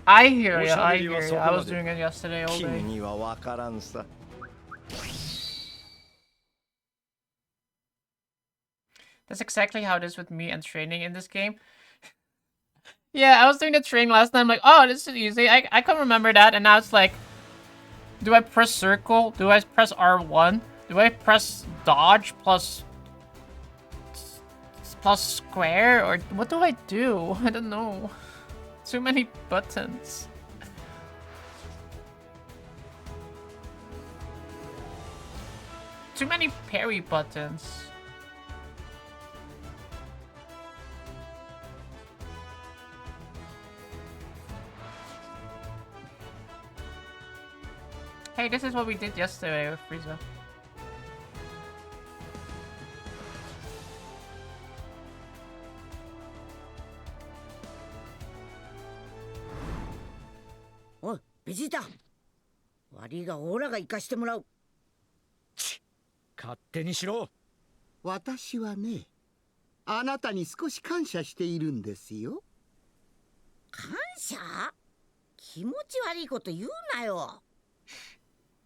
I hear you, I hear you. I was doing it yesterday all day. 君にはわからんさ。That's exactly how it is with me and training in this game. Yeah, I was doing the training last night. I'm like, oh, this is easy. I can remember that. And now it's like, do I press circle? Do I press R1? Do I press dodge plus square? Or what do I do? I don't know. Too many buttons. Too many parry buttons. Hey, this is what we did yesterday with Frieza. Oh, Vegeta! 悪いがオーラが生かしてもらう。勝手にしろ。私はね、あなたに少し感謝しているんですよ。感謝？気持ち悪いこと言うなよ。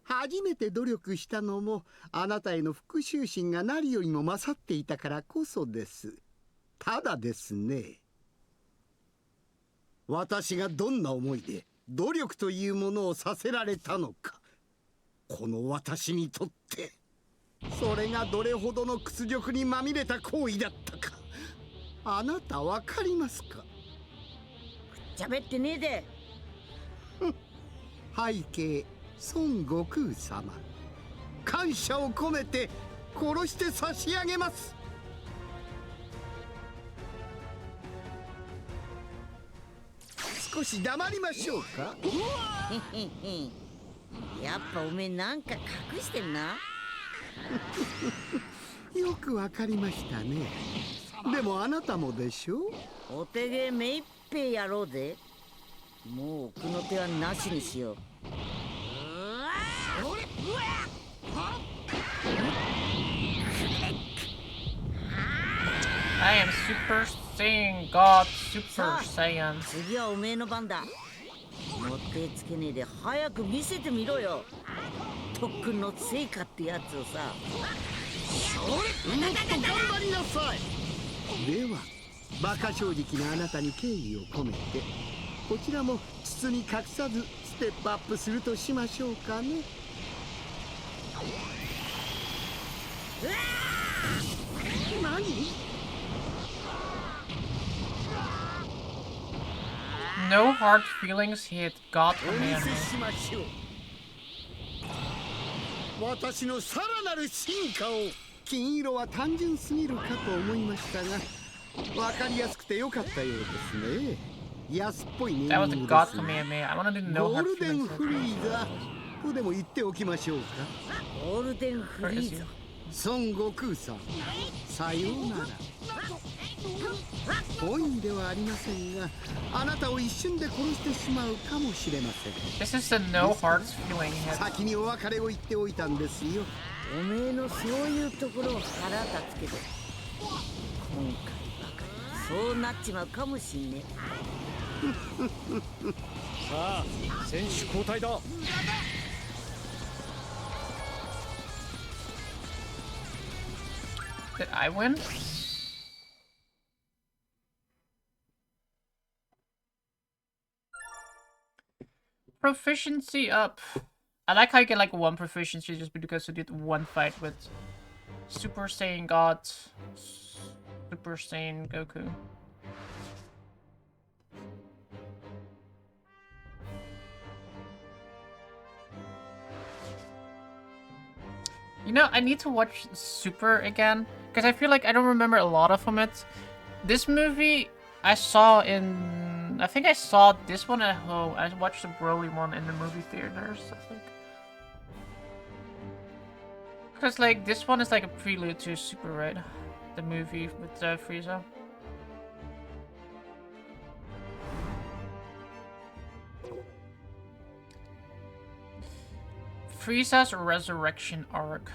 初めて努力したのもあなたへの復讐心が何よりも勝っていたからこそです。ただですね、私がどんな思いで努力というものをさせられたのか、この私にとってそれがどれほどの屈辱にまみれた行為だったか、あなたわかりますか？しゃべってねえで。背景孫悟空様、感謝を込めて殺して差し上げます。少し黙りましょうか。やっぱおめえなんか隠してんな。よくわかりましたね。でもあなたもでしょ。お手芸めいっぺいやろうぜ。もう奥の手はなしにしよう。I am Super Saiyan God Super Saiyan. 次はおめえの番だ。もってつけねえで早く見せてみろよ。特訓の成果ってやつをさ。もっと頑張りなさい。では馬鹿正直なあなたに敬意を込めて、こちらも包み隠さずステップアップするとしましょうかね。何？No hard feelings, hit God command. 私のさらなる進化を。金色は単純すぎるかと思いましたが、わかりやすくてよかったようですね。安っぽいネーミングですね。ゴールデンフリーザとでも言っておきましょうか。ゴールデンフリーザ。孫悟空さん、さようなら。本意ではありませんが、あなたを一瞬で殺してしまうかもしれません。This is the no hard feeling. 先にお別れを言っておいたんですよ。おめえのそういうところを腹立つけど、今回ばかりそうなっちまうかもしんねえ。さあ、選手交代だ。Did I win? Proficiency up. I like how you get like one proficiency just because you did one fight with Super Saiyan God, Super Saiyan Goku. You know, I need to watch Super again, because I feel like I don't remember a lot from it. This movie I saw in... I think I saw this one at home. I watched the Broly one in the movie theaters, I think. Because, like, this one is like a prelude to Super, right? The movie with Frieza. Frieza's Resurrection Arc.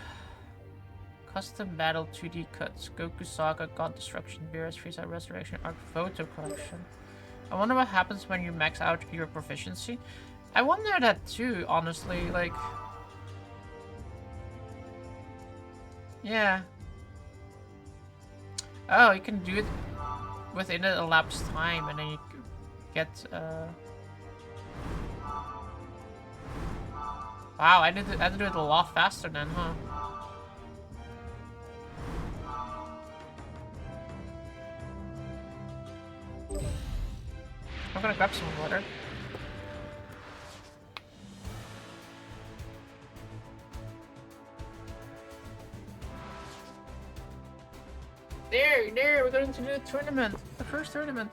Custom Battle 2D Cuts. Goku Saga, God Destruction, Beerus, Frieza Resurrection Arc Photo Collection. I wonder what happens when you max out your proficiency. I wonder that too, honestly, like... Yeah. Oh, you can do it within an elapsed time, and then you get, Wow, I had to do it a lot faster then, huh? I'm gonna grab some water. There, we're going to do the tournament. The first tournament.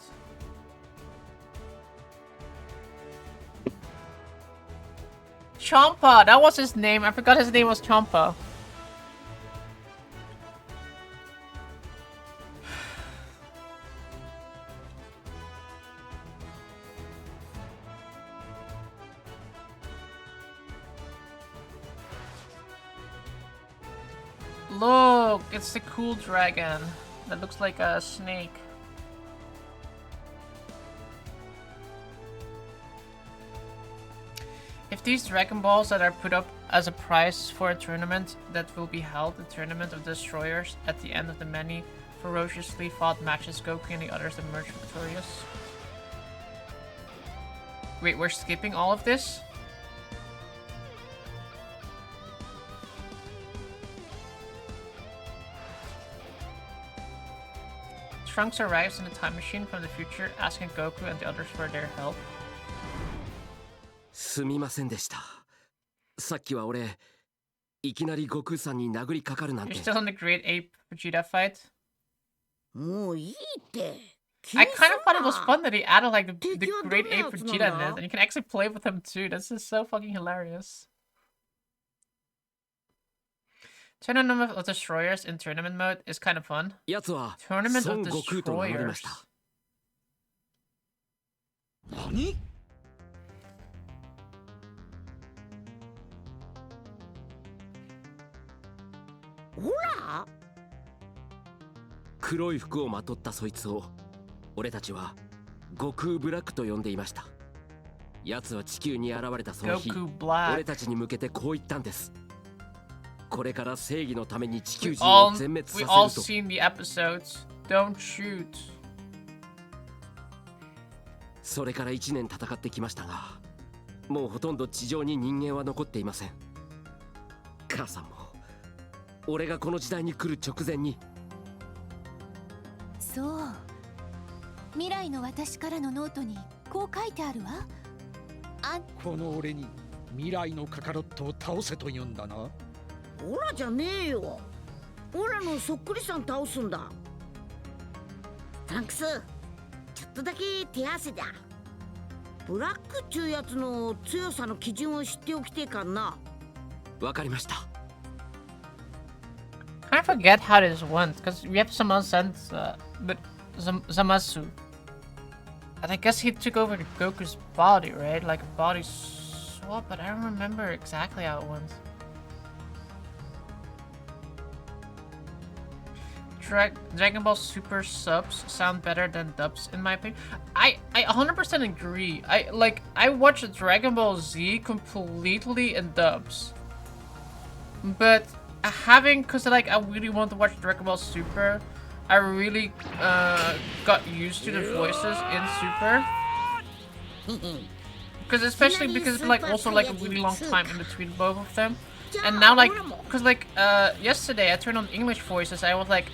Champa, that was his name. I forgot his name was Champa. Look, it's the cool dragon that looks like a snake. If these Dragon Balls that are put up as a prize for a tournament that will be held, the Tournament of Destroyers, at the end of the many ferociously fought matches, Goku and the others emerge victorious. Wait, we're skipping all of this? Trunks arrives in a time machine from the future, asking Goku and the others for their help. すみませんでした。さっきは俺、いきなり悟空さんに殴りかかるなんて。 You're still in the Great Ape Vegeta fight? もういいって。 I kind of thought it was fun that he added like the Great Ape Vegeta in this, and you can actually play with him too. This is so fucking hilarious. Tournament of Destroyers in tournament mode is kind of fun. Tournament of Destroyers. 何? ほら黒い服をまとったそいつを俺たちは悟空ブラックと呼んでいました。奴は地球に現れたその日、俺たちに向けてこう言ったんです。これから正義のために地球人を全滅させると。 We all seen the episodes. Don't shoot. それから1年戦ってきましたが、もうほとんど地上に人間は残っていません。母さんも俺がこの時代に来る直前に。そう、未来の私からのノートにこう書いてあるわ。この俺に未来のカカロットを倒せと言うんだな。オラじゃねえよ。オラのそっくりさん倒すんだ。タンクス、ちょっとだけ手汗だ。ブラックっちゅうやつの強さの基準を知っておきてえかな。わかりました。I forget how this went, because we have someone sent, but Zamasu. And I guess he took over Goku's body, right? Like a body swap, but I don't remember exactly how it went. Dragon Ball Super subs sound better than dubs, in my opinion. I 100% agree. I watched Dragon Ball Z completely in dubs. But because like I really want to watch Dragon Ball Super, I really got used to the voices in Super. Because especially because it's like also like a really long time in between both of them. And now like, because like yesterday I turned on English voices, I was like,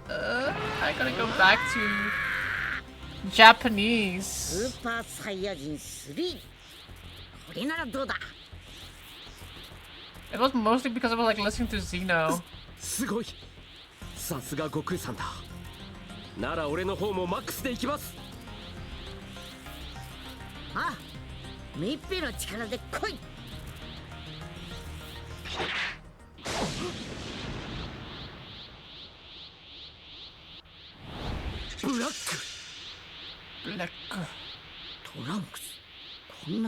I gotta go back to Japanese. Super Saiyajin 3. これならどうだ? It was mostly because I was like listening to Xeno. すごい。さすが悟空さんだ。なら俺の方もマックスでいきます。あ、めいっぺの力で来い。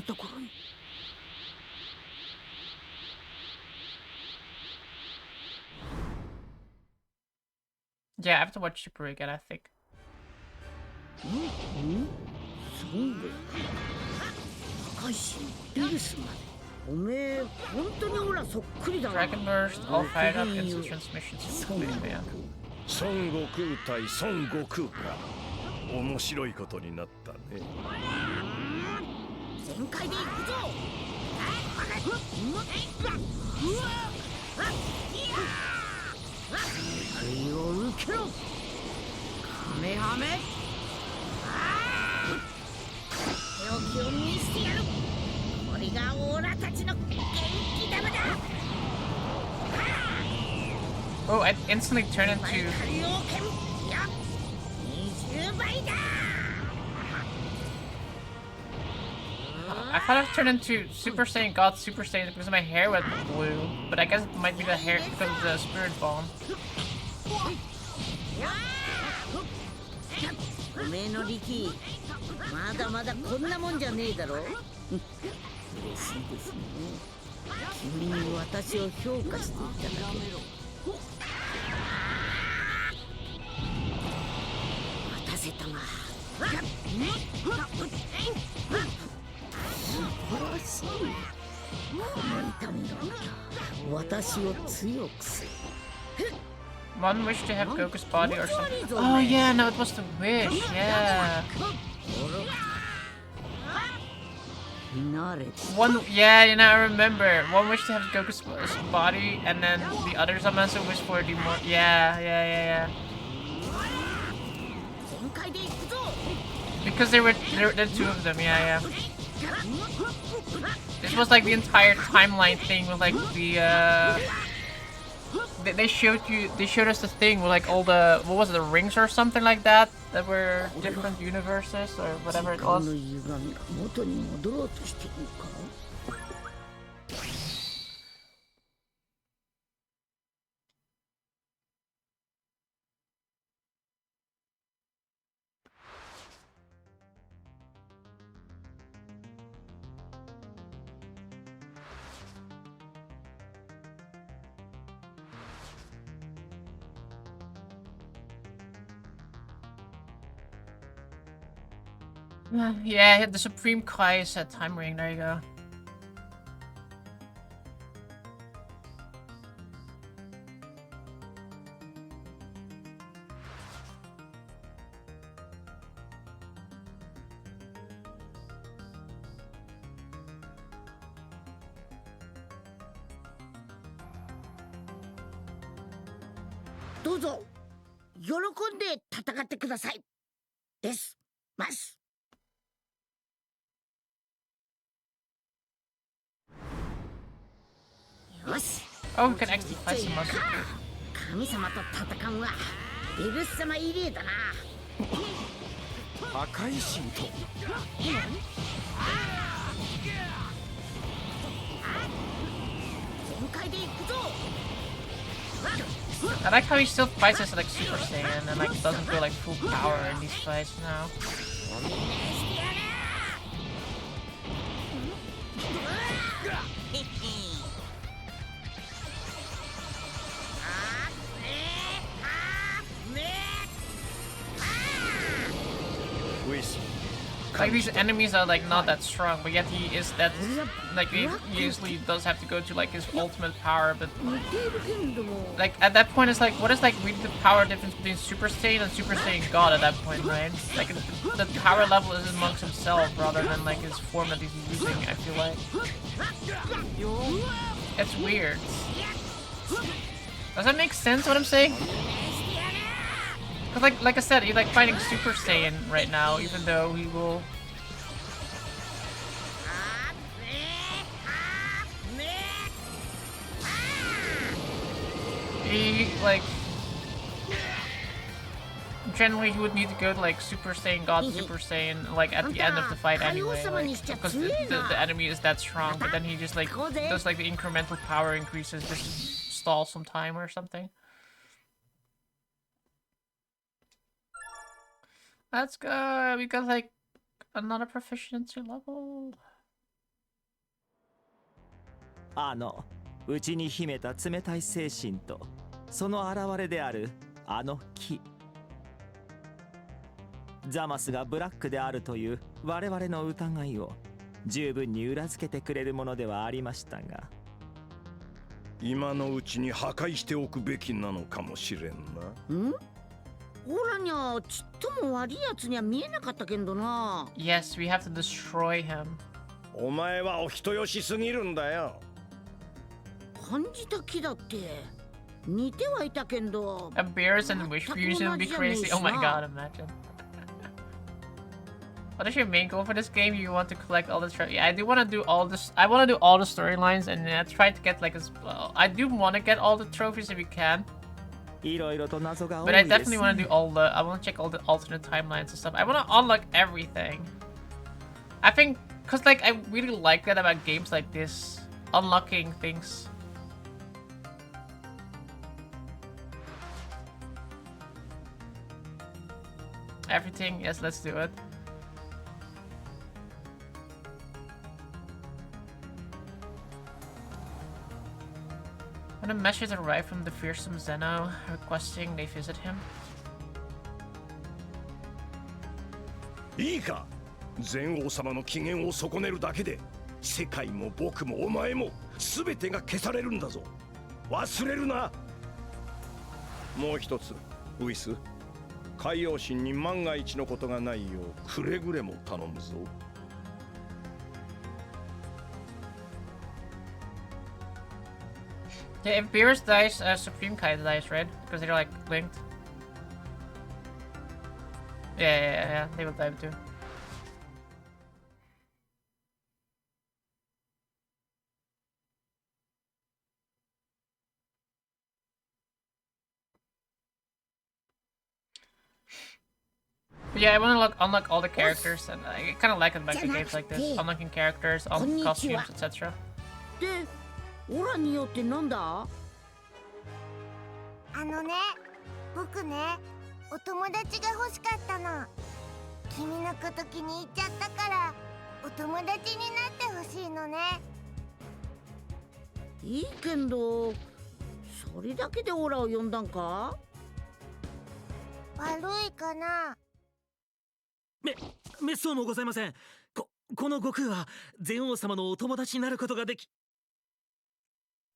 ところに。Yeah, I have to watch Super again, I think. 孫悟高石ビルスまで。おめえ本当にオラそっくりだな。 Dragon Burst, all fired up, instant transmissions. 孫悟空対孫悟空か。面白いことになったね。全開で行くぞ。救いを受けろ。カメハメ。手置きを見せてやる。これがオラたちの元気玉だ。 Oh, I instantly turn into... 20倍だ。 I thought I'd turn into Super Saiyan God Super Saiyan because my hair went blue, but I guess it might be the hair because of the Spirit Bomb. おめえの力まだまだこんなもんじゃねえだろ。嬉しいですね。君に私を評価していただける。待たせたが。素晴らしい。この痛みが私を強くする。 One wish to have Goku's body or something. Oh yeah, no, it was the wish, yeah. One, yeah, you know, I remember. One wish to have Goku's body, and then the other Zamasu wish for the more. Yeah. Because there were two of them, yeah. This was like the entire timeline thing with like the they showed us the thing with like all the, what was it, the rings or something like that were different universes or whatever it was. Yeah, the Supreme Kai said time ring, there you go. Dozo, 喜んで戦ってください。ですます。 Oh, we can actually fight some monsters. 神様と戦うはベルス様異例だな。破壊神と。全開で行くぞ。 I like how he still fights as like Super Saiyan and like doesn't go like full power in these fights now. Like these enemies are like not that strong, but yet he is that, like he usually does have to go to like his ultimate power, but like at that point it's like, what is like really the power difference between Super Saiyan and Super Saiyan God at that point, right? Like the power level is amongst himself rather than like his form that he's using, I feel like. It's weird. Does that make sense what I'm saying? Cause like I said, he's like fighting Super Saiyan right now, even though he will. He like generally he would need to go to like Super Saiyan God, Super Saiyan like at the end of the fight anyway, like, because the enemy is that strong. But then he just like does like the incremental power increases just to stall some time or something. Let's go. We got like another proficiency level. 内に秘めた冷たい精神とその現れであるあの木。ザマスがブラックであるという我々の疑いを十分に裏付けてくれるものではありましたが、今のうちに破壊しておくべきなのかもしれんな。オラにゃちっとも悪いやつには見えなかったけどな。 Yes, we have to destroy him. お前はお人よしすぎるんだよ。感じた木だって似てはいたけど。 A bears and wish fusion would be crazy. Oh my god, imagine. What is your main goal for this game? You want to collect all the yeah, I do want to do all this. I want to do all the storylines and try to get like as well. I do want to get all the trophies if we can. But I definitely want to do all the. I want to check all the alternate timelines and stuff. I want to unlock everything. I think, cause like I really like that about games like this, unlocking things. Everything, yes, let's do it. When a message arrived from the fearsome Zeno requesting they visit him. いいか、禅王様の機嫌を損ねるだけで世界も僕もお前も全てが消されるんだぞ。忘れるな。もう一つ、ウィス、海洋神に万が一のことがないようくれぐれも頼むぞ。Yeah, if Beerus dies, Supreme Kai dies, right? Because they're like linked. Yeah, they will die too. But yeah, I want to unlock all the characters, and I kind of like it back in games like this, unlocking characters, costumes, etc. オラによってなんだ？僕ね、お友達が欲しかったの。君のこと気に入っちゃったから、お友達になってほしいのね。いいけど、それだけでオラを呼んだんか？悪いかな？めっそうもございません。この悟空は禅王様のお友達になることができ。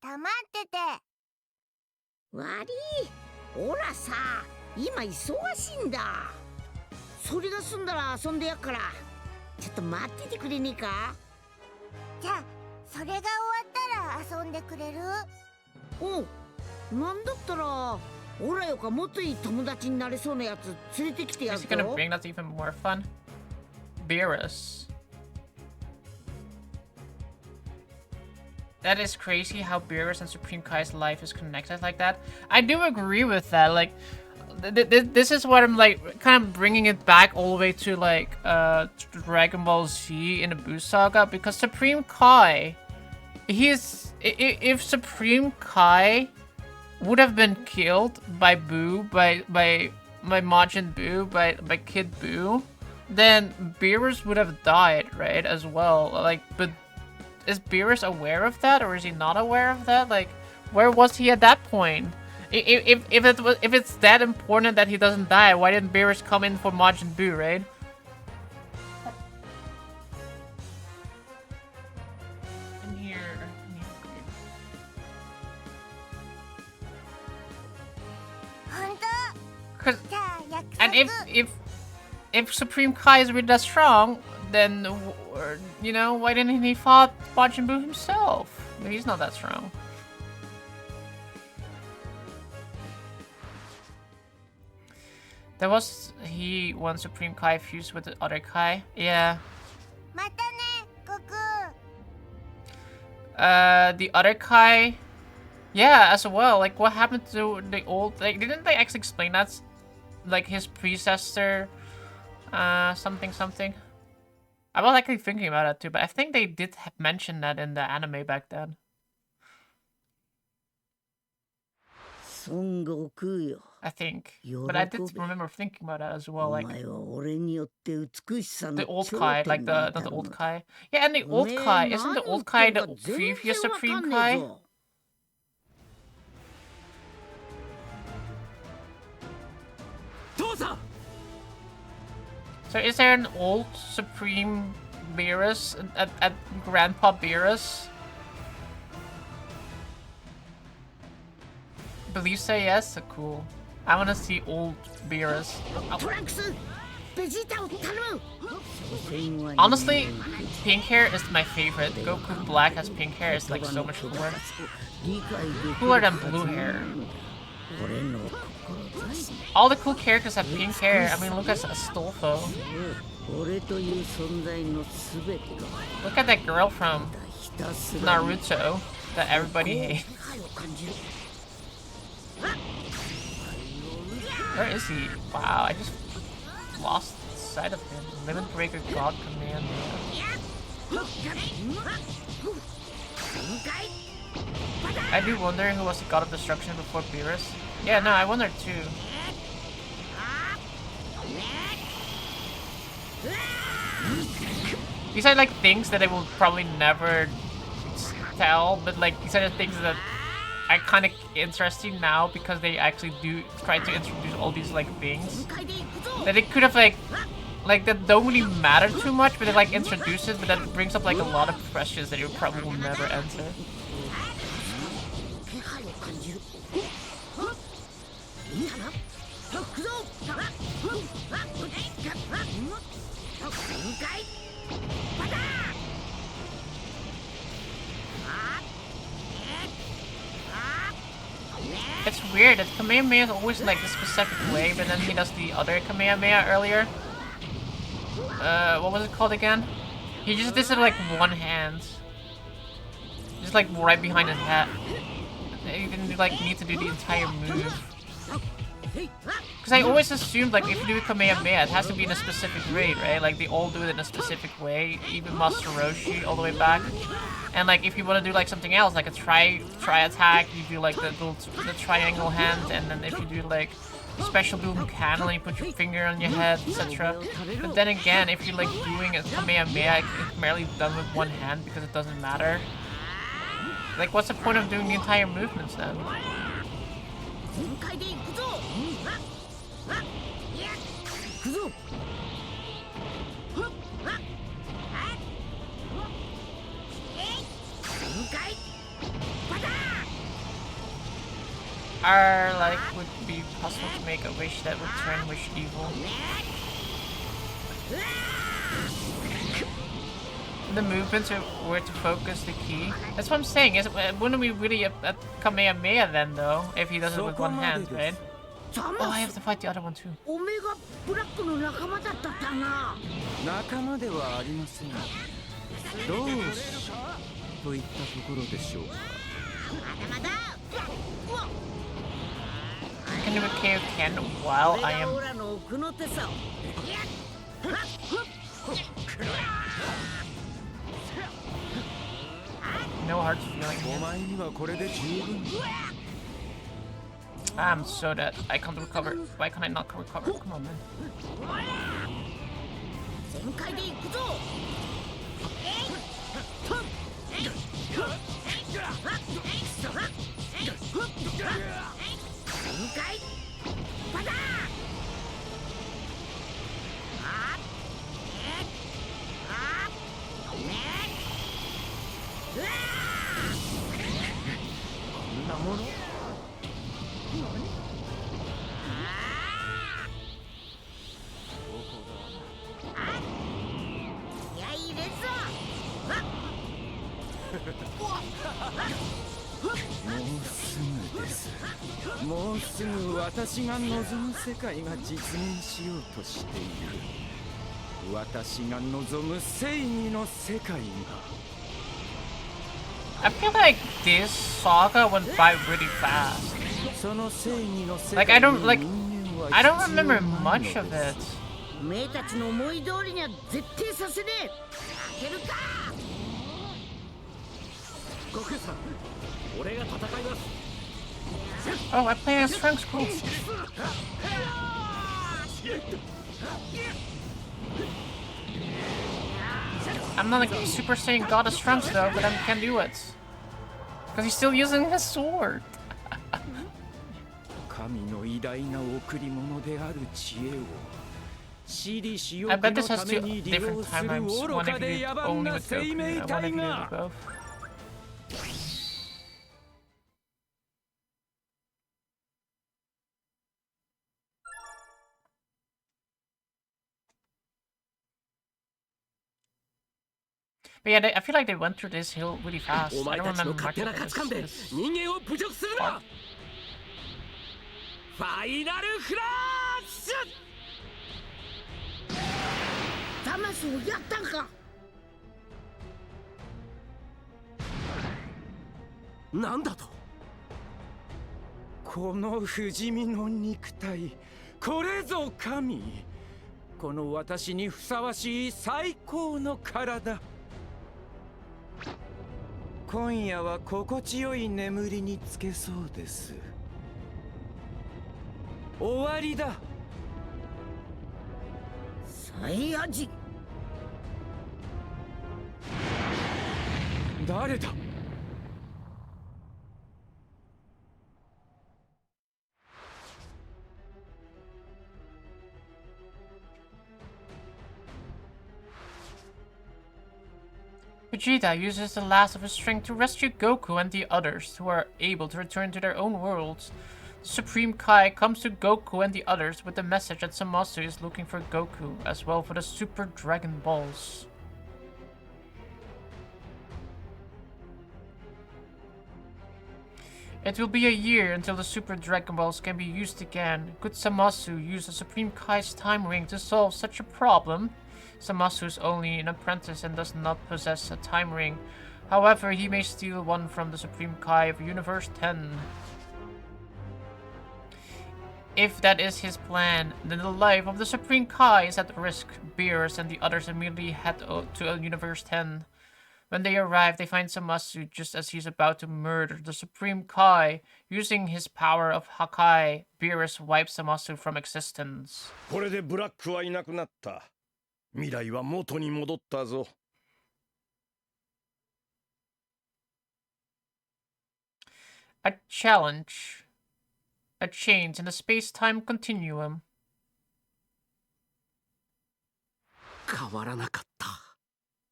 黙ってて。悪い、オラさ、今忙しいんだ。それが済んだら遊んでやっから、ちょっと待っててくれねえか？じゃあ、それが終わったら遊んでくれる？おう、なんだったら、オラよかもっといい友達になれそうなやつ連れてきてやるぞ。 Is he gonna bring that's even more fun? Beerus. That is crazy how Beerus and Supreme Kai's life is connected like that. I do agree with that. Like, this is what I'm like, kind of bringing it back all the way to like Dragon Ball Z in the Buu Saga, because Supreme Kai, if Supreme Kai would have been killed by Buu, by Majin Buu, by Kid Buu, then Beerus would have died, right, as well. Like, but is Beerus aware of that, or is he not aware of that? Like, where was he at that point? If it's that important that he doesn't die, why didn't Beerus come in for Majin Buu, right? In here. Cause, and if Supreme Kai is really that strong, then you know, why didn't he fight Majin Buu himself? Maybe he's not that strong. There was he when Supreme Kai fused with the other Kai. Yeah. The other Kai. Yeah, as well. Like, what happened to the old? Like, didn't they actually explain that? Like his predecessor, something. I was actually thinking about that too, but I think they did mention that in the anime back then. I think. But I did remember thinking about that as well, like the old Kai, like not the old Kai. Yeah, and the old Kai, isn't the old Kai the previous Supreme Kai? So is there an old Supreme Beerus at Grandpa Beerus? Believe say yes? So cool. I wanna see old Beerus. Honestly, pink hair is my favorite. Goku Black has pink hair is like so much cooler. Cooler than blue hair. All the cool characters have pink hair. I mean, look at Astolfo. Look at that girl from Naruto that everybody hates. Where is he? Wow, I just lost sight of him. Limit Breaker God Command. I do wonder who was the God of Destruction before Beerus. Yeah, no, I wondered too. These are like things that I will probably never tell, but like these are the things that are kind of interesting now because they actually do try to introduce all these like things that it could have like that don't really matter too much, but it like introduces, but that brings up like a lot of questions that you probably will never answer. It's weird that Kamehameha is always like the specific way, but then he does the other Kamehameha earlier. What was it called again? He just did it like one hand. Just like right behind his head. He didn't like need to do the entire move. Because I always assumed like if you do a Kamehameha, it has to be in a specific way, right? Like they all do it in a specific way, even Master Roshi all the way back. And like if you want to do like something else, like a try attack, you do like the triangle hand, and then if you do like special boom cannon, you put your finger on your head, etc. But then again, if you're like doing a Kamehameha, it's merely done with one hand because it doesn't matter. Like what's the point of doing the entire movements then? Or like would be possible to make a wish that would turn wish evil. The movements were to focus the ki. That's what I'm saying. Wouldn't we really a Kamehameha then though, if he does it with one hand, right? Oh, I have to fight the other one too. Can you KO Ken while I am... No hard feeling. I'm so dead. I can't recover. Why can't I not recover? Come on, man.もうすぐ私が望む世界が実現しようとしている。私が望む正義の世界が。I feel like this saga went by really fast. Like I don't remember much of it. 名たちの思い通りには絶対させねえ。開けるか。悟空さん、俺が戦います。Oh, I play as Trunks, cool. I'm not a Super Saiyan Goddess Trunks though, but I can do it. Because he's still using his sword. I bet this has two different timelines. One if you only with Goku, and one if you do both. But yeah, I feel like they went through this hill really fast. I don't remember much of this. Nanda to? この不死身の肉体、これぞ神。この私にふさわしい最高の体。今夜は心地よい眠りにつけそうです。終わりだ。サイヤ人。誰だ。Vegeta uses the last of his strength to rescue Goku and the others, who are able to return to their own worlds. The Supreme Kai comes to Goku and the others with the message that Zamasu is looking for Goku, as well for the Super Dragon Balls. It will be a year until the Super Dragon Balls can be used again. Could Zamasu use the Supreme Kai's time ring to solve such a problem? Zamasu is only an apprentice and does not possess a time ring. However, he may steal one from the Supreme Kai of Universe 10. If that is his plan, then the life of the Supreme Kai is at risk. Beerus and the others immediately head to Universe 10. When they arrive, they find Zamasu just as he's about to murder the Supreme Kai. Using his power of Hakai, Beerus wipes Zamasu from existence. これでブラックはいなくなった。未来は元に戻ったぞ。A challenge. A change in the space-time continuum. 変わらなかった。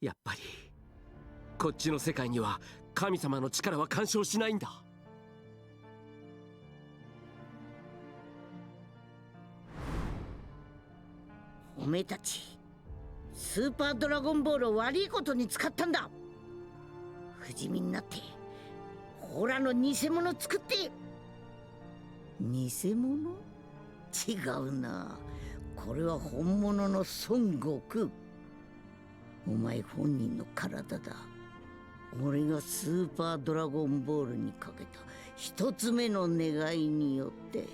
やっぱりこっちの世界には神様の力は干渉しないんだ。おめえたちスーパードラゴンボールを悪いことに使ったんだ。不死身になってほらの偽物作って。偽物？違うな。これは本物の孫悟空。お前本人の体だ。俺がスーパードラゴンボールにかけた一つ目の願いによって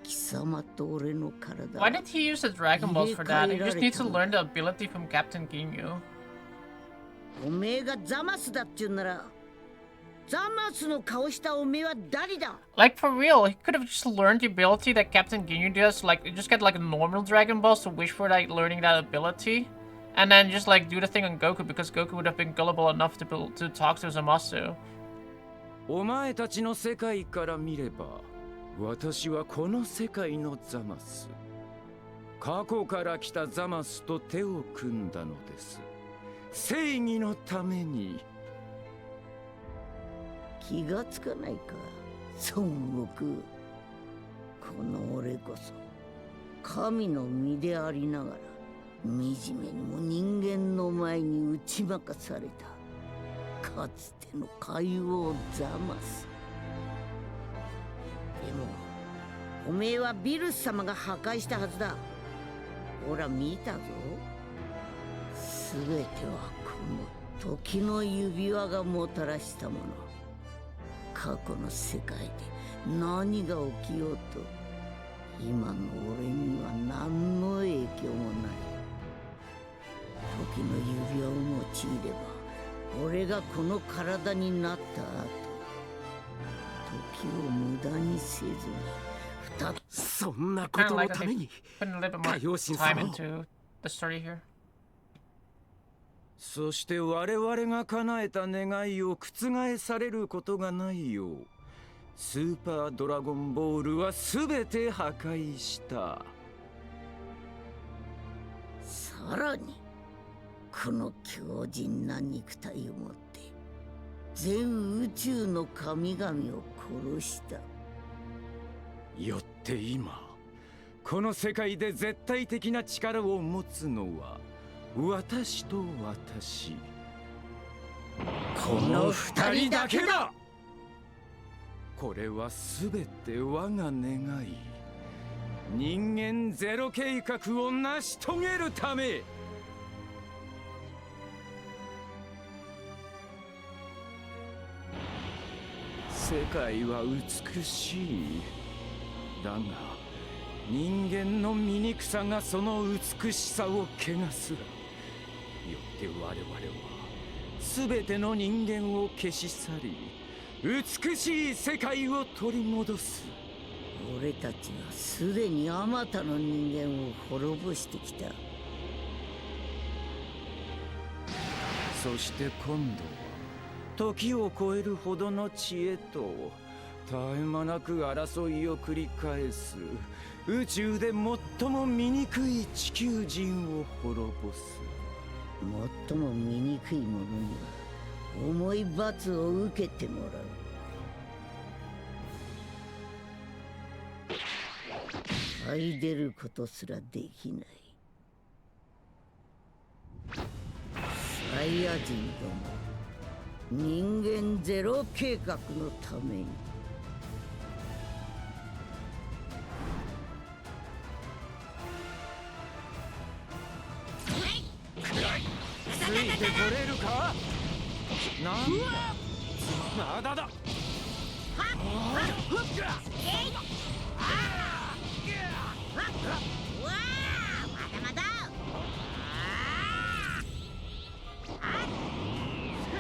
貴様と俺の体。Why did he use the Dragon Balls for that? He just needs to learn the ability from Captain Ginyu. おめえがザマスだって言うならザマスの顔したおめえは誰だ？ Like for real, he could have just learned the ability that Captain Ginyu does. Like just get like a normal Dragon Balls to wish for like learning that ability. And then just like do the thing on Goku because Goku would have been gullible enough to talk to Zamasu. お前たちの世界から見れば、私はこの世界のザマス。過去から来たザマスと手を組んだのです。正義のために。気がつかないか、孫悟空。この俺こそ神の身でありながら。惨めにも人間の前に打ち負かされたかつての海王ザマス。でもおめえはビルス様が破壊したはずだ。ほら見たぞ。全てはこの時の指輪がもたらしたもの。過去の世界で何が起きようと今の俺には何の影響もない。時の指輪を用いれば俺がこの体になった後時を無駄にせずにそんなことのために海王神様を。そして我々が叶えた願いを覆されることがないようスーパードラゴンボールは全て破壊した。さらにこの強靭な肉体を持って全宇宙の神々を殺した。よって今この世界で絶対的な力を持つのは私と私、この二人だけだ。これは全て我が願い、人間ゼロ計画を成し遂げるため。世界は美しい。だが人間の醜さがその美しさを汚す。よって我々は全ての人間を消し去り美しい世界を取り戻す。俺たちはすでにあまたの人間を滅ぼしてきた。そして今度は時を超えるほどの知恵と絶え間なく争いを繰り返す宇宙で最も醜い地球人を滅ぼす。最も醜い者には重い罰を受けてもらう。這い出ることすらできない。サイヤ人ども、人間ゼロ計画のために。ついてこれるか。なんだまだだ。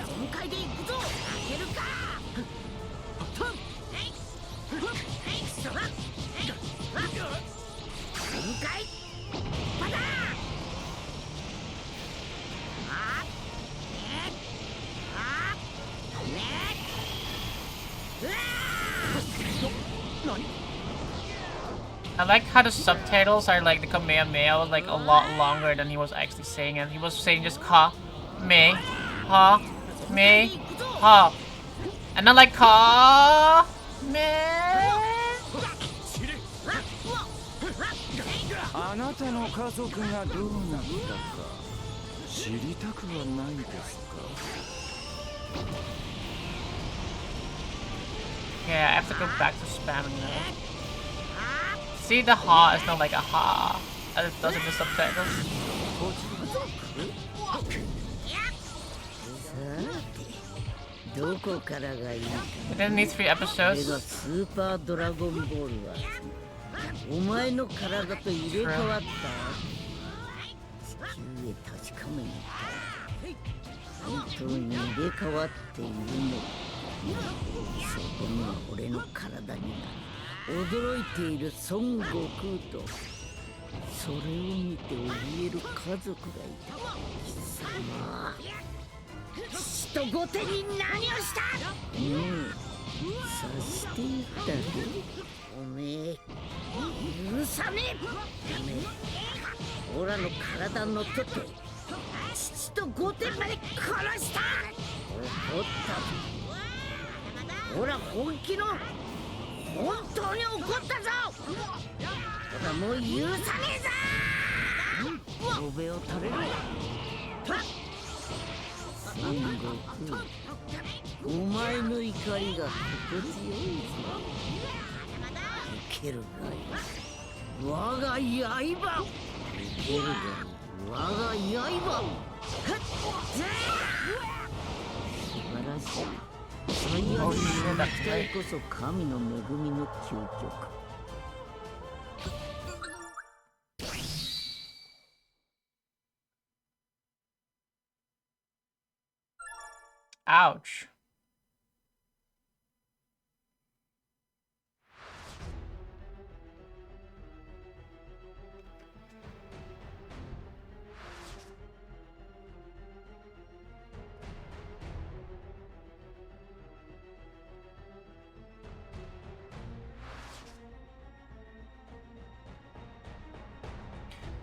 全開で行くぞ。開けるか。全開パダー。I like how the subtitles are like the Kamehameha was like a lot longer than he was actually saying it. He was saying just Ka, Me, Ha, Me, Ha. And then like Ka, Me. あなたの家族がどうなったか知りたくはないですか。 Yeah, I have to go back to spamming now. See, the ha is not like a ha, as it does in the subtitles. Within these 3 episodes. スーパードラゴンボールはお前の体と入れ替わった地球へ確かめに行った。本当に入れ替わっているの。そこには俺の体に驚いている孫悟空とそれを見て怯える家族がいた。貴様、父と御殿に何をした。察していったぜ。おめえ許さねえ。やめ、オラの体乗っ取って父と御殿まで殺した。怒ったぞ。オラ本気の本当に怒ったぞ。オラもう許さねえぞ。おべを垂れる。孫悟空、お前の怒りが心地よいぞ。受けるがいい我が刃。受けるがいい我が刃。素晴らしい。サイヤ人の肉体こそ神の恵みの究極。Ouch.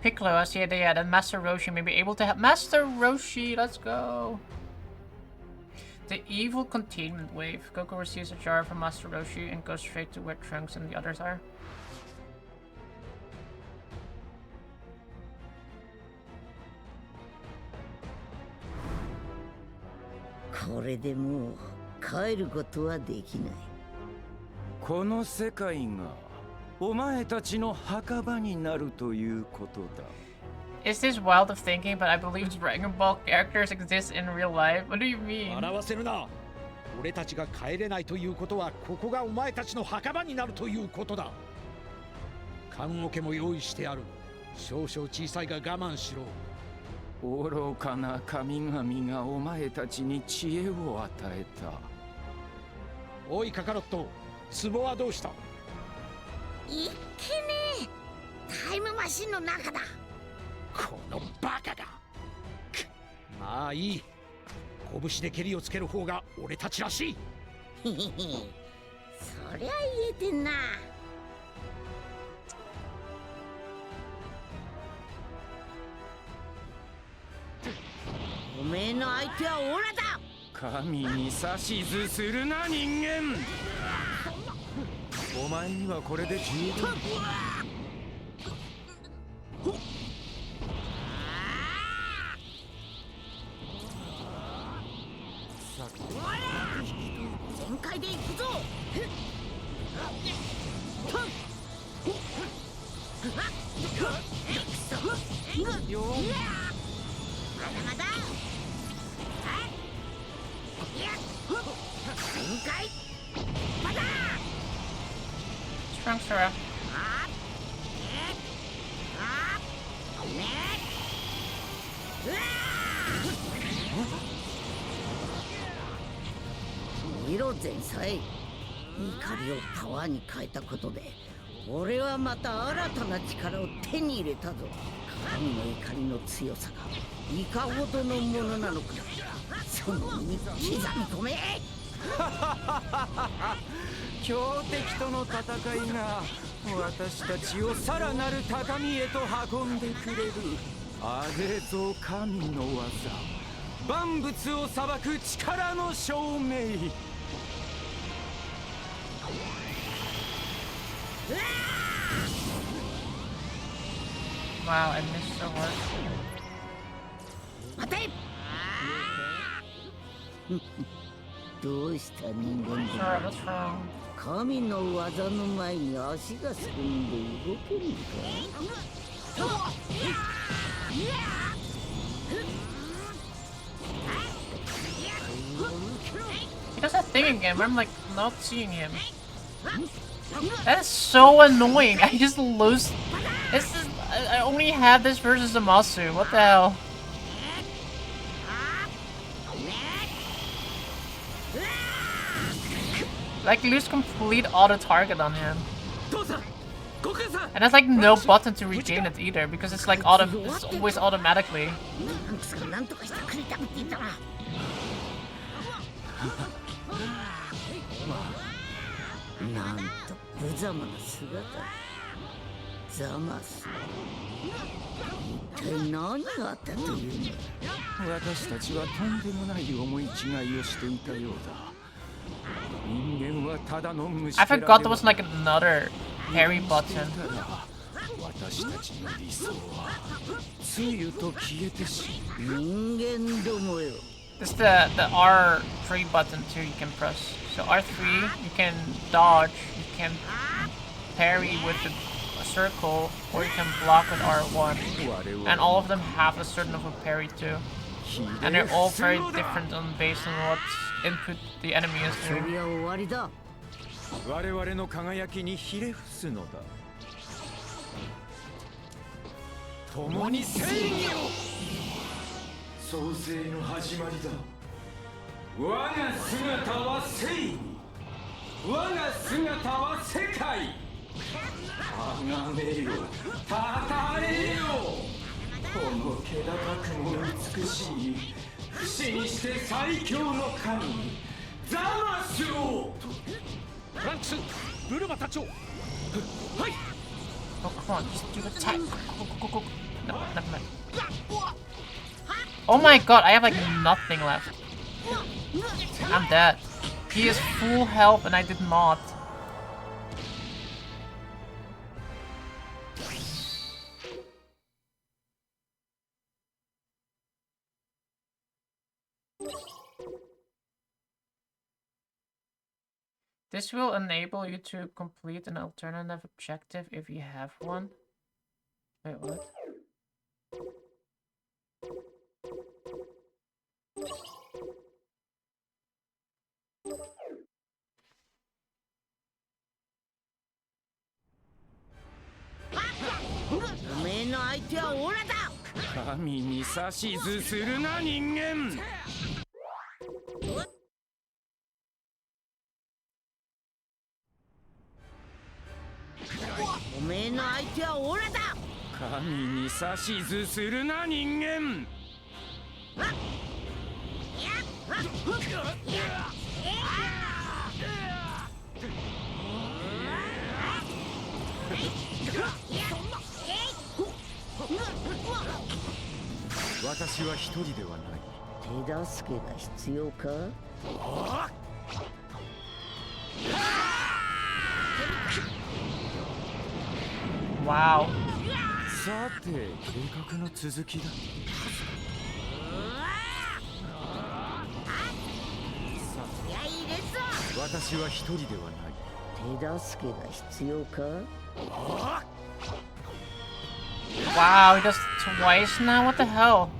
Piccolo, I see that, yeah, then Master Roshi may be able to help. Master Roshi, let's go! The evil containment wave. Goku receives a jar from Master Roshi and goes straight to where Trunks and the others are.これでもう帰ることはできない。この世界がお前たちの墓場になるということだ。Is this wild of thinking, but I believe Dragon Ball characters exist in real life? What do you mean? 笑わせるな。俺たちが帰れないということは、ここがお前たちの墓場になるということだ。棺桶も用意してある。少々小さいが我慢しろ。愚かな神々がお前たちに知恵を与えた。おいカカロット、壺はどうした？いっけねえ。タイムマシンの中だ。このバカが。まあいい。拳で蹴りをつける方が俺たちらしい。そりゃ言えてんな。おめえの相手はオラだ。神に指図するな人間。お前にはこれで十分。全開で行くぞ。まだ全開まだ。Trunks are up.見ろ前菜。怒りをパワーに変えたことで俺はまた新たな力を手に入れたぞ。神の怒りの強さがいかほどのものなのか、その身に刻み込め。強敵との戦いが私たちをさらなる高みへと運んでくれる。あれぞ神の技、万物を裁く力の証明。Wow, I missed so much. 待て。どうした人間だ。神の技の前に足がすくんで動けるか。He does that thing again, but I'm like not seeing him. That is so annoying. I just lose. I only have this versus Zamasu. What the hell? Like lose complete auto target on him. And there's like no button to regain it either because it's like it's always automatically. なんと無様な姿。ザマス、一体何があったというの？私たちはとんでもない思い違いをしていたようだ。人間はただの虫 I forgot there was like another parry button. 私たちの理想はつゆと消えてしまう。人間どもよ。It's the R3 button too you can press. So R3 you can dodge, you can parry with the circle, or you can block with R1. And all of them have a certain of a parry too. And they're all very different based on what input the enemy is doing. 我々の輝きにひれ伏すのだ。共に正義を。創世の始まりだ。我が姿は正義。我が姿は世界。あがめよ、たたえよ。この気高くも美しい、不死にして最強の神、ザマスを。トランクス、ブルマ隊長。はい。Oh, come on, just do the attack. Go, go, go, go. No, never mind. Oh my god, I have like nothing left. I'm dead. He is full health and I did not. This will enable you to complete an alternative objective if you have one. Wait, what? Kami ni sashizu suru na ningen. おめえの相手はオラだ。神に指図するな人間。私は一人ではない。手助けが必要か？ Wow. さて、計画の続きだ。私は一人ではない。手助けが必要か？ Wow, he does twice now? What the hell?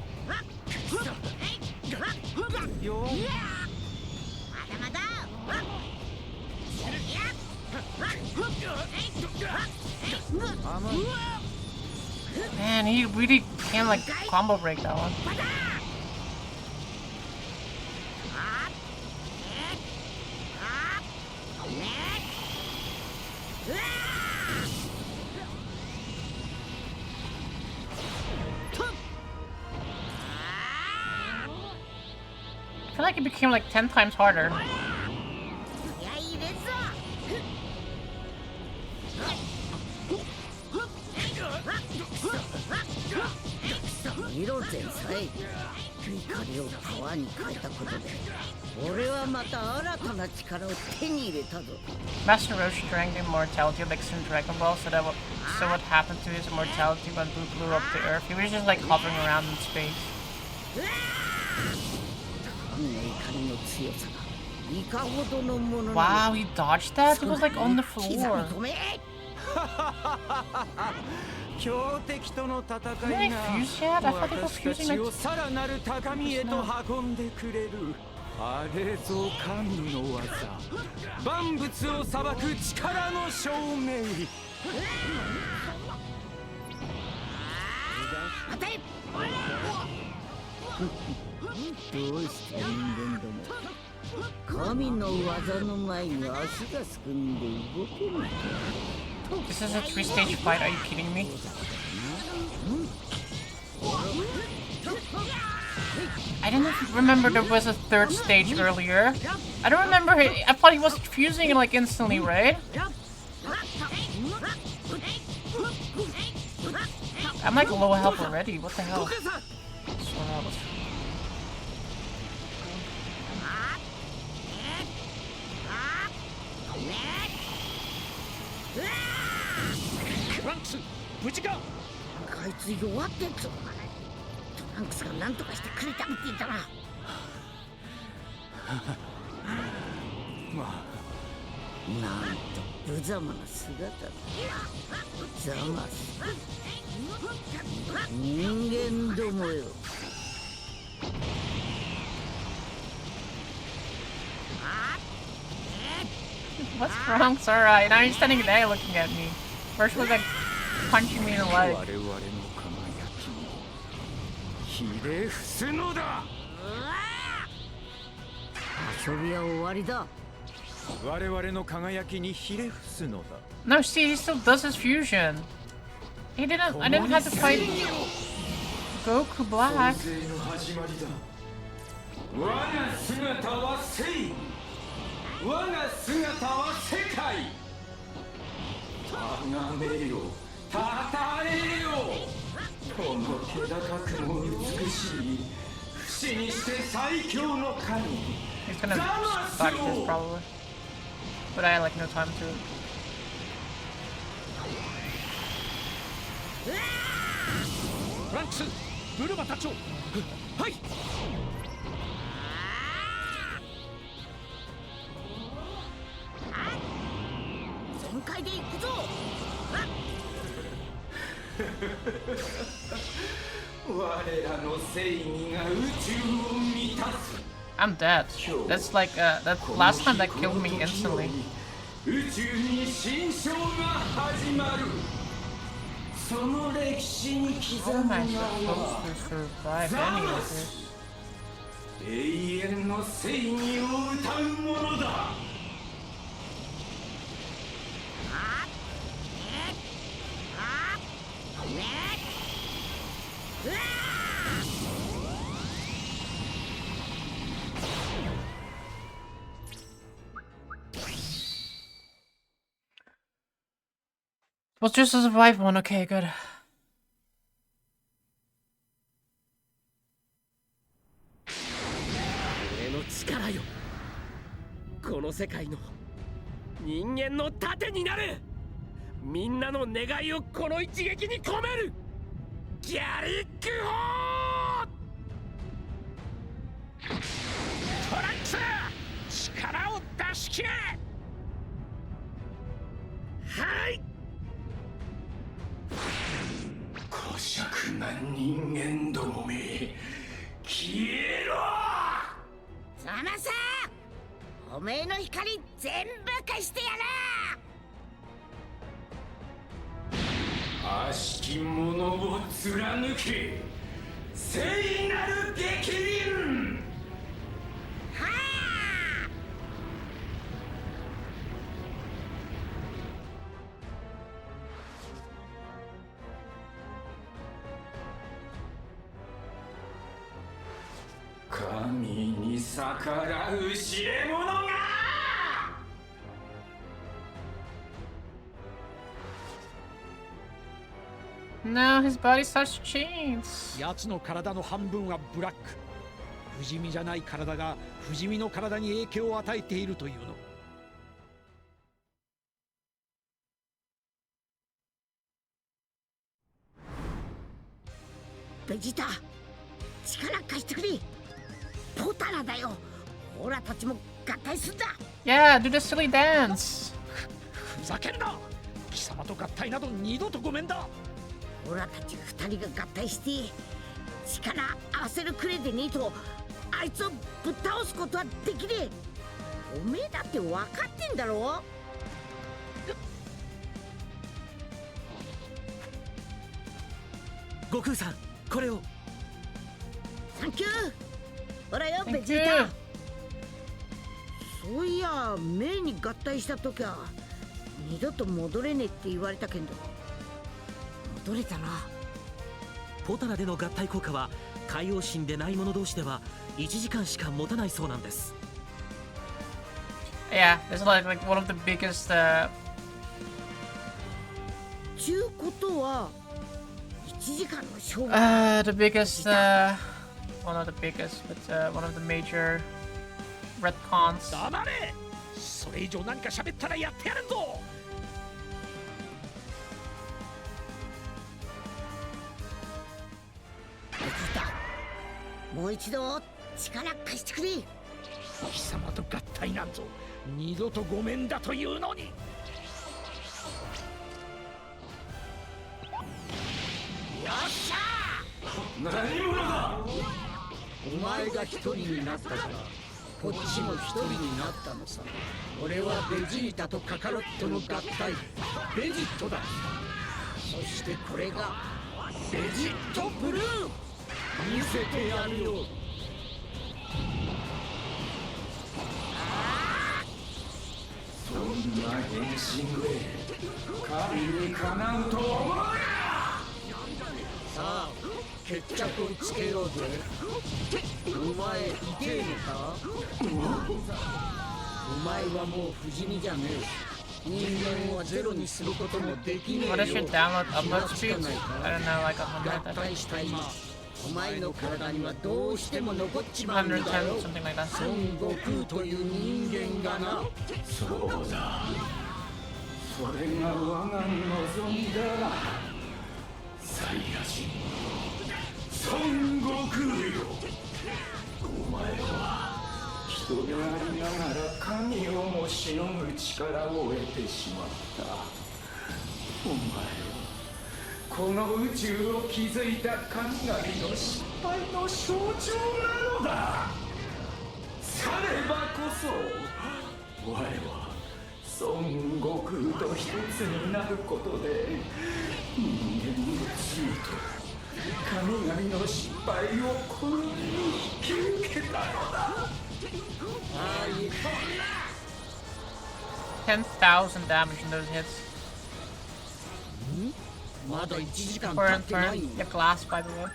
Man, he really can't like combo break that one. I feel like it became like 10 times harder. 見ろ前菜。怒りをパワーに変えたことで、俺はまた新たな力を手に入れたぞ。 Master Roshi drank the immortality elixir in Dragon Ball, so what happened to his immortality when Boo blew up the Earth? He was just like hovering around in space. Wow, he dodged that? He was like on the floor. 強敵との戦いが私たちをさらなる高みへと運んでくれる。あれぞ神の技、万物を裁く力の証明。どうして人間ども、神の技の前に足がすくんで動けるか。 This is a 3-stage fight, are you kidding me? I didn't remember there was a 3rd stage earlier. I don't remember it. I thought he was fusing it like instantly, right? I'm like low health already, what the hell? Trunks, 無事か？あいつ弱ってんぞ。トランクスが何とかしてくれたって言ったら。なんと無様な姿だ。ざます人間どもよ。 What's wrong, Sora? Now you're standing there looking at me. First was like punching me in the leg. 遊びは終わりだ。我々の輝きにひれ伏すのだ。 No, see, he still does his fusion. He didn't. I didn't have to fight Goku Black. 我が姿は正義。 我が姿は世界。あがめよ、たたえよ。この気高くも美しい不死にして最強の神 He's gonna back this probably. But I had like no time to. トランクス、ブルマ隊長。はい。全開で行くぞ。我らの正義が宇宙を満たす。I'm dead. That's like that last time that killed me instantly. 宇宙に新章が始まる。その歴史に刻む名はザマス。永遠の正義を歌うものだ。Was just a survive one, okay, good. 俺の力よ。この世界の人間の盾になる。みんなの願いをこの一撃に込める。ギャリックホー！トランクス、力を出し切れ。はい。姑息な人間どもめ、消えろ！ザマス、おめえの光全部貸してや悪しき者を貫け、聖なる激鱗！神に逆らう知恵者がNo, his body starts to change. 奴の体の半分はブラック。不死身じゃない体が不死身の体に影響を与えているというの。ベジータ、力貸してくれ。ポタラだよ。オラたちも合体すんだ。Yeah, do the silly dance. ふざけるな。貴様と合体など二度とごめんだ。オラたち二人が合体して力合わせるくれでねえとあいつをぶっ倒すことはできねえ。おめえだって分かってんだろ。悟空さん、これを。サンキュー。ほらよベジータ。そういやメイに合体した時は二度と戻れねえって言われたけど戻れたな。ポタラでの合体効果は海王神でない者同士では1時間しか持たないそうなんです。Yeah, it's like one of the biggest. ちゅうことは1時間の勝負。The biggest. Well, not the biggest, but one of the major retcons. 黙れ。それ以上何か喋ったらやってやるぞ。ベジータ、もう一度力貸してくれ。貴様と合体なんぞ二度とごめんだというのに。よっしゃー！何者だ！お前が一人になったからこっちも一人になったのさ。俺はベジータとカカロットの合体ベジットだ。そしてこれがベジットブルー。見せてやるよ。そんな変身で神にかなうと思うな。さあ決着をつけようぜ。お前いけえのか。お前はもう不死身じゃねえ。What is your download upload speed? I don't know, like 100, I think. お前の体にはどうしても残っちまうんだよ。 110, something like that. 孫悟空という人間がな。そうだ。それが我が望みだ。サイヤ人孫悟空よ。お前は人でありながら神をもしのぐ力を得てしまった。お前はこの宇宙を築いた神々の失敗の象徴なのだ。さればこそ我は孫悟空と一つになることで人間の罪と神々の失敗をこの身に引き受けたのだ。 10,000 damage in those hits. Burn, your glass, by the way.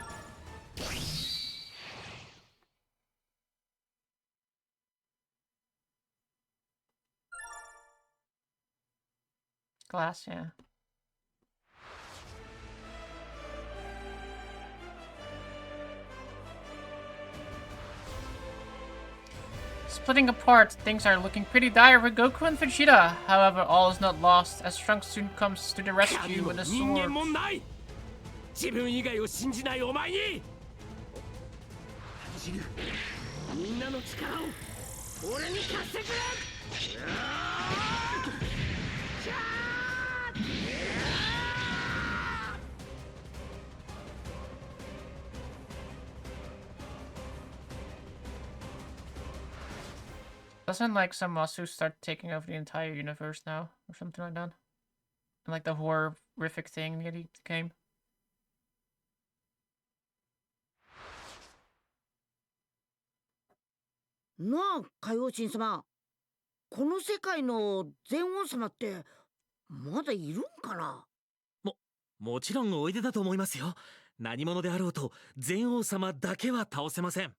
Glass, yeah. Splitting apart, things are looking pretty dire for Goku and Vegeta. However, all is not lost, as Trunks soon comes to the rescue with a sword. 自分以外を信じないお前にみんなの力を俺に貸してくれ。 Doesn't like Zamasu start taking over the entire universe now, or something like that? And like the horrific thing that he became. なあ、海王神様。この世界の全王様ってまだいるんかな。もちろんおいでだと思いますよ。何者であろうと全王様だけは倒せません。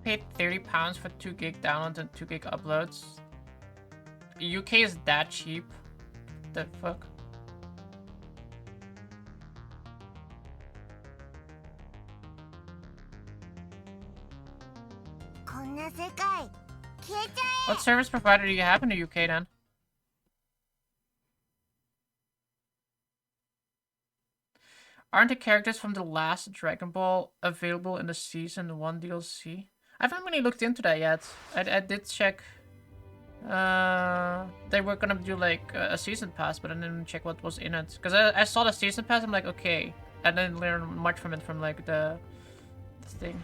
Paid £30 for 2 gig downloads and 2 gig uploads. UK is that cheap? The fuck? What service provider do you have in the UK then? Aren't the characters from the last Dragon Ball available in the Season 1 DLC? I haven't really looked into that yet. I did check. They were gonna do like a season pass, but I didn't check what was in it. Because I saw the season pass, I'm like, okay. I didn't learn much from it from like the thing.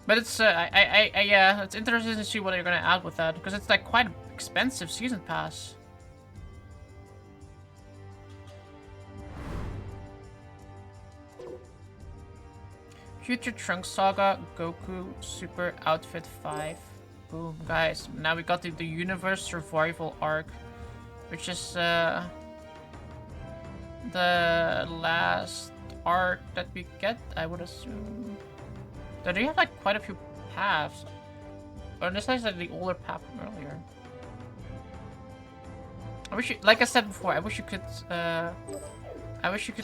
But it's yeah, it's interesting to see what they're gonna add with that, because it's like quite an expensive season pass. Future Trunks Saga, Goku Super Outfit 5. Boom, guys. Now we got the Universe Survival Arc, which is the last arc that we get, I would assume. They do have like quite a few paths. Or this is like the older path from earlier. I wish you, like I said before, I wish you could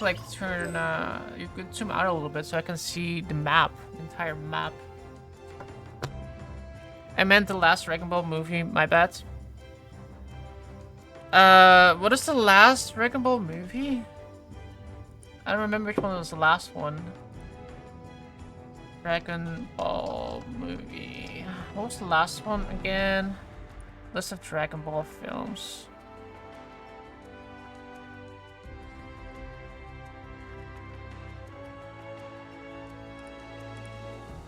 like turn, you could zoom out a little bit so I can see the map, the entire map. I meant the last Dragon Ball movie, my bad. What is the last Dragon Ball movie? I don't remember which one was the last one. Dragon Ball movie. What was the last one again? List of Dragon Ball films.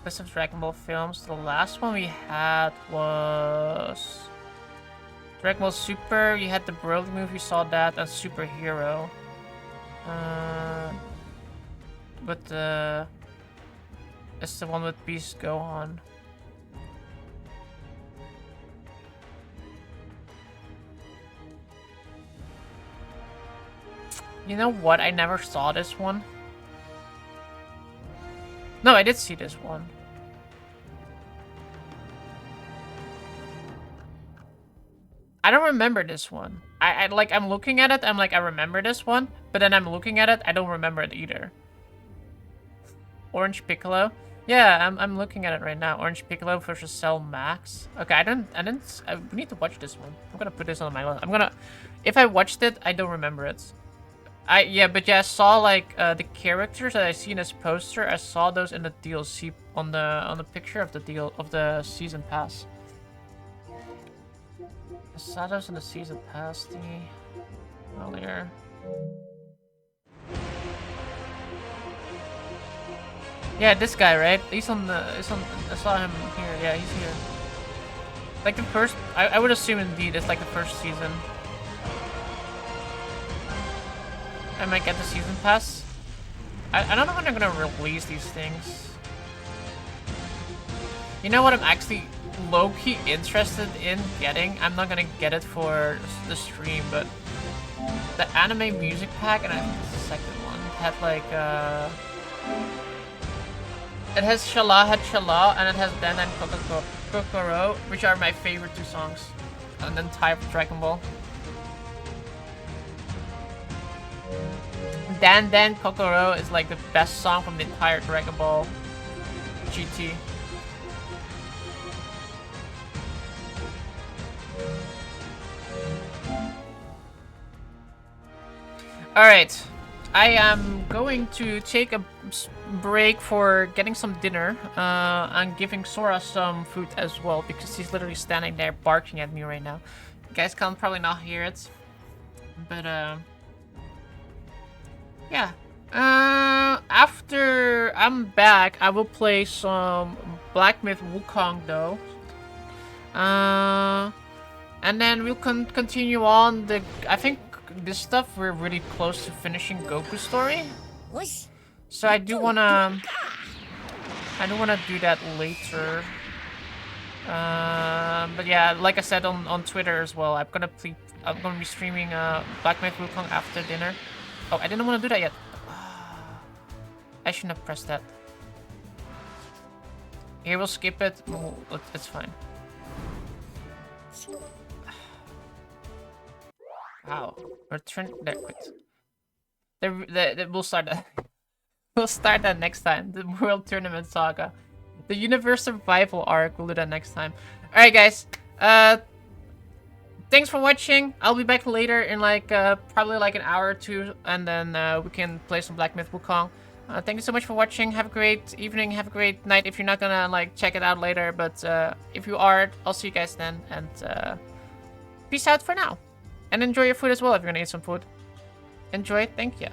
List of Dragon Ball films. The last one we had was Dragon Ball Super. You had the Broly movie, saw that, and Superhero. But it's the one with Beast Gohan. You know what? I never saw this one. No, I did see this one. I don't remember this one. I'm looking at it, I'm like, I remember this one, but then I'm looking at it, I don't remember it either. Orange Piccolo? Yeah, I'm looking at it right now. Orange Piccolo versus Cell Max. Okay, I need to watch this one. I'm gonna put this on my list. If I watched it, I don't remember it. I saw like the characters that I see in this poster. I saw those in the DLC on the picture of the season pass. I saw those in the season pass earlier. Yeah, this guy, right? I saw him here. Yeah, he's here. Like the first, I would assume indeed it's like the first season. I might get the season pass. I don't know when they're gonna release these things. You know what I'm actually low-key interested in getting? I'm not gonna get it for the stream, but the anime music pack, and I think it's the second one, had like it has Shala had Shala, and it has Dan and Kokoro, which are my favorite two songs, and then Type of Dragon Ball. Dan Kokoro is like the best song from the entire Dragon Ball GT. Alright, I am going to take a break for getting some dinner. I'm giving Sora some food as well because he's literally standing there barking at me right now. You guys can probably not hear it, but yeah. After I'm back, I will play some Black Myth Wukong though. And then we'll continue on I think this stuff we're really close to finishing Goku's story. So I do wanna do that later. But yeah, like I said on Twitter as well, I'm gonna be streaming Black Myth Wukong after dinner. Oh, I didn't want to do that yet. I shouldn't have pressed that. Here, we'll skip it. It's fine. Wow. Return. There, wait. We'll start that. We'll start that next time. The World Tournament Saga. The Universe Survival arc. We'll do that next time. Alright, guys. Thanks for watching. I'll be back later in like probably like an hour or two, and then we can play some Black Myth Wukong. Thank you so much for watching. Have a great evening. Have a great night if you're not gonna like check it out later. But if you are, I'll see you guys then. And peace out for now. And enjoy your food as well if you're gonna eat some food. Enjoy it. Thank you.